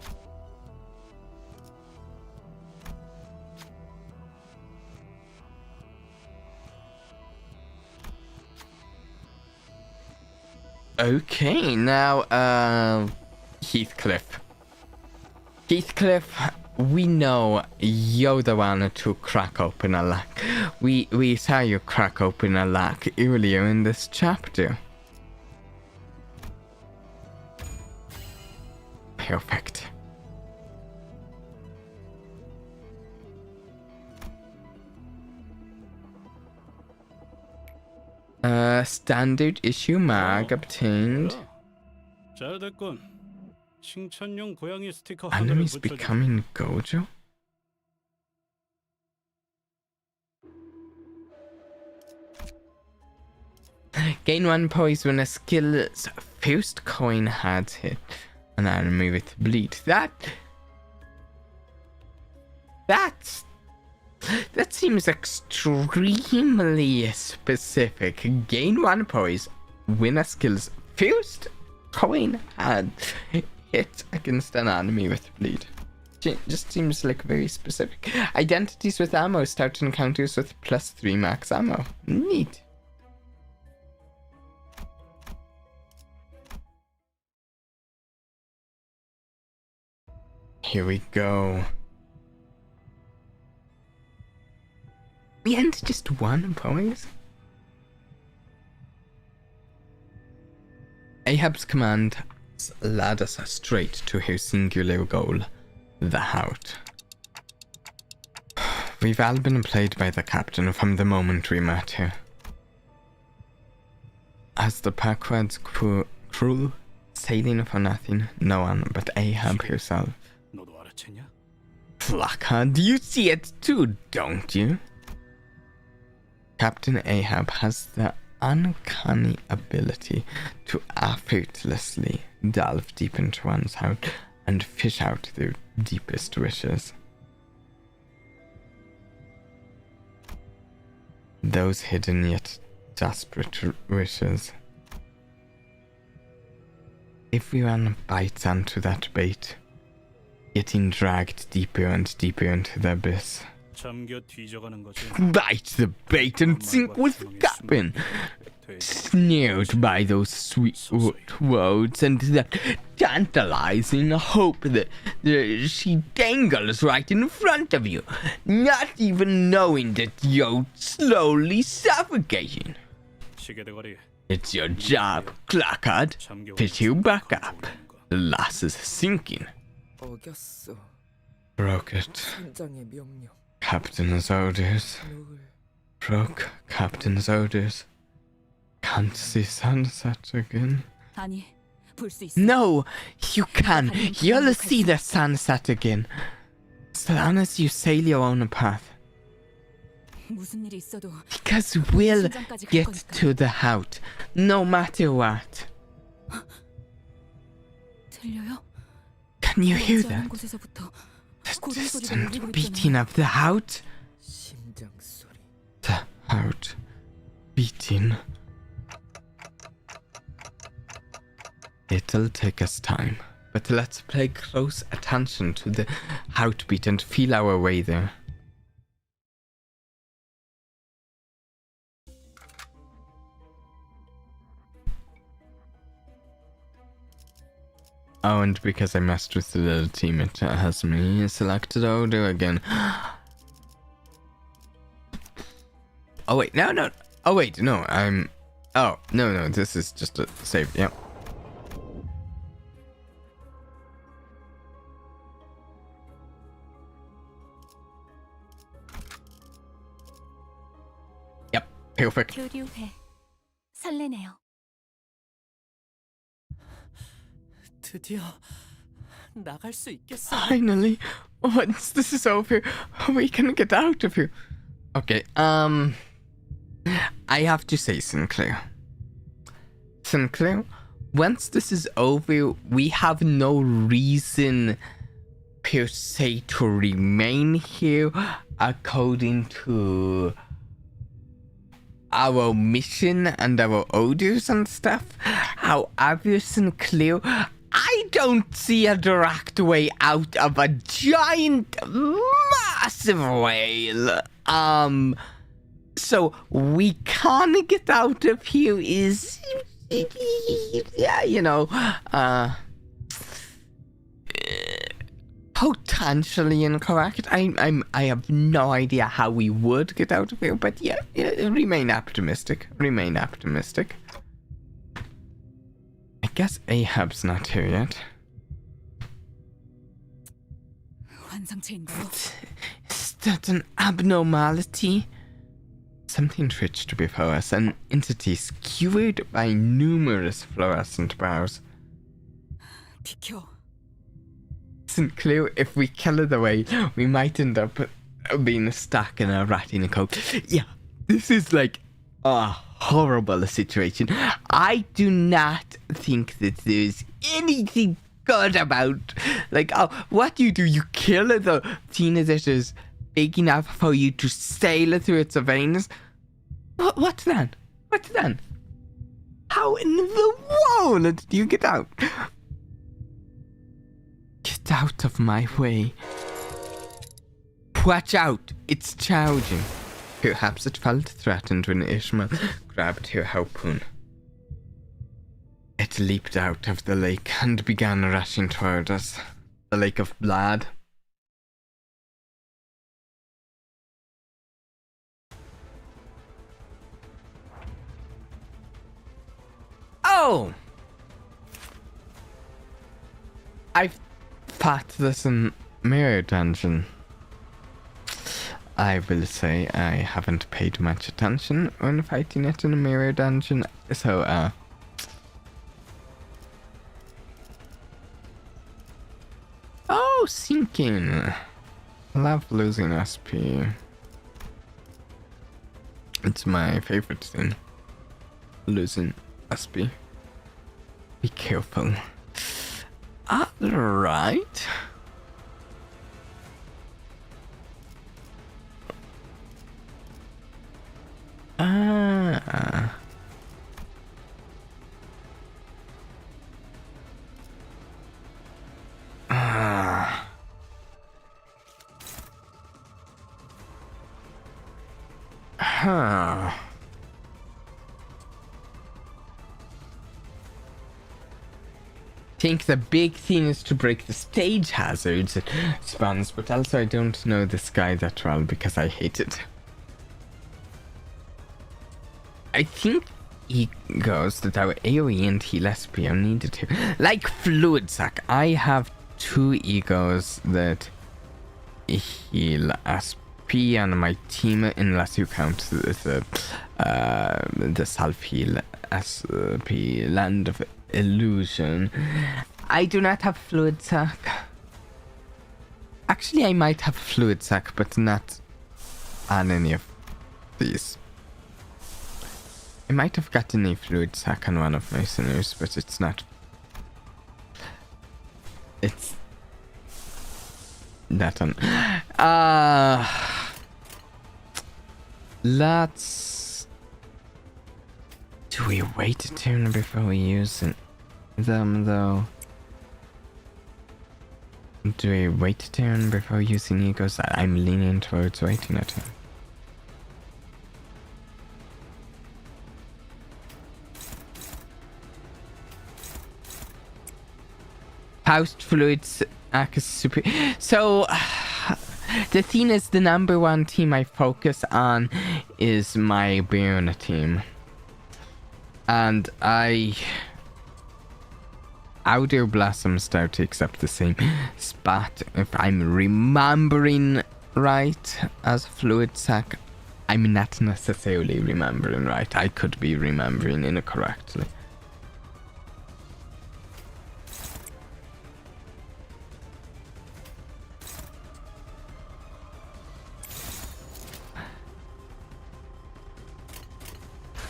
Okay, now Heathcliff. Heathcliff, we know you're the one to crack open a lock. We saw you crack open a lock earlier in this chapter. Perfect. Standard issue mag obtained. 잘 됐군. 칭찬용 고양이 스티커 하나를 Enemies 붙여줘. becoming Gojo? Gain 1 poise when a skill's first coin had hit an enemy with bleed. That seems extremely specific. Gain 1 poise when a skill's first coin had hit against an enemy with bleed. Just seems like very specific. Identities with ammo start encounters with +3 max ammo. Neat. Here we go. And just 1 poise. Ahab's command led us straight to his singular goal, the Hout. We've all been played by the captain from the moment we met here. As the Packwad's crew sailing for nothing, no one but Ahab herself. 너도 알아챘냐? Flockhard, you see it too, don't you? Captain Ahab has the uncanny ability to effortlessly delve deep into one's heart and fish out their deepest wishes. Those hidden yet desperate wishes. Everyone bites onto that bait, getting dragged deeper and deeper into the abyss. 잠겨 뒤져가는 거지. Bite the bait and sink with Captain. Snared by those sweet words and that tantalizing hope that she dangles right in front of you, not even knowing that you're slowly suffocating. 시계대가리. It's your job, Clockard. Pick you back up. The loss is sinking. 어겼어. Broke it. 선장의 명령. Captain's orders. 누굴 Broke Captain's orders. Can't see sunset again. 아니, 볼 수 있어. No, you can. You'll see the sunset again. As long as you sail your own path. 무슨 일이 있어도 Because we'll 심장까지 갈 get 거니까. to the Hout, no matter what. 들려요? Can you hear 멀지 않은 that? 곳에서부터 The 고동 소리가 distant 울리고 beating 있잖아요. of the Hout. 심장 소리. The Hout beating. It'll take us time, but let's pay close attention to the Hout beat and feel our way there. Oh, and because I messed with the little team, it has me selected order again. Oh wait, no. Oh wait, no, I'm... Oh, no, this is just a save, yeah. Yep, perfect. 교류회. 설레네요. 드디어 나갈 수 있겠어. Finally, once this is over, we can get out of here. Okay, I have to say, Sinclair, once this is over, we have no reason per se to remain here according to our mission and our orders and stuff. However, Sinclair, I don't see a direct way out of a giant, massive whale. So we can't get out of here is, yeah, potentially incorrect. I have no idea how we would get out of here, but yeah, remain optimistic. Remain optimistic. I guess Ahab's not here yet. 환상체인가요? Is that an abnormality? Something twitched before us, an entity skewered by numerous fluorescent bars. 비켜. Isn't clear if we kill it away, we might end up being stuck in a rat in a coat. Yeah, this is like a horrible situation. I do not think that there's anything good about, like, oh, what do? You kill the thing that is big enough for you to sail through its veins? What then? What then? How in the world do you get out? Get out of my way. Watch out, it's charging. Perhaps it felt threatened when Ishmael grabbed her harpoon. It leaped out of the lake and began rushing toward us. The lake of blood. Oh! I've fought this in Mirror Dungeon. I will say I haven't paid much attention when fighting it in a Mirror Dungeon, so, Oh, sinking! Love losing SP. It's my favorite thing. Losing SP. Be careful. Alright. Think the big thing is to break the stage hazards it spawns, but also I don't know this guy that well because I hate it. I think egos that our AoE and heal SP are needed to, like Fluid Sack. I have 2 egos that heal SP on my team, unless you count the self heal SP Land of Illusion. I do not have Fluid Sack. Actually, I might have Fluid Sack, but not on any of these. I might have gotten a Fluid Sack on one of my sinners, but it's not. It's that one. Let's. Do we wait a turn before we use them, though? Do we wait a turn before using egos? I'm leaning towards waiting a turn. Post Fluids Sack is super. So, the thing is, the number 1 team I focus on is my Burn team. And Outer Blossom Star takes up the same spot. If I'm remembering right as Fluid Sack, I'm not necessarily remembering right. I could be remembering incorrectly.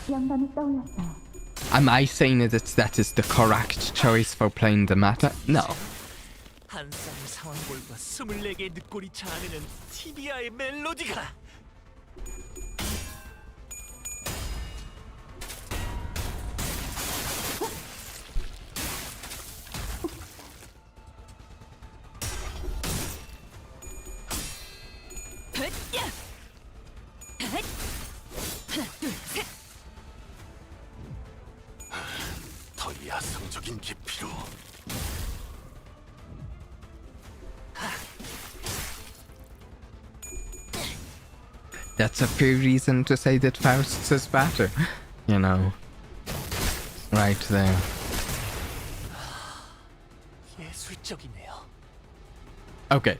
영감이 떠올랐어요. Am I saying that that is the correct choice for playing the meta? No. 한 쌍의 상황골과 24개의 늑골이 자아내는 티비아의 멜로디가 더 야성적인 깊이로 That's a fair reason to say that Faust's is better. You know. Right there. 예술적이네요. Okay.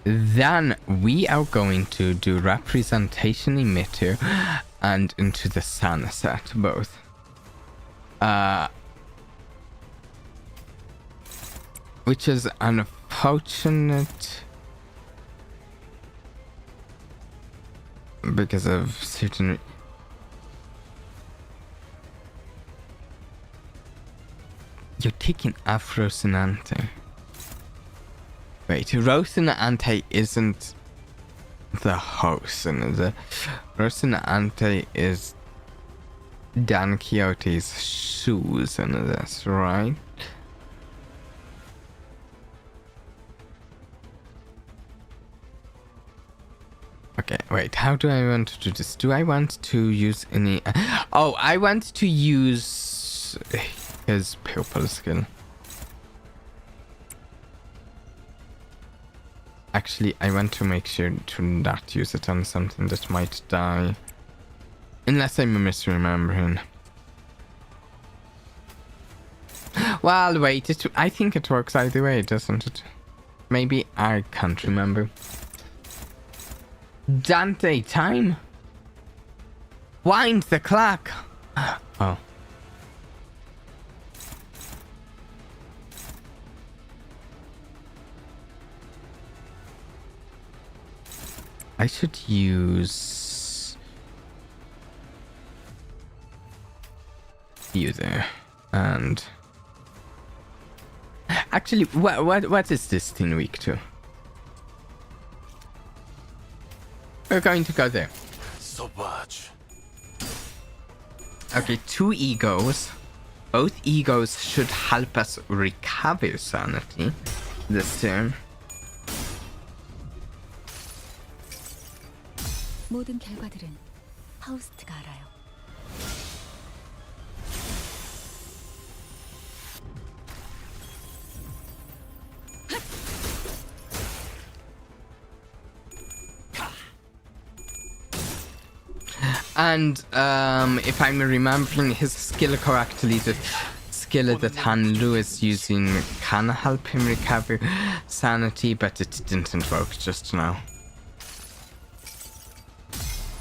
Then we are going to do representation emitter and into the sunset both. Which is unfortunate because of certain you're taking Afro Sinante. Wait, Rosinante isn't the host, and the Rosinante is Don Quixote's shoes in this, right? Okay, wait, how do I want to do this? Do I want to use any... Oh, I want to use his purple skill. Actually, I want to make sure to not use it on something that might die. Unless I'm misremembering. Well, wait, I think it works either way, doesn't it? Maybe I can't remember. Dante time? Wind the clock! Oh. I should use you there, and actually, what is this thing weak to? We're going to go there. Sauvage. Okay, 2 egos. Both egos should help us recover sanity this turn. 모든 결과들은 파우스트가 알아요. And if I'm remembering his skill correctly, the skill that Hanlu is using can help him recover sanity, but it didn't work just now.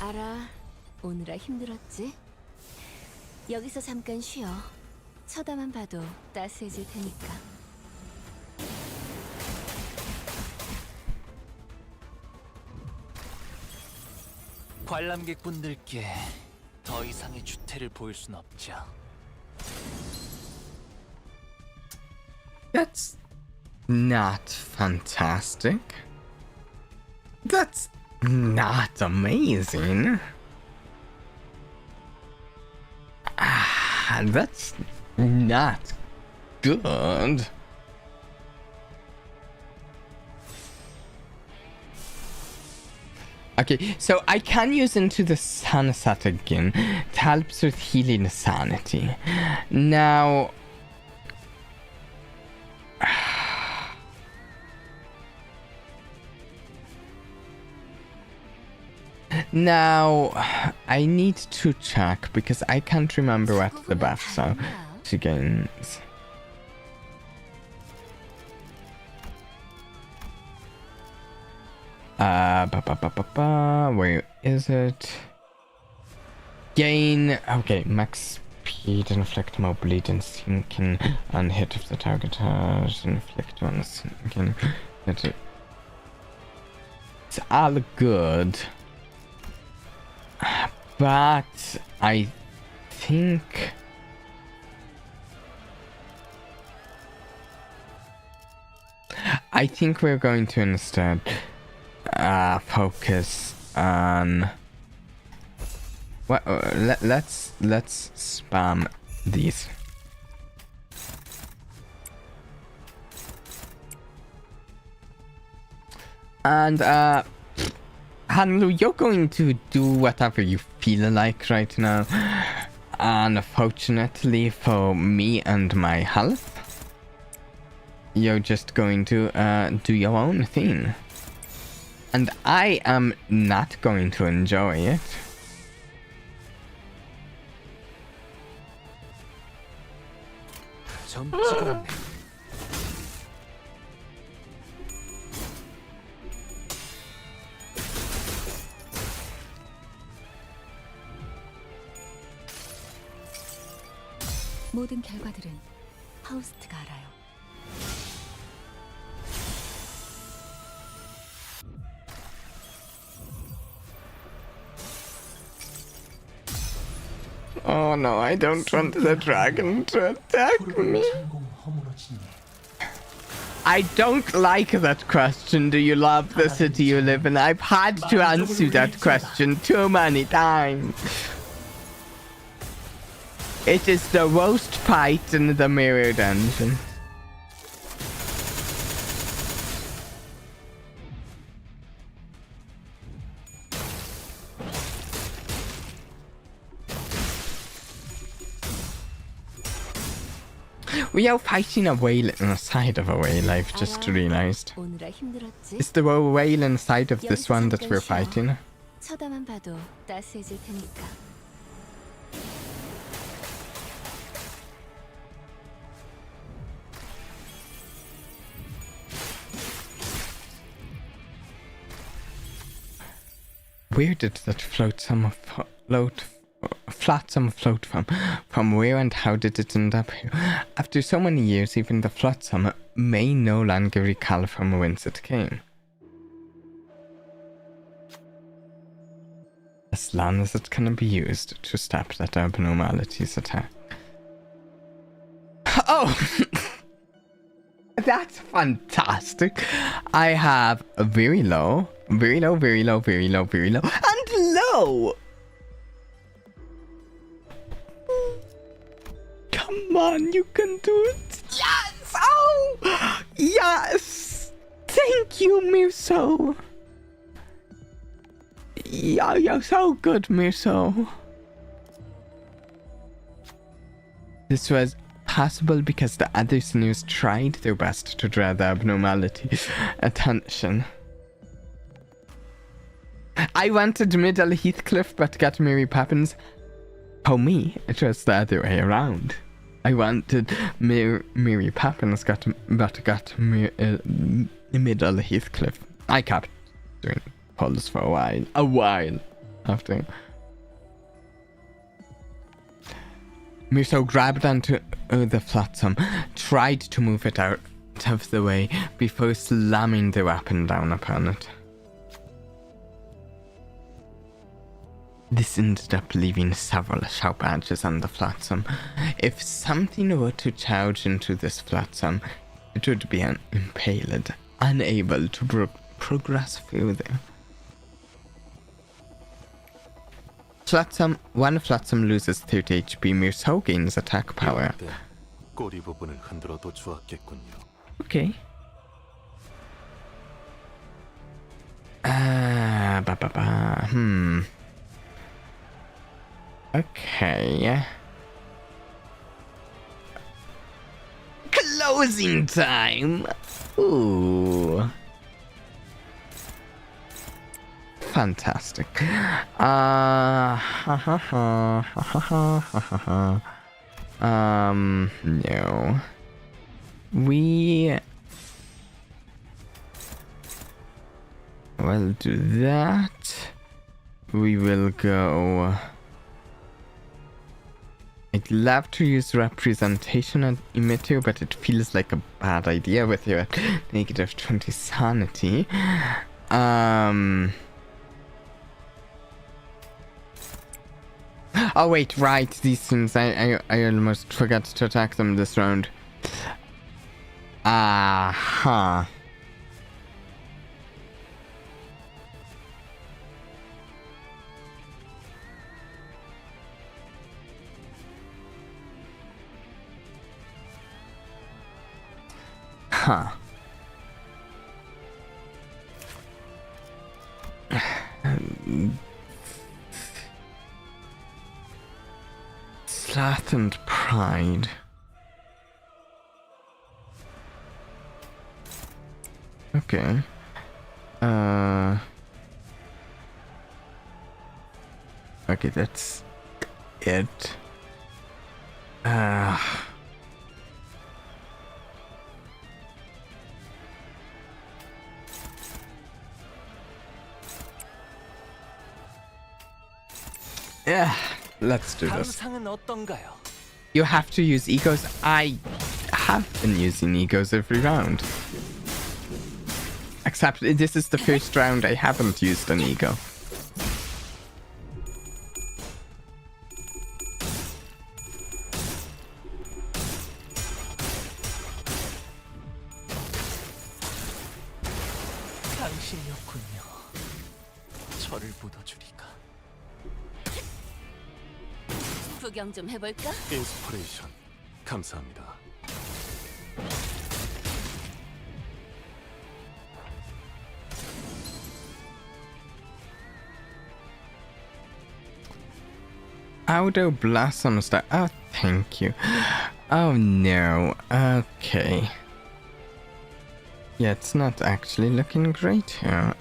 알아. 오늘아 힘들었지? 여기서 잠깐 쉬어. 쳐다만 봐도 따스해질 테니까. 관람객분들께 더 이상의 주태를 보일 순 없죠. That's not fantastic. That's not amazing. That's not good. Okay, so I can use into the sunset again. It helps with healing sanity. Now... Now, I need to check because I can't remember what the buffs are to gains. Where is it? Gain, okay, max speed, inflict more bleed and sinking on hit of the target has, inflict one sinking. It's all good. But I think we're going to instead focus on what let's spam these. And Hanlu, you're going to do whatever you feel like right now. Unfortunately for me and my health, you're just going to do your own thing. And I am not going to enjoy it. 좀 찌그럽네. 모든 결과들은 파우스트가 알아요. Oh no, I don't want the dragon to attack me. I don't like that question. Do you love the city you live in? I've had to answer that question too many times. It is the worst fight in the mirror dungeon. We are fighting a whale inside of a whale, I've just realized. 오느라 힘들었지? Is there a whale inside of this one that we're fighting? 쳐다만 봐도 따스해질 테니까. Where did that flotsam float from? From where and how did it end up here? After so many years, even the flotsam may no longer recall from whence it came. As long as it can be used to stop that abnormality's attack. Oh! That's fantastic. I have a very low, very low, very low, very low, very low, and low! Come on, you can do it. Yes! Oh! Yes! Thank you, Mirso. Yeah, you're so good, Mirso. This was possible because the other snooze tried their best to draw the abnormality's attention. I wanted Middle Heathcliff but got Mary Poppins. For me, it was the other way around. I wanted Mary Poppins but got Middle Heathcliff. I kept doing polls for a while after. Mirso grabbed onto the flotsam, tried to move it out of the way before slamming the weapon down upon it. This ended up leaving several sharp edges on the flotsam. If something were to charge into this flotsam, it would be impaled, unable to progress further. One flotsam loses 30 HP, Mirso gains attack power. 꼬리 부분을 흔들어도 좋았겠군요. Okay. Okay. Closing time! Ooh. Fantastic. No. We will do that. We will go. I'd love to use representation and emitter, but it feels like a bad idea with your negative 20 sanity. Oh wait, right, these things, I almost forgot to attack them this round. Huh. Sloth and pride. Okay. Okay, that's it. Yeah, let's do this. 감상은 어떤가요? You have to use egos. I have been using egos every round. Except this is the first round I haven't used an ego. 당신이었군요. 저를 묻어주리가. 구경 좀 해볼까? 인스퍼레이션 감사합니다. Auto Blossom Star. Oh, thank you. Oh no. Okay. Yeah, it's not actually looking great here.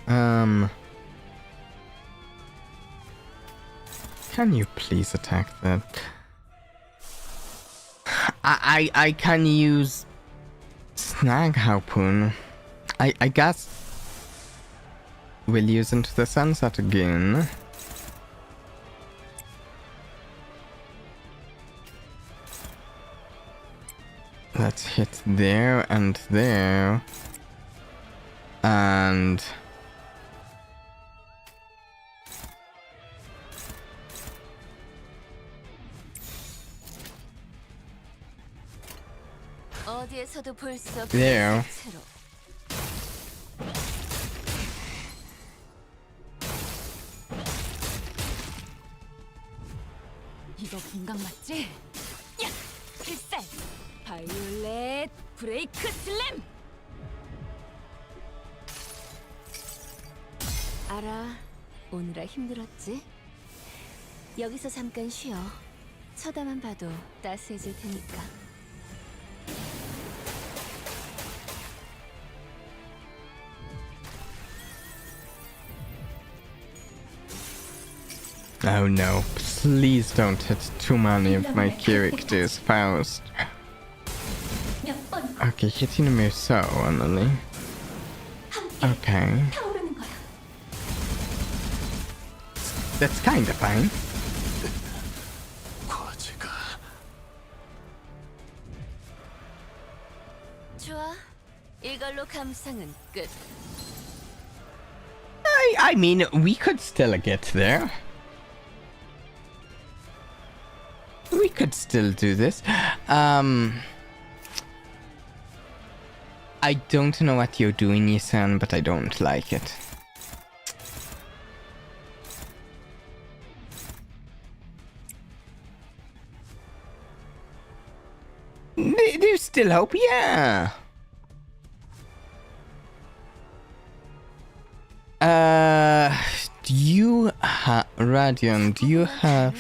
Can you please attack that? I can use Snag Harpoon. I guess we'll use Into the Sunset again. Let's hit there and there. And 어디에서도 볼 수 없는 there. 색채로. 이거 분강 맞지? 야! 필살! 바이올렛 브레이크 슬램! 알아, 오느라 힘들었지? 여기서 잠깐 쉬어. 쳐다만 봐도 따스해질 테니까. Oh no, please don't hit too many of my characters first. Okay, hitting him so only. Okay. That's kinda fine. 과제가 좋아, 이걸로 감상은 끝. I mean, we could still get there. We could still do this. I don't know what you're doing, Yisan, but I don't like it. There's still hope, yeah. Do you have Radion? Do you have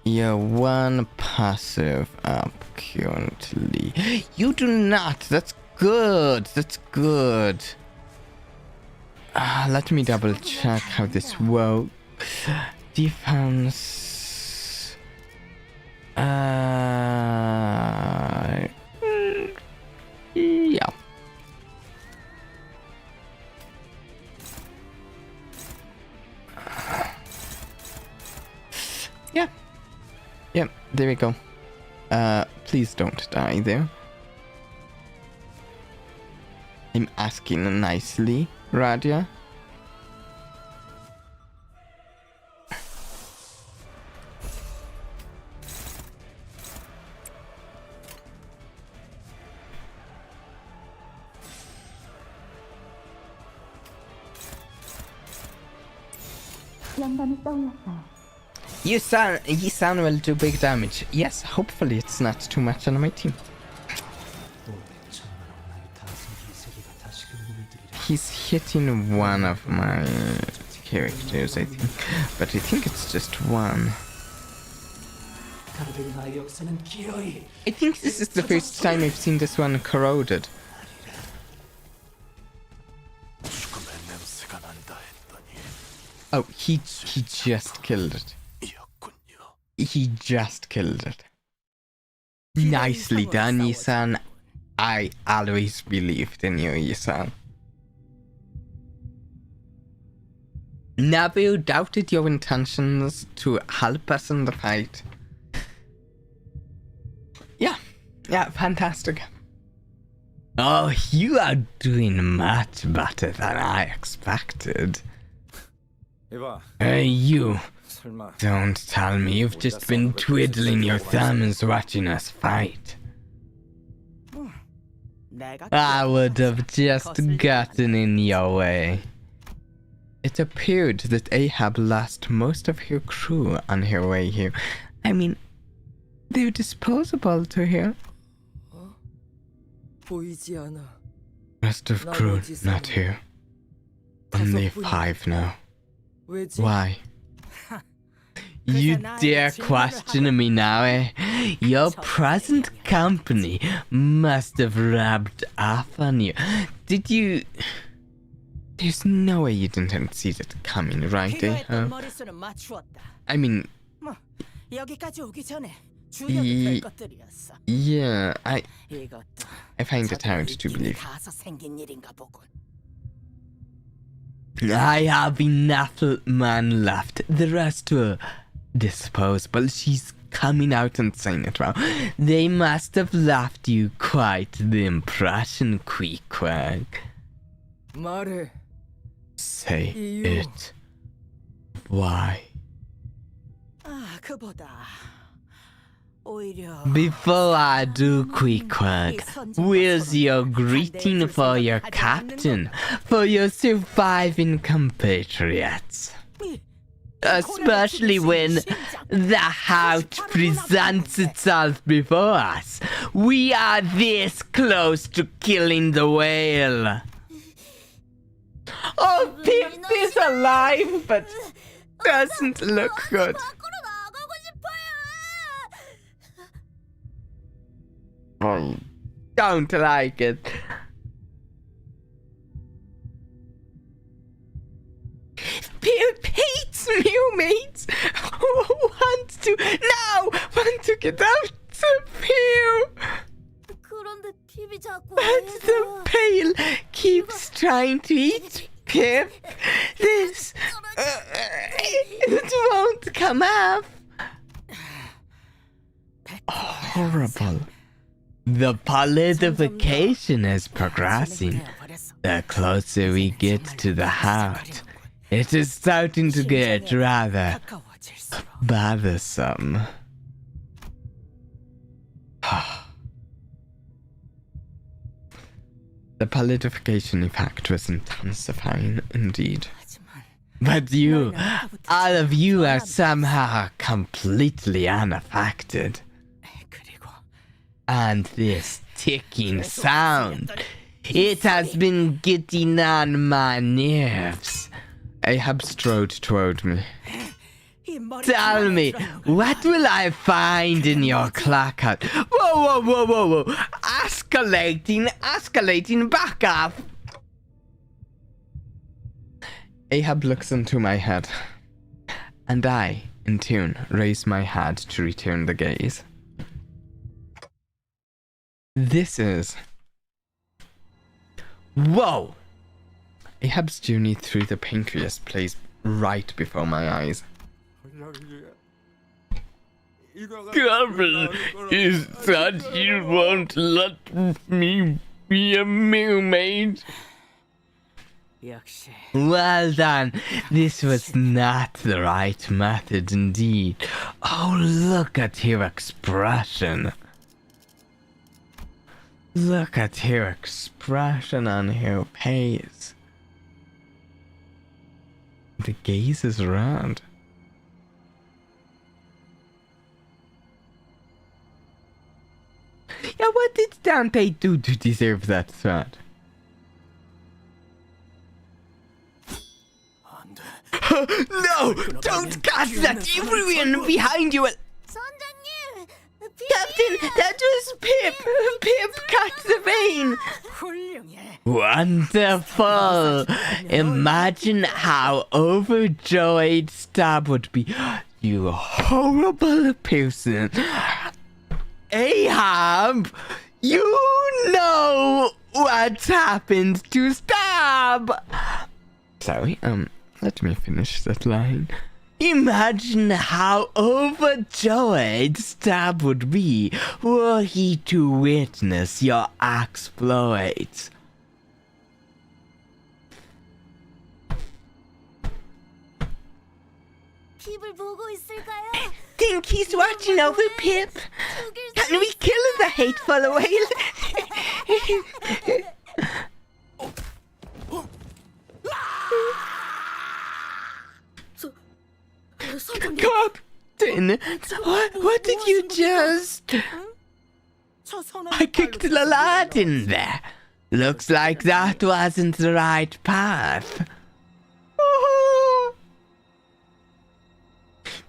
your one passive up currently? You do not. That's good. That's good. Let me double check how this works. Defense. Yeah. Yeah. Yeah, there we go. Please don't die there. I'm asking nicely, Radia. Yisan will do big damage. Yes, hopefully it's not too much on my team. He's hitting one of my characters, I think. But I think it's just one. I think this is the first time I've seen this one corroded. Oh, he just killed it. He just killed it. Nicely done, Yisan. I always believed in you, Yisan. Never doubted your intentions to help us in the fight. Yeah, fantastic. Oh, you are doing much better than I expected. 이봐, You, 설마 don't tell me you've just been twiddling your thumbs watching us fight. I would have just gotten in your way. It appeared that Ahab lost most of her crew on her way here. I mean, they're disposable to her. 보이지 않아. Rest of crew not here. Only 5 now. 왜지? Why? You dare question me now, eh? Your present company must have rubbed off on you. Did you... There's no way you didn't see that coming, right, eh? 머릿수는 맞추었다. I mean... 여기까지 오기 전에 Ye- 될 것들이었어. Yeah, I 이것도 find it hard to believe. 가서 생긴 일인가 보군. I have enough man left. The rest were disposable. She's coming out and saying it well. They must have left you quite the impression, Queequeg. 말해. Say You. it. Why? 아, 그보다 오히려 Before I do, Queequeg, where's your greeting for your captain, for your surviving compatriots? Especially when the house presents itself before us. We are this close to killing the whale. Oh, Pip is alive, but doesn't look good. I don't like it. Pip hates mermaids. Want to get out of here. 그런데 핍이 자꾸 But the pail keeps trying to eat Pip. This it won't come up. Horrible. The polidification is progressing. The closer we get to the heart, it is starting to get rather bothersome. The polidification effect was intensifying indeed. But you, all of you are somehow completely unaffected. And this ticking sound, it has been getting on my nerves. Ahab strode toward me. Tell me, what will I find in your clock hut? Whoa. Escalating, back off. Ahab looks into my head, and I, in turn, raise my head to return the gaze. This is... Whoa! Ahab's journey through the pancreas plays right before my eyes. Governor, is that you won't let me be a mermaid? Well done. This was not the right method indeed. Oh, look at her expression. Look at her expression on her face. The gaze is round. Yeah, what did Dante do to deserve that threat? No! Don't cast that! Everyone behind you! 선장님, Captain, that was Pip! Pip cut the vein! Wonderful! Imagine how overjoyed Stab would be. You horrible person. Ahab, you know what happened to Stab. Sorry, let me finish that line. Imagine how overjoyed Stab would be were he to witness your exploits. 핍을 보고 있을까요? Think he's watching over Pip? Can we kill the hateful whale? Captain, what did you just... I kicked the lad in there. Looks like that wasn't the right path.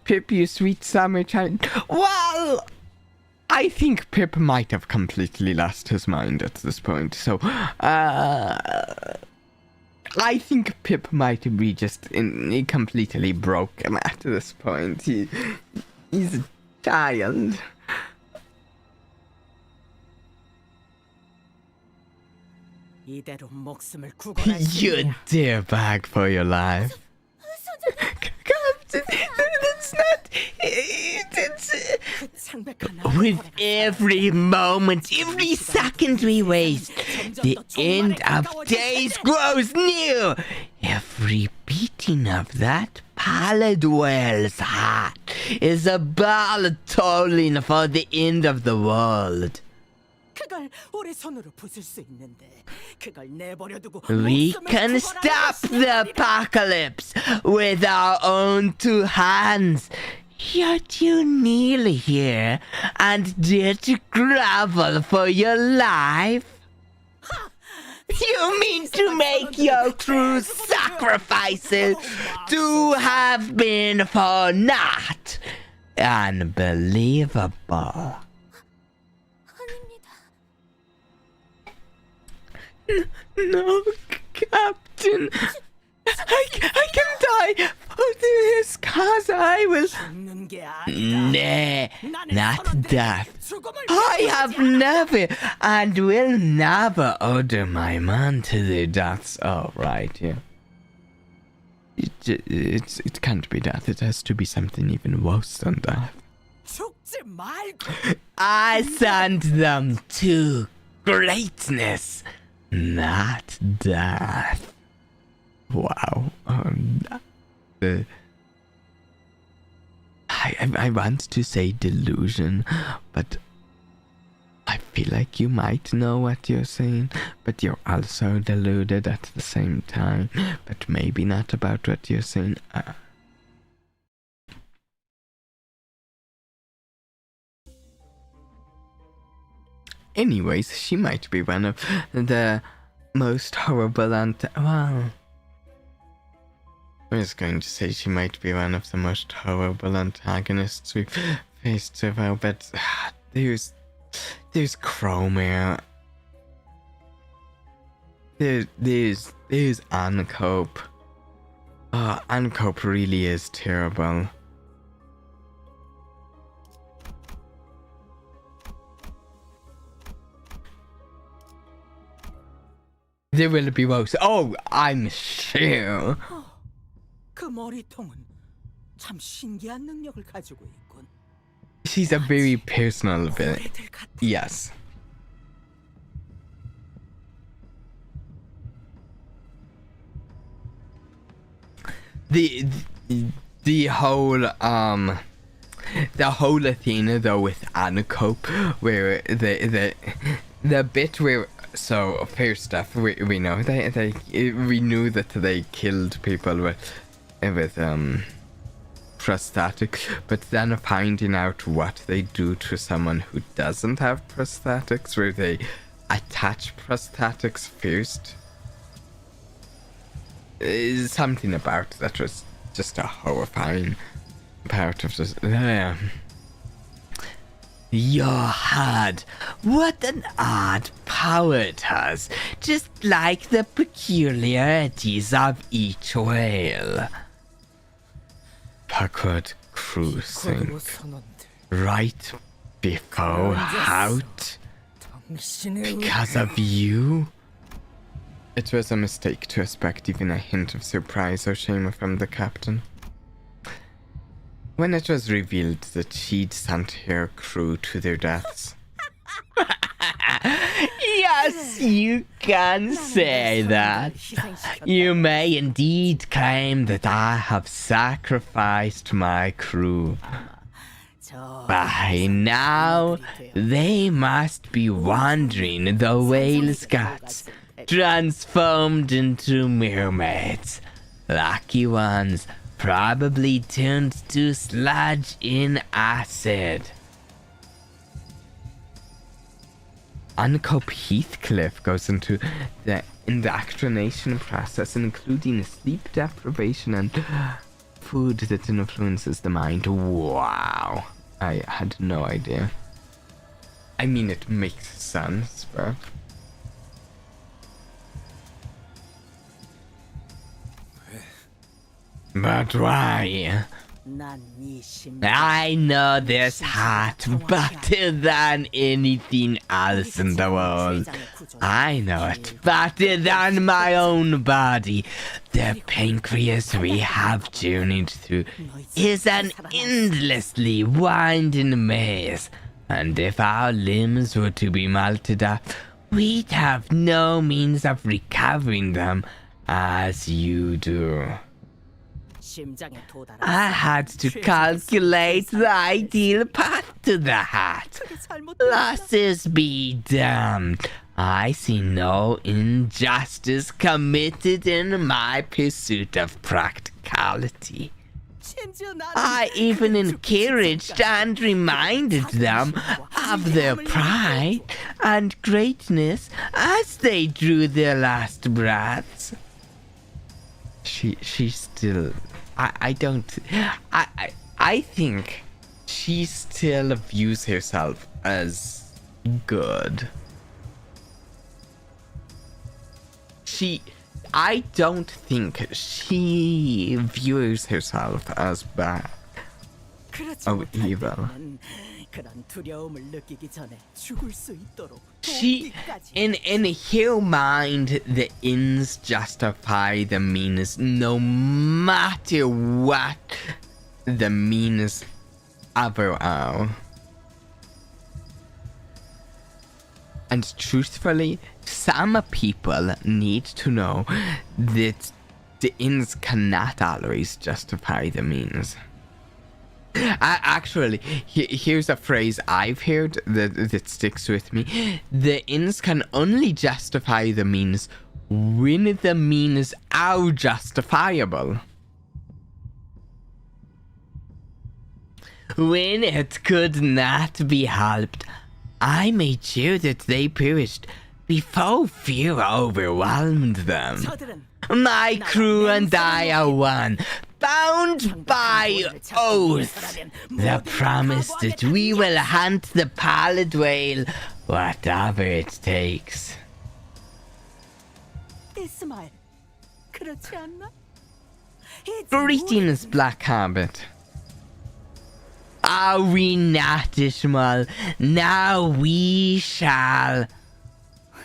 Pip, you sweet summer child. Well, I think Pip might have completely lost his mind at this point. So, I think Pip might be just completely broken at this point. He's a child. 이대로 목숨을 구걸할 수 You dare beg for your life. Captain, that's not... With every moment, every second we waste, the end of days grows near. Every beating of that Pallid Whale's heart is a bell tolling for the end of the world. 그걸 우리 손으로 부술 수 있는데 그걸 내버려두고 We can stop the apocalypse with our own two hands. Yet you kneel here and dare to grovel for your life? You mean to make your true sacrifices to have been for naught? Unbelievable. No, Captain. I can die for this cause I will... Nay, not death. I have never and will never order my man to the deaths. Oh, right, yeah. It can't be death. It has to be something even worse than death. I sent them to greatness, not death. Wow. I want to say delusion, but I feel like you might know what you're saying, but you're also deluded at the same time, but maybe not about what you're saying. Anyways, she might be one of the most horrible well, I was going to say she might be one of the most horrible antagonists we've faced so far, but there's Chromere. There's Ancope. Ancope really is terrible. There will be worse. Oh, I'm sure. 그 머리통은 참 신기한 능력을 가지고 있군. She's a very personal villain. Yes. The whole Athena though with Ancope, where the bit where, so first off we know we knew that they killed people with prosthetics, but then finding out what they do to someone who doesn't have prosthetics, where they attach prosthetics first, is something about that was just a horrifying part of this. Your head, what an odd power it has, just like the peculiarities of each whale. Puckered crew sink 고등어 선원들. right before out 당신의 because of you? It was a mistake to expect even a hint of surprise or shame from the captain. When it was revealed that she'd sent her crew to their deaths. Yes, you can say that. You may indeed claim that I have sacrificed my crew. By now, they must be wandering the whale's guts, transformed into mermaids. Lucky ones, probably turned to sludge in acid. Uncope Heathcliff goes into the indoctrination process, including sleep deprivation and food that influences the mind. Wow. I had no idea. I mean, it makes sense, but... But why? I know this heart better than anything else in the world. I know it better than my own body. The pancreas we have journeyed through is an endlessly winding maze. And if our limbs were to be melted up, we'd have no means of recovering them as you do. I had to calculate the ideal path to the heart. Losses be damned. I see no injustice committed in my pursuit of practicality. I even encouraged and reminded them of their pride and greatness as they drew their last breaths. She still... I think she still views herself as good. I don't think she views herself as bad or evil. She, in her mind, the ends justify the means, no matter what the means ever are. And truthfully, some people need to know that the ends cannot always justify the means. Actually, here's a phrase I've heard that sticks with me. The ends can only justify the means when the means are justifiable. When it could not be helped, I made sure that they perished before fear overwhelmed them. My crew and I are one, bound by oath. The promise that we will hunt the Pallid Whale, whatever it takes. Ishmael, 그렇지 않나? Greetings, Black Habit. Are we not, Ishmael? Now we shall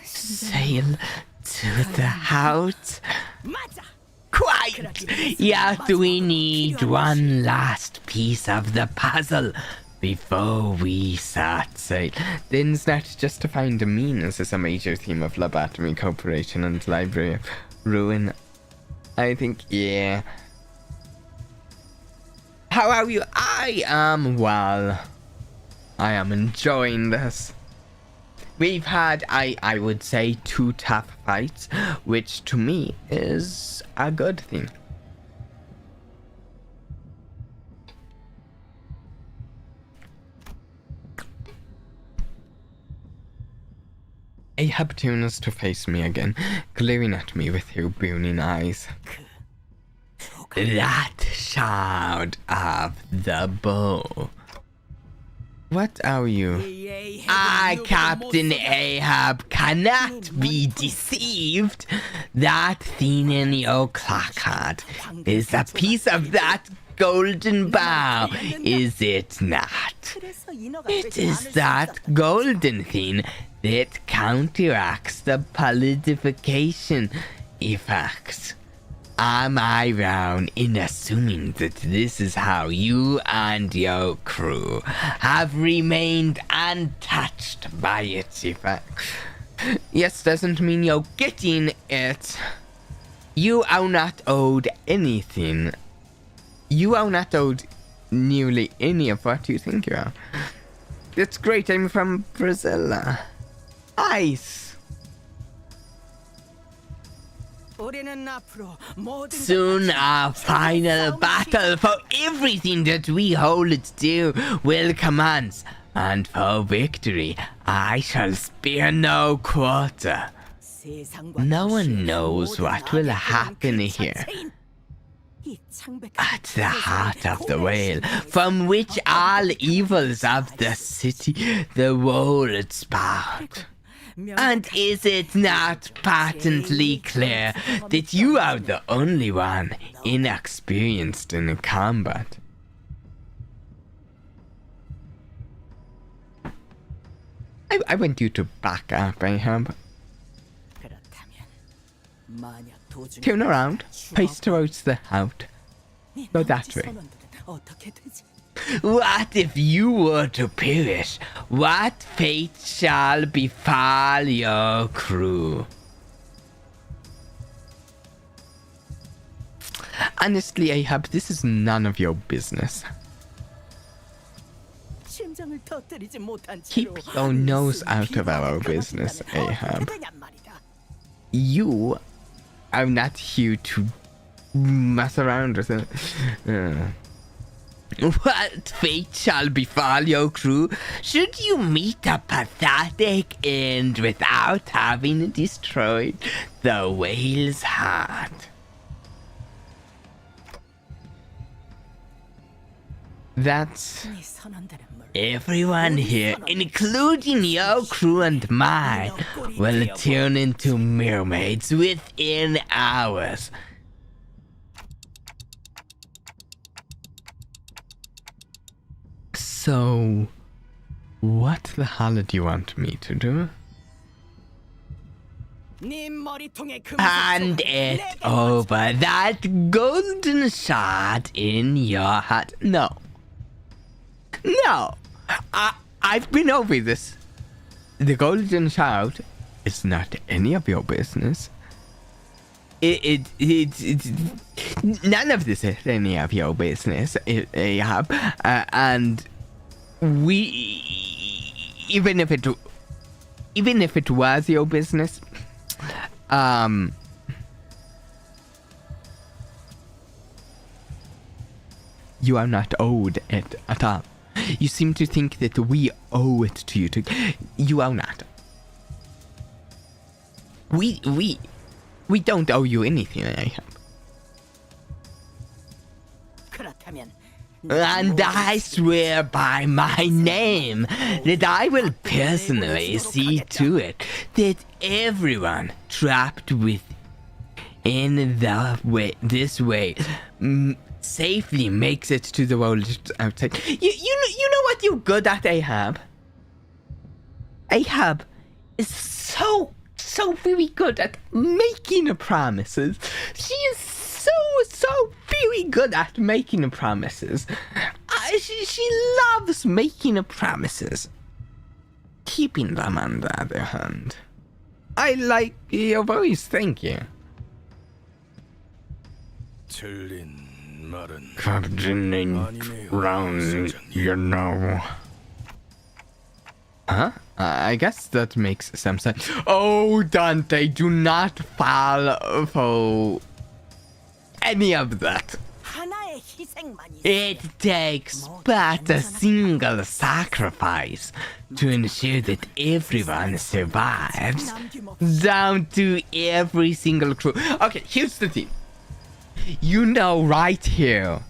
sail to the house. Quite! Yet we need one last piece of the puzzle before we set sail. Then that justifying the means is a major theme of Lobotomy Corporation and Library of Ruin. I think, yeah. How are you? I am well. I am enjoying this. We've had, I would say, 2 tough fights, which to me is a good thing. Ahab turns to face me again, glaring at me with her burning eyes. That shard of the bow. What are you? I, Captain Ahab, cannot be deceived. That thing in your placard is a piece of that golden bow, is it not? 그래서 인어가 It 되지 is 않을 수 that 있었다. golden thing that counteracts the pallidification effects. Am I wrong in assuming that this is how you and your crew have remained untouched by its effects? Yes, doesn't mean you're getting it. You are not owed anything. You are not owed nearly any of what you think you are. It's great, I'm from Brazil. Ice. 우리는 앞으로 모든 Soon our final battle for everything that we hold dear will commence. And for victory, I shall spare no quarter. 세상과 No one 도시의 knows 모든 what will 악의 happen 그 here. 자체인 이 창백한 At the heart of the 고뇌의 whale, 신비에서 from which all 어떤 evils of the city, the world sprout. And is it not patently clear that you are the only one inexperienced in combat? I want you to back up, Ahab. 그렇다면 만약 도중에 Turn around, face towards the out. 네 Go 나머지 that way. 선원들은 어떻게 되지? What if you were to perish? What fate shall befall your crew? Honestly, Ahab, this is none of your business. 심장을 터뜨리지 못한 Keep 채로 your nose 무슨 out of our 비방을 business, 끊어진다면 Ahab. 어떻게 되냔 말이다. You are not here to mess around with it. What fate shall befall your crew should you meet a pathetic end without having destroyed the whale's heart? That's 네 선원들은 물론 everyone here, including your crew and mine, will turn into mermaids within hours. So, what the hell do you want me to do? 네 머리통에 Hand it over that golden shard in your hat. No. No. I've been over this. The golden shard is not any of your business. It's none of this is any of your business, Ahab. And we, even if it was your business, you are not owed it at all. You seem to think that we owe it to you. You are not. We don't owe you anything, Ahab. 그렇다면 And I swear by my name that I will personally see to it that everyone trapped within this way safely makes it to the world outside. You know what you're good at, Ahab? Ahab is so very good at making promises. She is so very good at making promises. She loves making promises. Keeping them, on the other hand, I like your voice. Thank you. 틀린 말은 Captain Brown, you know. Huh? I guess that makes some sense. Oh, Dante, do not fall for any of that. 하나의 희생만이 It takes but a single sacrifice to ensure that everyone survives, down to every single crew. Okay, here's the thing. You know right here,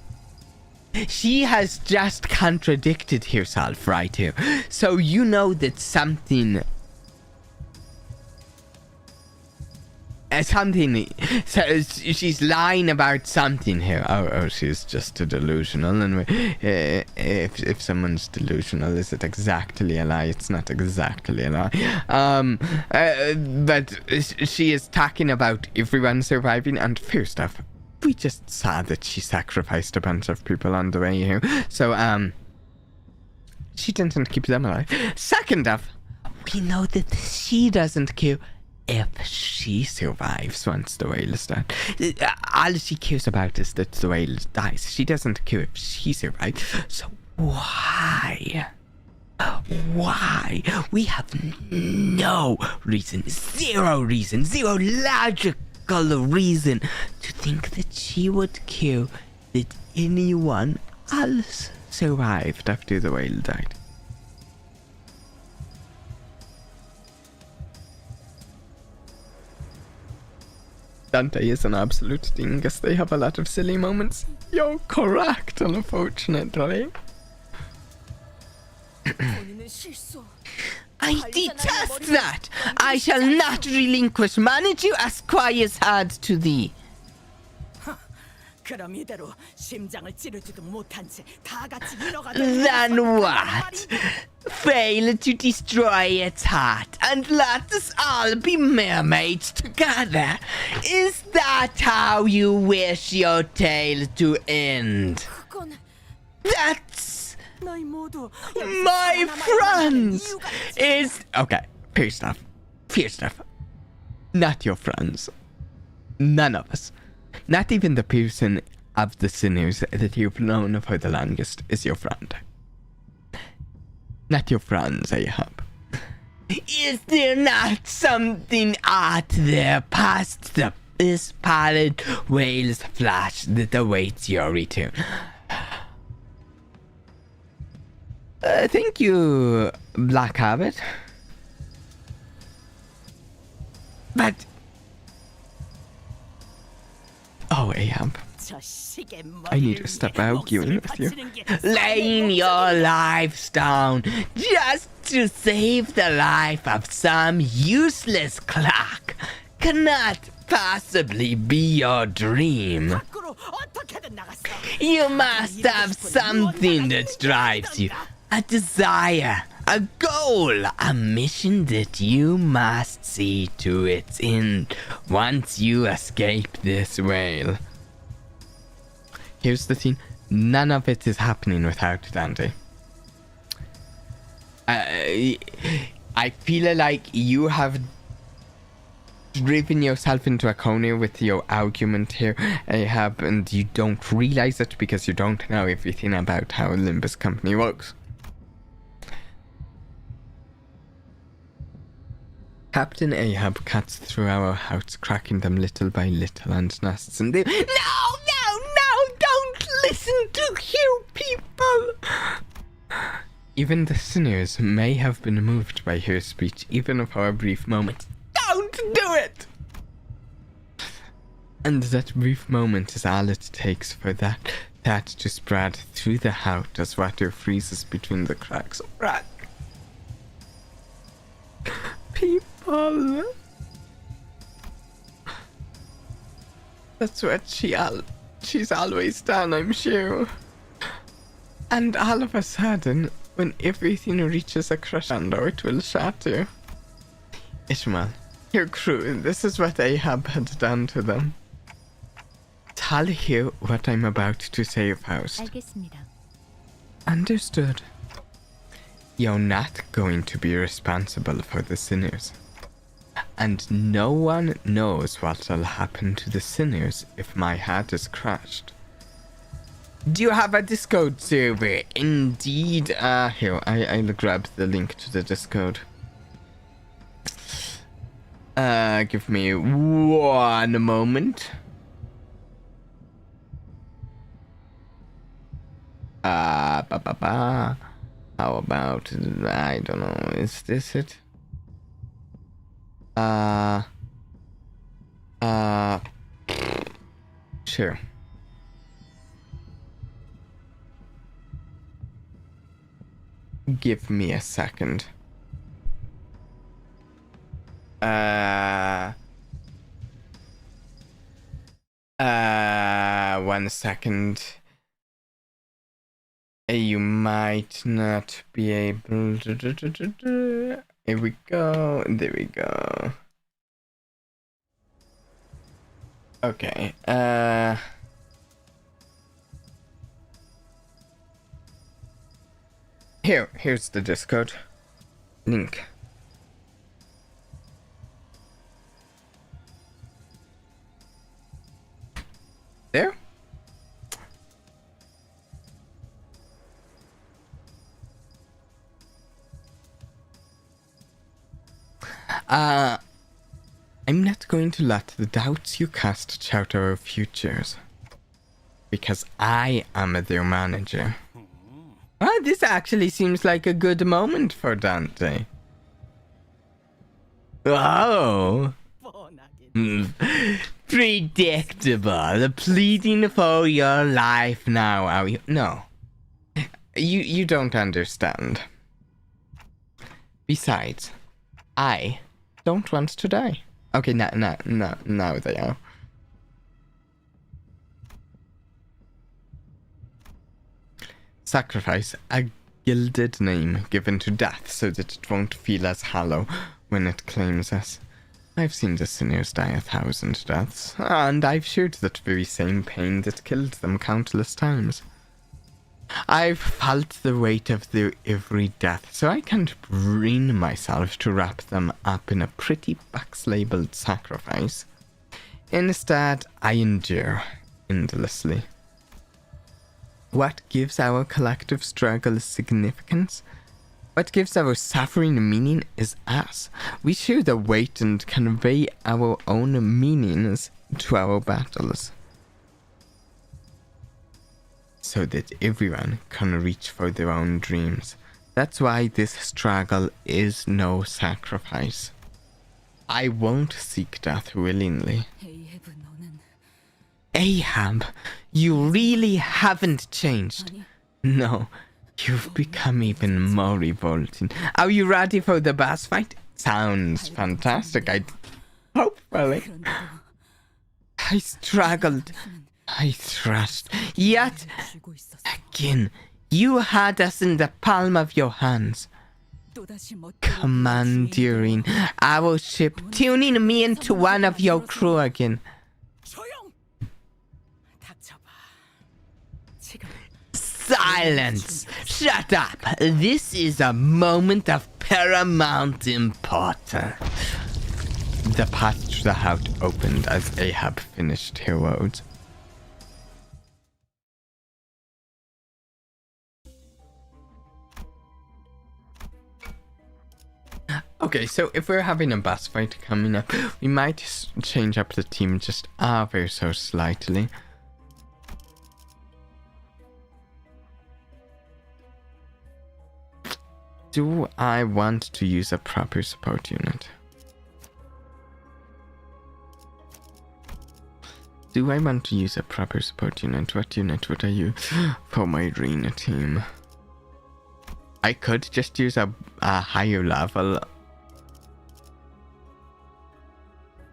she has just contradicted herself right here. So you know that something something. So she's lying about something here. Oh, she's just delusional. And if someone's delusional, is it exactly a lie? It's not exactly a lie. But she is talking about everyone surviving. And first off, we just saw that she sacrificed a bunch of people on the way here. So she didn't keep them alive. Second off, we know that she doesn't care if she survives once the whale is dead. All she cares about is that the whale dies. She doesn't care if she survives. So why? Why? We have no reason, zero logical reason to think that she would care that anyone else survived after the whale died. Dante is an absolute dingus. They have a lot of silly moments. You're correct, unfortunately. I detest that! I shall not relinquish manage you as Squire's had to thee. 그럼 이대로 심장을 찌르지도 못한 채 다 같이 잃어가도 Then what? Fail to destroy its heart and let us all be mermaids together. Is that how you wish your tale to end? That's my friends. Is okay. First off, not your friends. None of us. Not even the person of the sinners that you've known for the longest is your friend. Not your friends, Ahab. Is there not something out there past this pallid whale's flash that awaits your return? Thank you, Black Habit. But... Oh, Ahab. I need to stop arguing with you. Laying your lives down just to save the life of some useless clock cannot possibly be your dream. You must have something that drives you. A desire, a goal, a mission that you must see to its end once you escape this whale. Here's the thing, none of it is happening without Dante. I feel like you have driven yourself into a corner with your argument here, Ahab, and you don't realize it because you don't know everything about how Limbus Company works. Captain Ahab cuts through our house, cracking them little by little, and nests in the... No! Don't listen to you people! Even the sinners may have been moved by her speech, even for a brief moment. Don't do it! And that brief moment is all it takes for that to spread through the house as water freezes between the cracks of rock. People... That's what she's always done, I'm sure. And all of a sudden, when everything reaches a crescendo, it will shatter. Ishmael, your crew, this is what Ahab had done to them. Tell her what I'm about to say, Faust. 알겠습니다. Understood. You're not going to be responsible for the sinners. And no one knows what will happen to the sinners if my hat is crushed. Do you have a Discord server? Indeed. Here, I'll grab the link to the Discord. Give me one moment. How about, I don't know, is this it? Sure. Give me a second. on a second. You might not be able to... Here we go. There we go. Okay. Here's the Discord link. There. I'm not going to let the doubts you cast chout our futures, because I am their manager. This actually seems like a good moment for Dante. Oh! Predictable. Pleading for your life now, are you? No. You don't understand. Besides, I don't want to die. Okay, now they are. Sacrifice, a gilded name given to death so that it won't feel as hollow when it claims us. I've seen the sinners die 1,000 deaths, and I've shared that very same pain that killed them countless times. I've felt the weight of their every death, so I can't bring myself to wrap them up in a pretty box-labeled sacrifice. Instead, I endure endlessly. What gives our collective struggle significance? What gives our suffering meaning is us. We share the weight and convey our own meanings to our battles, so that everyone can reach for their own dreams. That's why this struggle is no sacrifice. I won't seek death willingly. Ahab, you really haven't changed. No, you've become even more revolting. Are you ready for the boss fight? Sounds fantastic. Hopefully. I struggled. I thrust. Yet, again, you had us in the palm of your hands. Commandeering our ship, tuning me into one of your crew again. Silence! Shut up! This is a moment of paramount importance. The path to the house opened as Ahab finished her words. Okay, so if we're having a boss fight coming up, we might change up the team just ever so slightly. Do I want to use a proper support unit? Do I want to use a proper support unit? What unit would I use for my arena team? I could just use a higher level.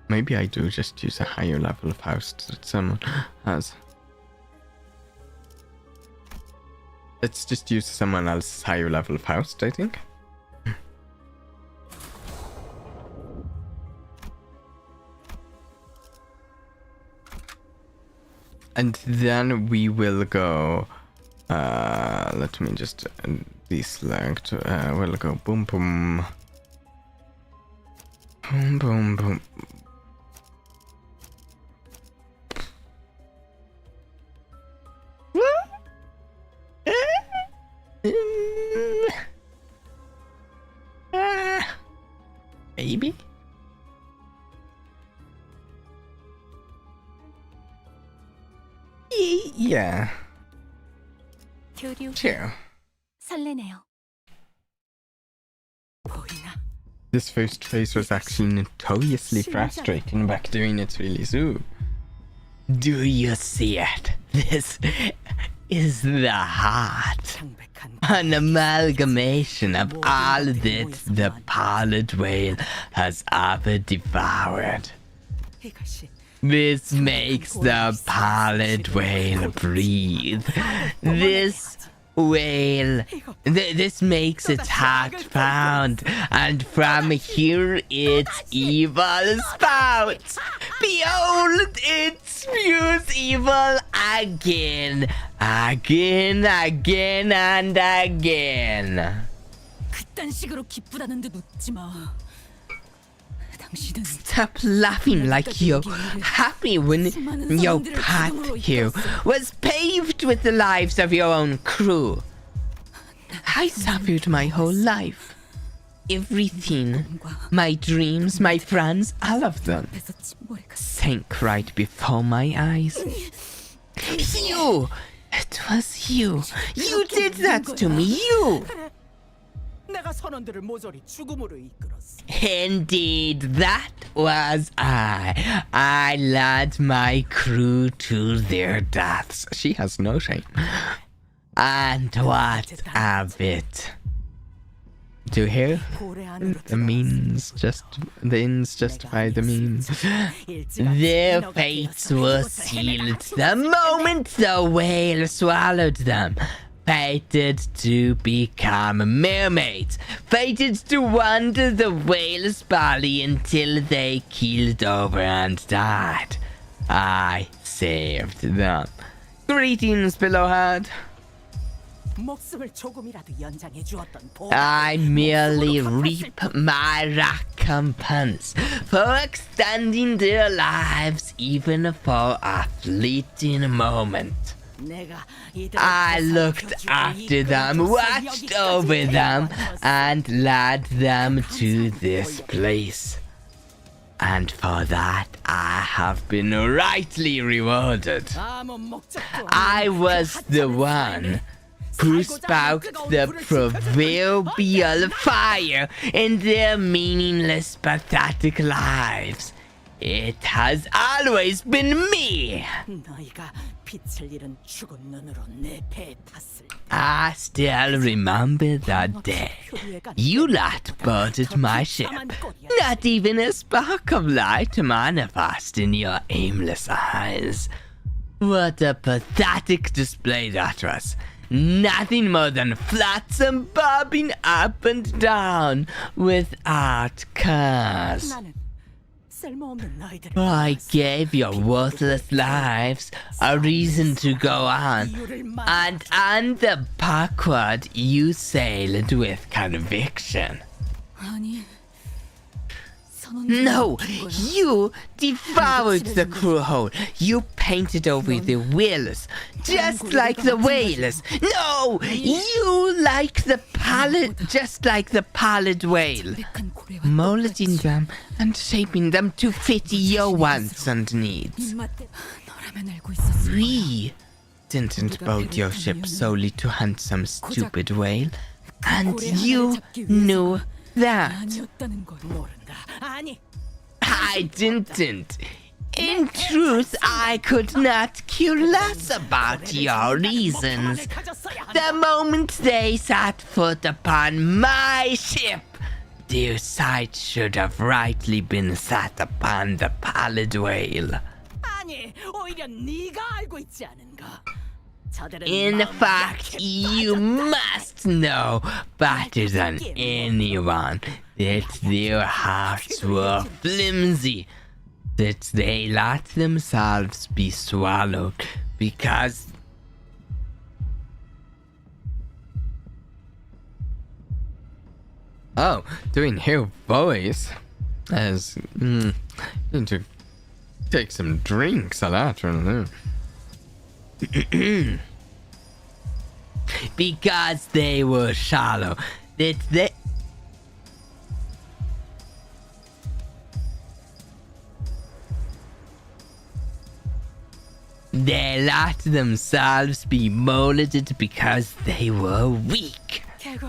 Maybe I do just use a higher level of house that someone has. Let's just use someone else's higher level of house, I think. And then we will go, let me just deselect, we'll go boom boom. Boom boom boom. Maybe? Yeah. Sure. 설레네요. This first phase was actually notoriously frustrating back during its release. Ooh. Do you see it? This is the heart. An amalgamation of all that the Pallid Whale has ever devoured. This makes the Pallid Whale breathe. This whale, this makes its heart pound, and from here its evil spouts. Behold, it spews evil again, again, again, and again. 그딴 식으로 기쁘다는 듯 웃지 마. 당신은 Stop laughing like you're happy when your path here was paved with the lives of your own crew. I suffered my whole life. Everything, my dreams, my friends, all of them, 앞에서 침몰해가. sank right before my eyes. You! It was you. You did that to me. You! 내가 선원들을 모조리 죽음으로 이끌었어. Indeed, that was I. I led my crew to their deaths. She has no shame. And what of it? Do you hear? 고래 안으로 The means justify the means. Their fates were sealed the moment the whale swallowed them. Fated to become mermaids. Fated to wander the whale's belly until they keeled over and died. I saved them. Greetings, Pillowhead. 목숨을 조금이라도 연장해 주었던 보. I merely reap my recompense for extending their lives even for a fleeting moment. 내가 I looked after them, watched over them, and led them to this place. And for that, I have been rightly rewarded. I was the one who sparked the proverbial fire in their meaningless, pathetic lives. It has always been me. 너희가 빛을 잃은 죽은 눈으로 내 배에 탔을 때 I still remember that day. You lot boarded my ship. Not even a spark of light manifest in your aimless eyes. What a pathetic display that was. Nothing more than flotsam bobbing up and down without cause. 나는 쓸모없는 너희들을 I gave your worthless lives a reason to go on, and on the backward you sailed with conviction. 아니. No, you devoured the crew whole. You painted over the whales, just like the whales. No, you like the just like the Pallid Whale, molding them and shaping them to fit your wants and needs. 너라면 알고 있었을 We didn't board your ship solely to hunt some stupid whale, and you knew that. 아니었다는 걸. 모른다. 아니, I didn't. In truth, I could not care less about your reasons. The moment they set foot upon my ship, their sights should have rightly been set upon the Pallid Whale. 아니, 오히려 네가 알고 있지 않은가? 저들은 In 마음이 fact, 약해 you 빠졌다. must know better than anyone that their hearts were flimsy, that they let themselves be swallowed because doing her voice as need to take some drinks a lot. Because they were shallow, that they let themselves be molded because they were weak. 결국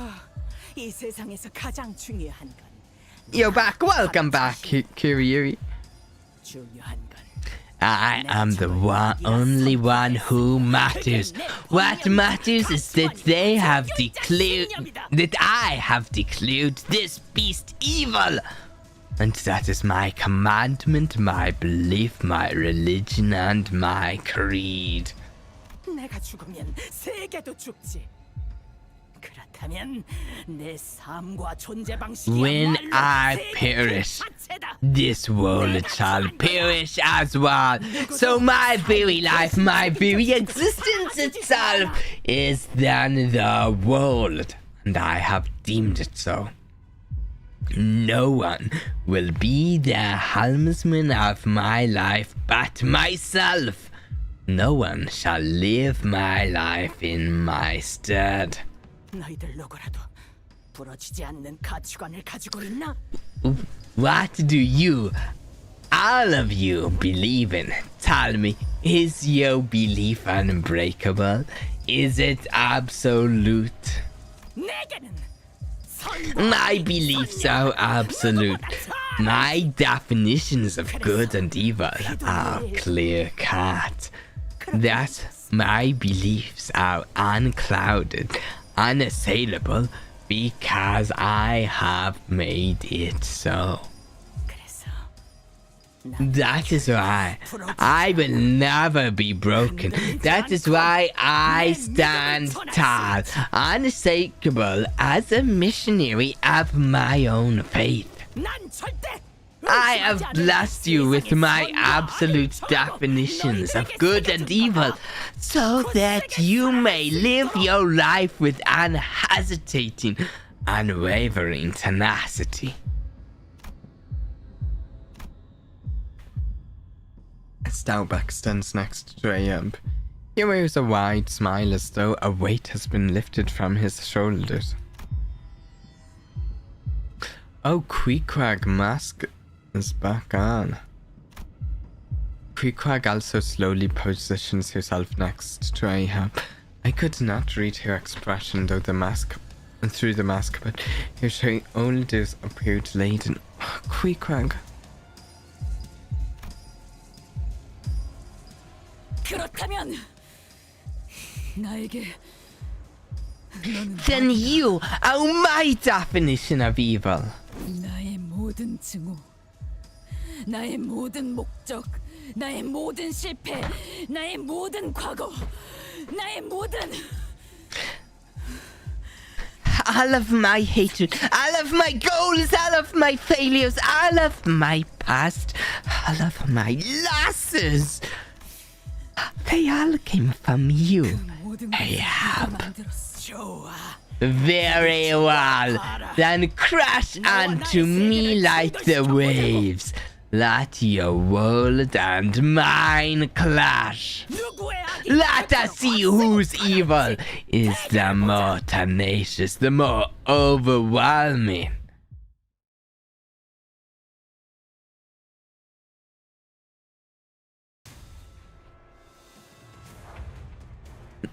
이 세상에서 가장 중요한 건 You're back. Welcome back, Kiryu. 중요한 건 I am the only one who matters. What matters is that they have declared that I have declared this beast evil. And that is my commandment, my belief, my religion, and my creed. 내가 죽으면 세계도 죽지. 그렇다면 내 삶과 존재 방식이 When I perish, this world shall perish as well. So my very life, my very existence itself is then the world, and I have deemed it so. No one will be the helmsman of my life but myself. No one shall live my life in my stead. 너희들 누구라도 부러지지 않는 가치관을 가지고 있나? What do you, all of you, believe in? Tell me, is your belief unbreakable? Is it absolute? 내게는 My beliefs are absolute. My definitions of good and evil are clear cut. That my beliefs are unclouded, unassailable, because I have made it so. That is why I will never be broken. That is why I stand tall, unshakable as a missionary of my own faith. I have blessed you with my absolute definitions of good and evil, so that you may live your life with unhesitating, unwavering tenacity. Stauback stands next to Ahab. He wears a wide smile as though a weight has been lifted from his shoulders. Oh, Queequeg mask is back on. Queequeg also slowly positions herself next to Ahab. I could not read her expression through the mask, but her shoulders appeared laden. Queequeg. 그렇다면 나에게 Then you are my definition of evil. 나의 모든 증오, 나의 모든 목적, 나의 모든 실패, 나의 모든 과거, 나의 모든 All of my hatred, all of my goals, all of my failures, all of my past, all of my losses. They all came from you, Ahab. Very well. Then crash onto me like the waves. Let your world and mine clash. Let us see whose evil is the more tenacious, the more overwhelming.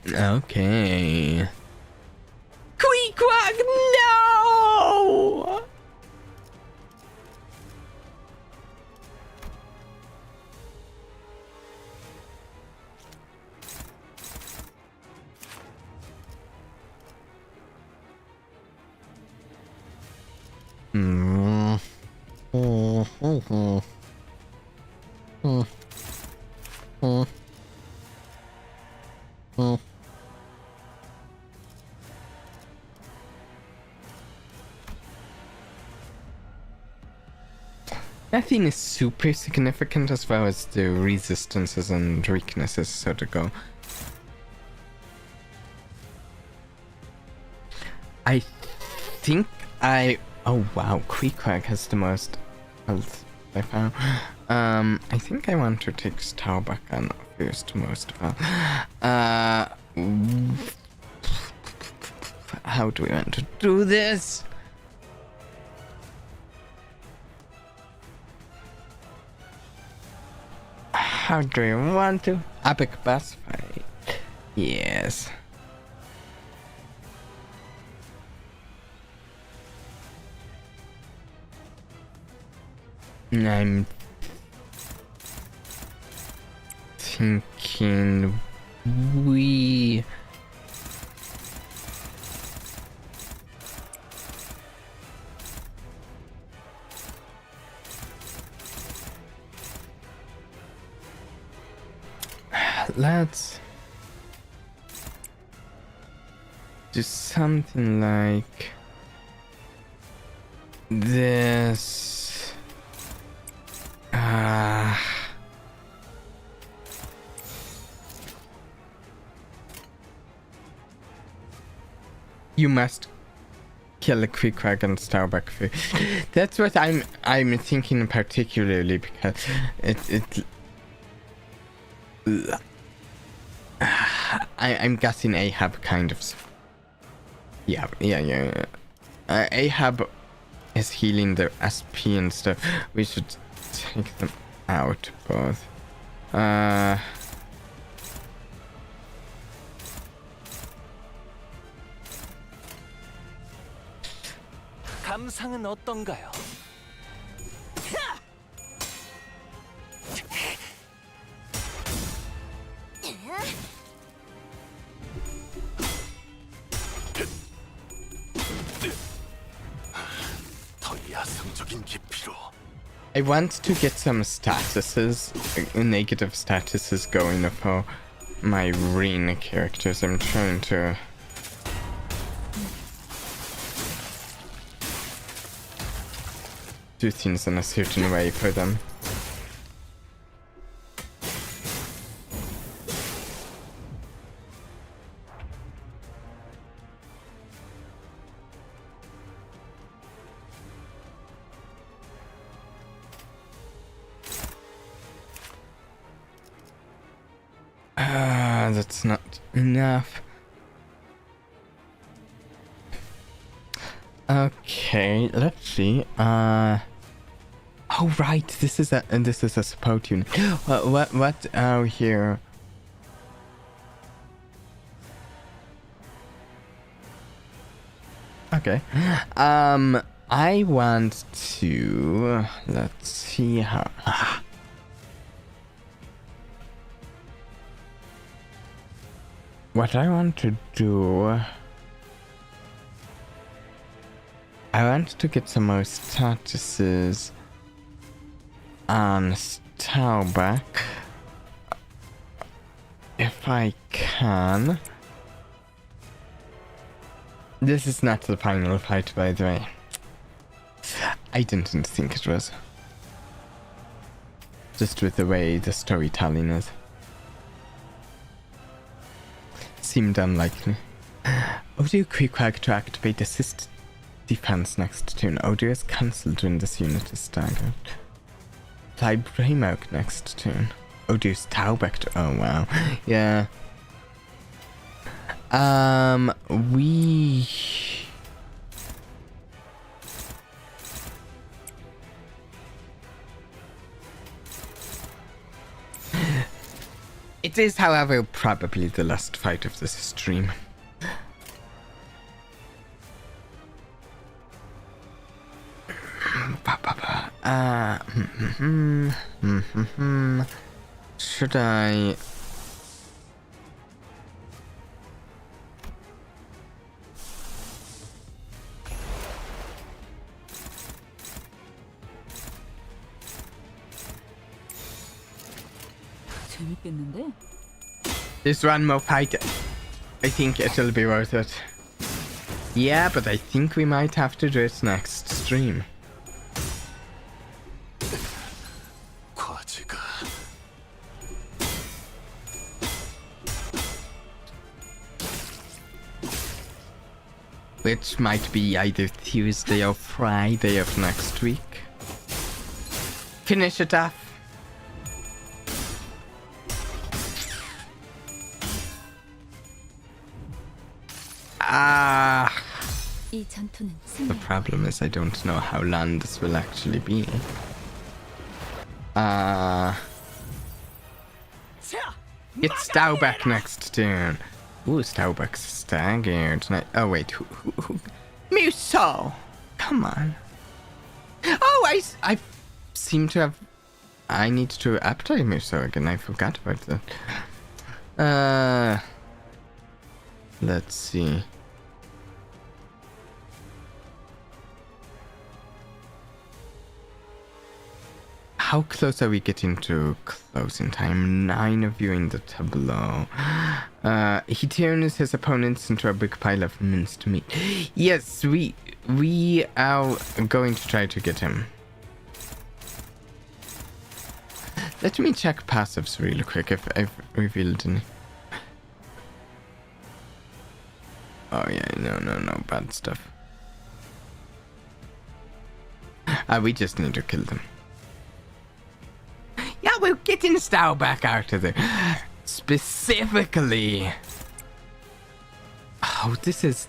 Okay. Queequeg, no! Nothing is super significant as far as the resistances and weaknesses, so to go. I think oh wow, Queequeg has the most health I found. I think I want to take Stauback on first most of all. How do we want to do this? How do you want to? Epic boss fight. Yes. I'm thinking we let's do something like this. You must kill a quick wagon starbuck food. That's what I'm thinking particularly because I'm guessing Ahab kind of. Yeah. Ahab is healing the SP and stuff. We should take them out both. 감상은 어떤가요? 더 야성적인 깊이로. I want to get some statuses, negative statuses going for my Reen characters. I'm trying to do things in a certain way for them. That's not enough. Okay, let's see. Oh right, this is a support unit. What are here? Okay. I want to. Let's see how. What I want to do. I want to get some more statuses on Starbuck. If I can. This is not the final fight, by the way. I didn't think it was. Just with the way the storytelling is. Seemed unlikely. Audio quick to activate assist defense next turn. Audio is cancelled when this unit is staggered. Fly Braymok next turn. Audio Starbuck to. Oh wow. Yeah. We. It is, however, probably the last fight of this stream. Should I? 재밌겠는데? There's one more fight. I think it'll be worth it. Yeah, but I think we might have to do it next stream. 과제가 Which might be either Tuesday or Friday of next week. Finish it off. 이 전투는 The problem is I don't know how long this will actually be. Get Staubeck next turn. Ooh, Staubeck's staggered. Oh wait, who? Muso! Come on. Oh, I seem to have. I need to update Muso again. I forgot about that. Let's see. how close are we getting to closing time? 9 of you in the tableau. He turns his opponents into a big pile of minced meat. Yes, we are going to try to get him. Let me check passives really quick if I've revealed any. Oh yeah, no, bad stuff. We just need to kill them. Yeah, we're getting Stow back out of there. Specifically. Oh, this is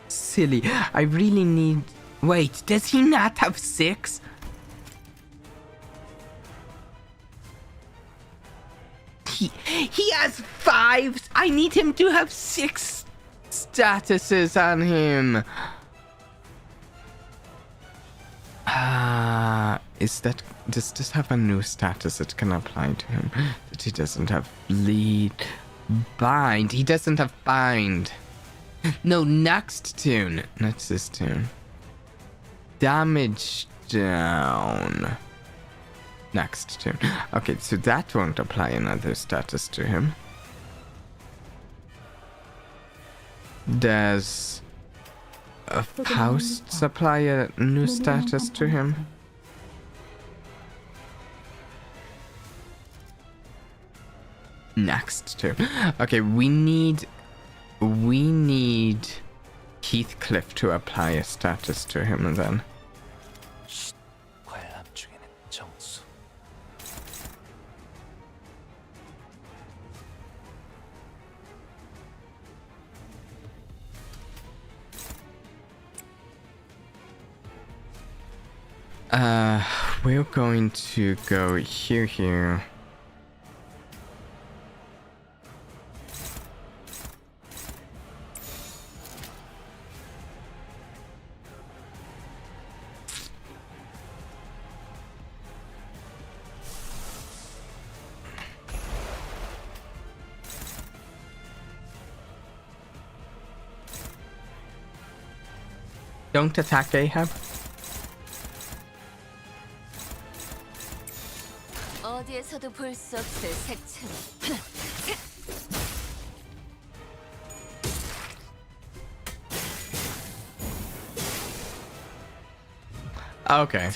silly. I really need... Wait, does he not have 6? He has 5. I need him to have 6 statuses on him. Does this have a new status that can apply to him? That he doesn't have bleed. Bind. He doesn't have bind. No, next tune. Not this tune. Damage down. Next tune. Okay, so that won't apply another status to him. Does Faust apply a new status to him? Next turn. Okay, we need Heathcliff to apply a status to him then. 관람 중에는 정수. We're going to go here. Don't attack Ahab. 어디에서도 볼 수 없을 색채로. Okay.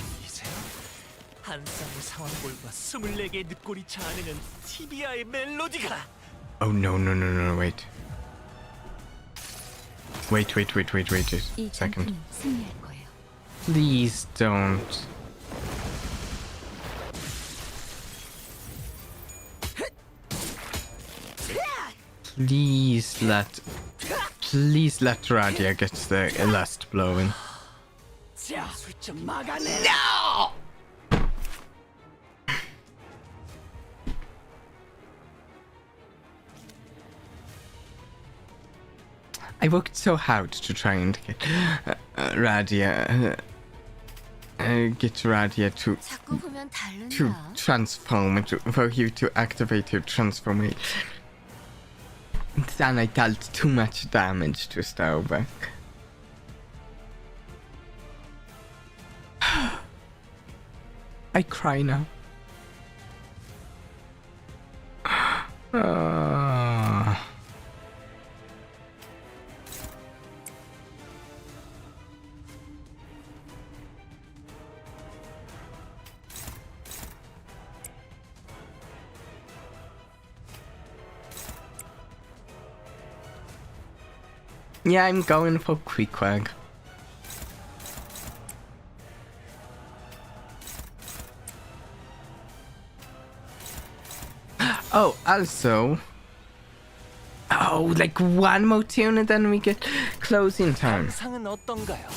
한 쌍의 상황골과 24개의 늑골이 자아내는 티비아의 멜로디가. Oh no, wait. Wait a 이 second. 전투는 승리할 거예요. Please don't. Please let Radia get the last blow in. No! I worked so hard to try and get Radia to 자꾸 보면 다른다. transform, for you to activate your transformation. Then I dealt too much damage to Starbuck. I cry now. Yeah, I'm going for Queequeg. Oh, also... Oh, like one more tune and then we get closing time. 상은 어떤가요?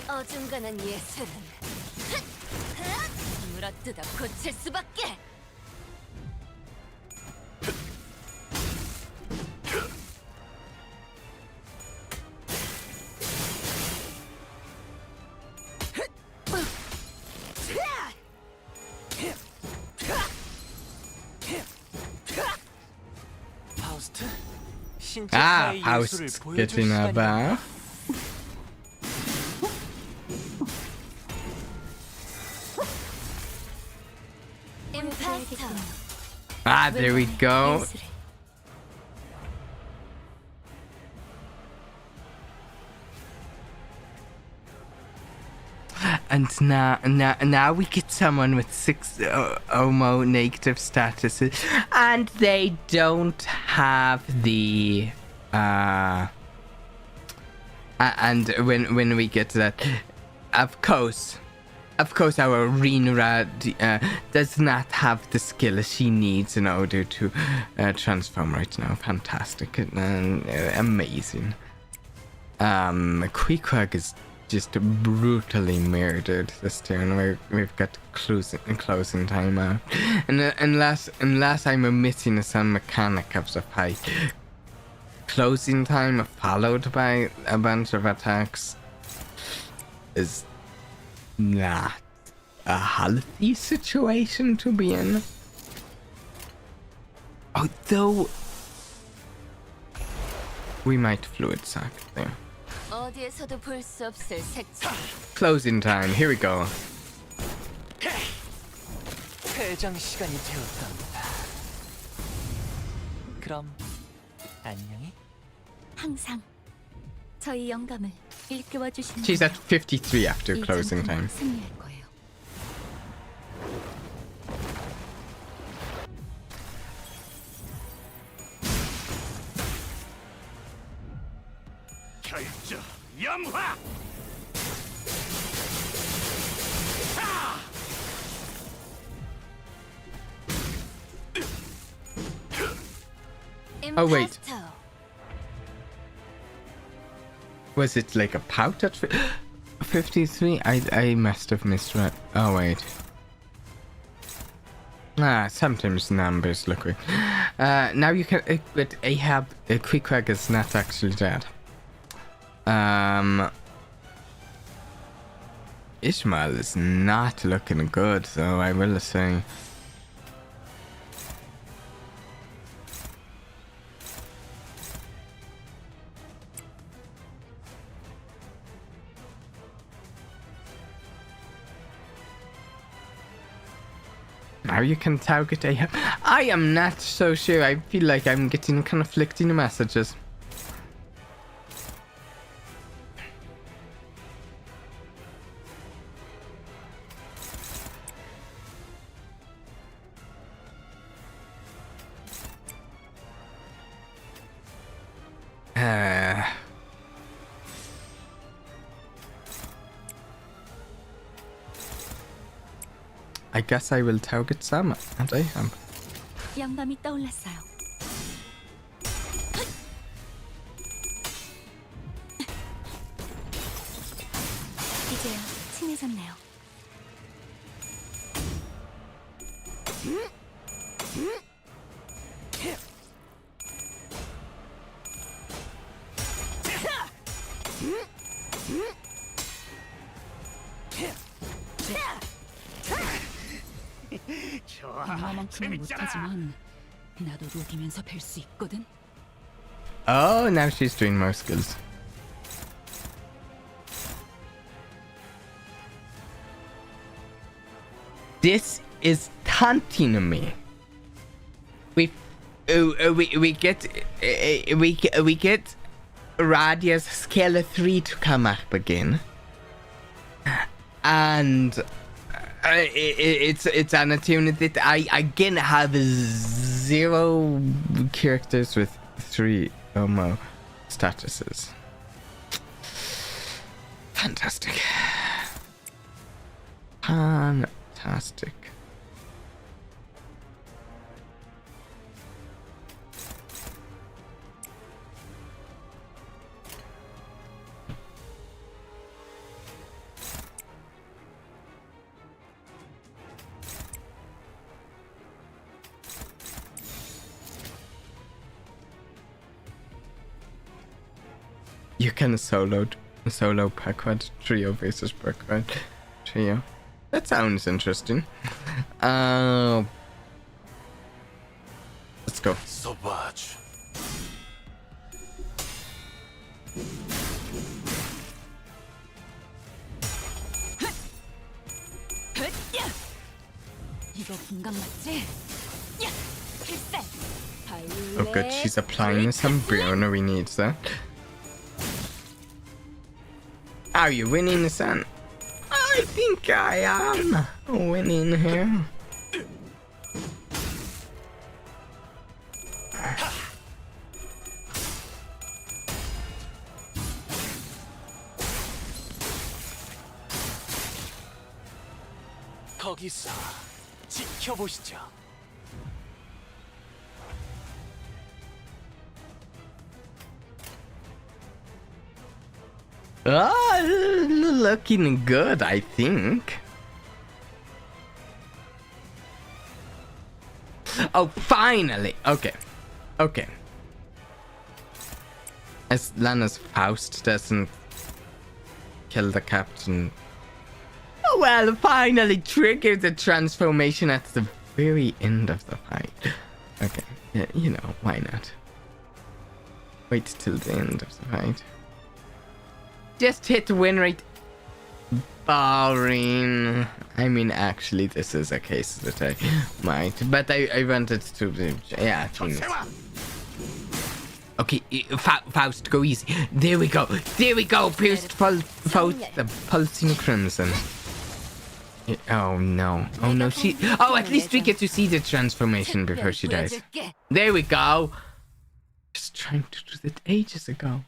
어중간한 예술은 물어뜯어 고칠 수밖에. 신체화의 예술을 house 보여줄 getting a 시간이다. bath. 임파스터. Ah, there we go. And now we get someone with 6 homo negative statuses, and they don't have the and when we get to that, of course our Rinra does not have the skill she needs in order to transform right now. Fantastic and amazing. Queequeg is just brutally murdered this turn. We've got closing time out. And unless I'm omitting some mechanic of the fight, closing time followed by a bunch of attacks is not a healthy situation to be in. Although we might fluid sack there. 어디에서도 볼 수 없을 색채. Closing time. Here we go. 퇴장 시간이 되었답니다. 그럼 안녕히. 항상 저희 영감을 일깨워 주시는 She's at 53 after 이 closing time. 전투는 승리할 거예요. 결정 염화. Oh, wait. 임파스터. Was it like a pout at 53? I must have misread. Oh, wait. Sometimes numbers look weird. Now you can... but Ahab... Queequeg is not actually dead. Ishmael is not looking good, though, I will say. Now you can target Ahab. I am not so sure. I feel like I'm getting conflicting messages. I guess I will target Sam and Ahab. 영감이 떠올랐어요. 이제야 친해졌네요. 얼마만큼은 못하지만 나도 록이면서 뵐 수 있거든. Oh, now she's doing more skills. This is taunting me. We get Radia's scale 3 to come up again, and it's an tune that I again have 0 characters with 3 or more statuses. Fantastic. Fantastic. You can solo backward trio versus backward trio. That sounds interesting. Let's go. 소바주. 이거 분강 맞지? 야! 필살! Oh good, she's applying some burner, we need that. Are you winning, son? I think I am winning here. 거기서 지켜보시죠. Looking good, I think. Oh, finally! Okay. Okay. As long as Faust doesn't kill the captain. Oh, well, finally triggered the transformation at the very end of the fight. Okay, yeah, you know, why not? Wait till the end of the fight. Just hit the win rate. Boring. I mean, actually, this is a case that I might, but I wanted to, yeah, okay, Faust, go easy. There we go. There we go. Pierced the pulsing crimson. Oh no. Oh no. She. Oh, at least we get to see the transformation before she dies. There we go. Just trying to do that ages ago.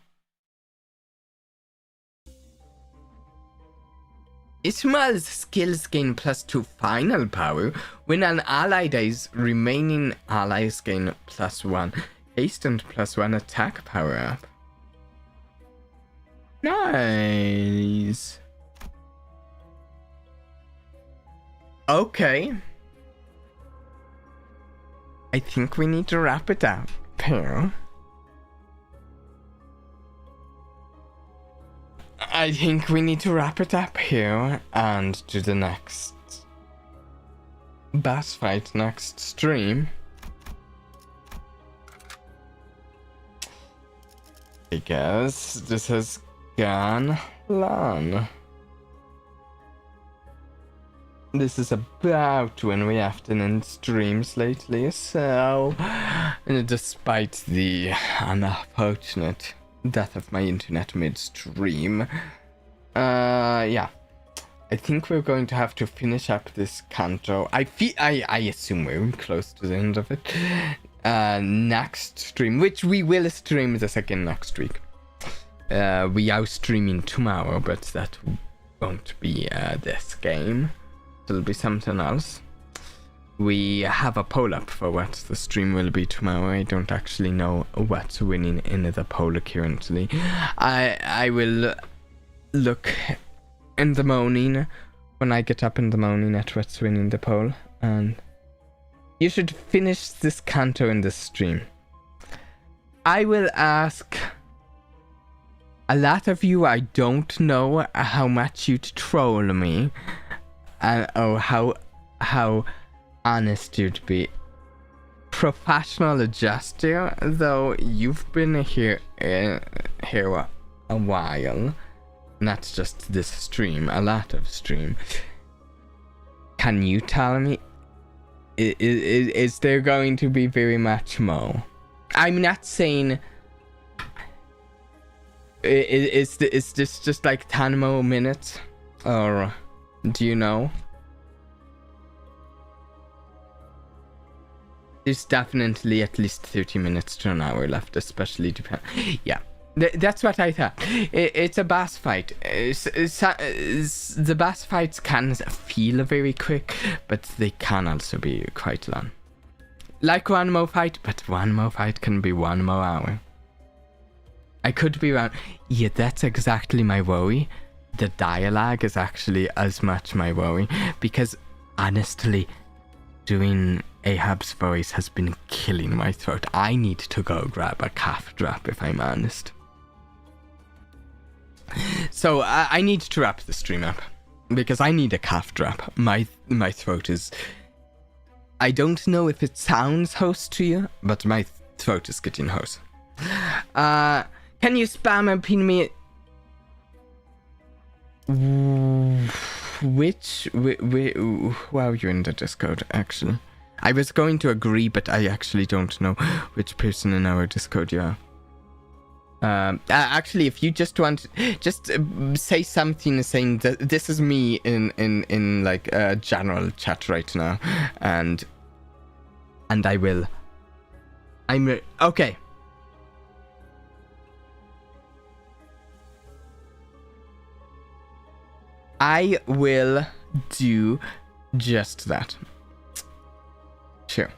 Ishmael's skills gain +2 final power. When an ally dies, remaining allies gain +1 haste and +1 attack power up. Nice. Okay. I think we need to wrap it up here. I think we need to wrap it up here and do the next boss fight next stream. Because this has gone long. This is about when we have to end streams lately, so despite the unfortunate death of my internet midstream, yeah, I think we're going to have to finish up this Canto. I assume we're close to the end of it. Next stream, which we will stream the second next week. We are streaming tomorrow, but that won't be this game. It'll be something else. We have a poll up for what the stream will be tomorrow. I don't actually know what's winning in the poll currently. I will look in the morning when I get up in the morning at what's winning the poll, and you should finish this Canto in this stream. I will ask a lot of you. I don't know how much you'd troll me, and how honest you'd be. Professional adjuster, though, you've been here a while, not just this stream, a lot of stream. Can you tell me, is there going to be very much more? I'm not saying is this just like 10 more minutes, or do you know? There's definitely at least 30 minutes to an hour left, especially yeah, that's what I thought. It's a boss fight. The boss fights can feel very quick, but they can also be quite long. Like one more fight, but one more fight can be 1 more hour. I could be wrong. Yeah, that's exactly my worry. The dialogue is actually as much my worry, because honestly, doing Ahab's voice has been killing my throat. I need to go grab a cough drop, if I'm honest. So I need to wrap the stream up, because I need a cough drop. My throat is... I don't know if it sounds hoarse to you, but my throat is getting hoarse. Can you spam and pin me... who are you in the Discord, actually? I was going to agree, but I actually don't know which person in our Discord you are. Actually, if you just want, just say something saying that this is me in like a general chat right now, and I will. Okay. I will do just that. Sure.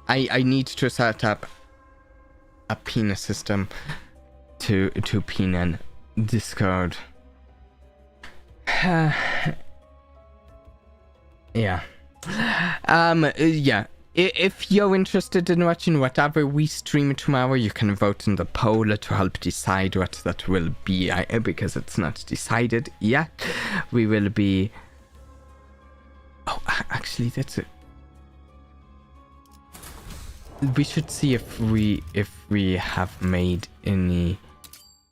I need to set up a pin system to pin in Discord. Yeah. Yeah. If you're interested in watching whatever we stream tomorrow, you can vote in the poll to help decide what that will be, because it's not decided yet. We will be... Oh, actually, that's it. We should see if we have made any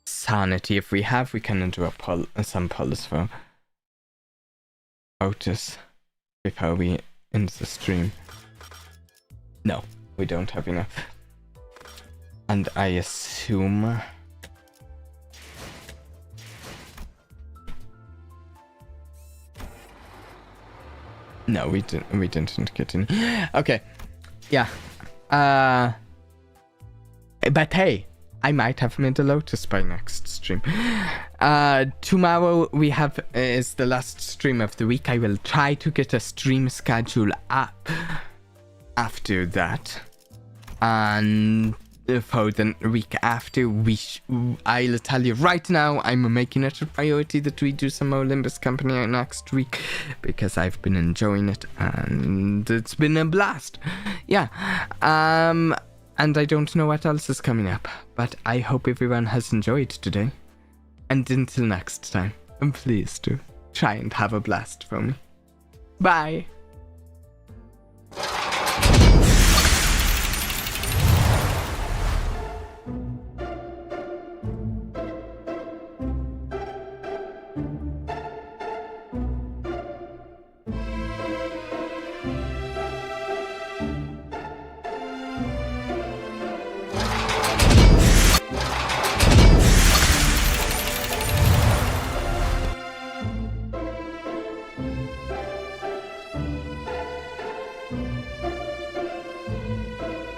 sanity. If we have, we can do a poll, some polls for Otis before we end the stream. No, we don't have enough. And I assume... No, we didn't get any. Okay, yeah. But hey, I might have made a Lotus by next stream. Tomorrow we have is the last stream of the week. I will try to get a stream schedule up after that, and for the week after, I'll tell you right now, I'm making it a priority that we do some more Limbus Company next week, because I've been enjoying it and it's been a blast. Yeah. And I don't know what else is coming up, but I hope everyone has enjoyed today. And until next time, please do try and have a blast for me. Bye.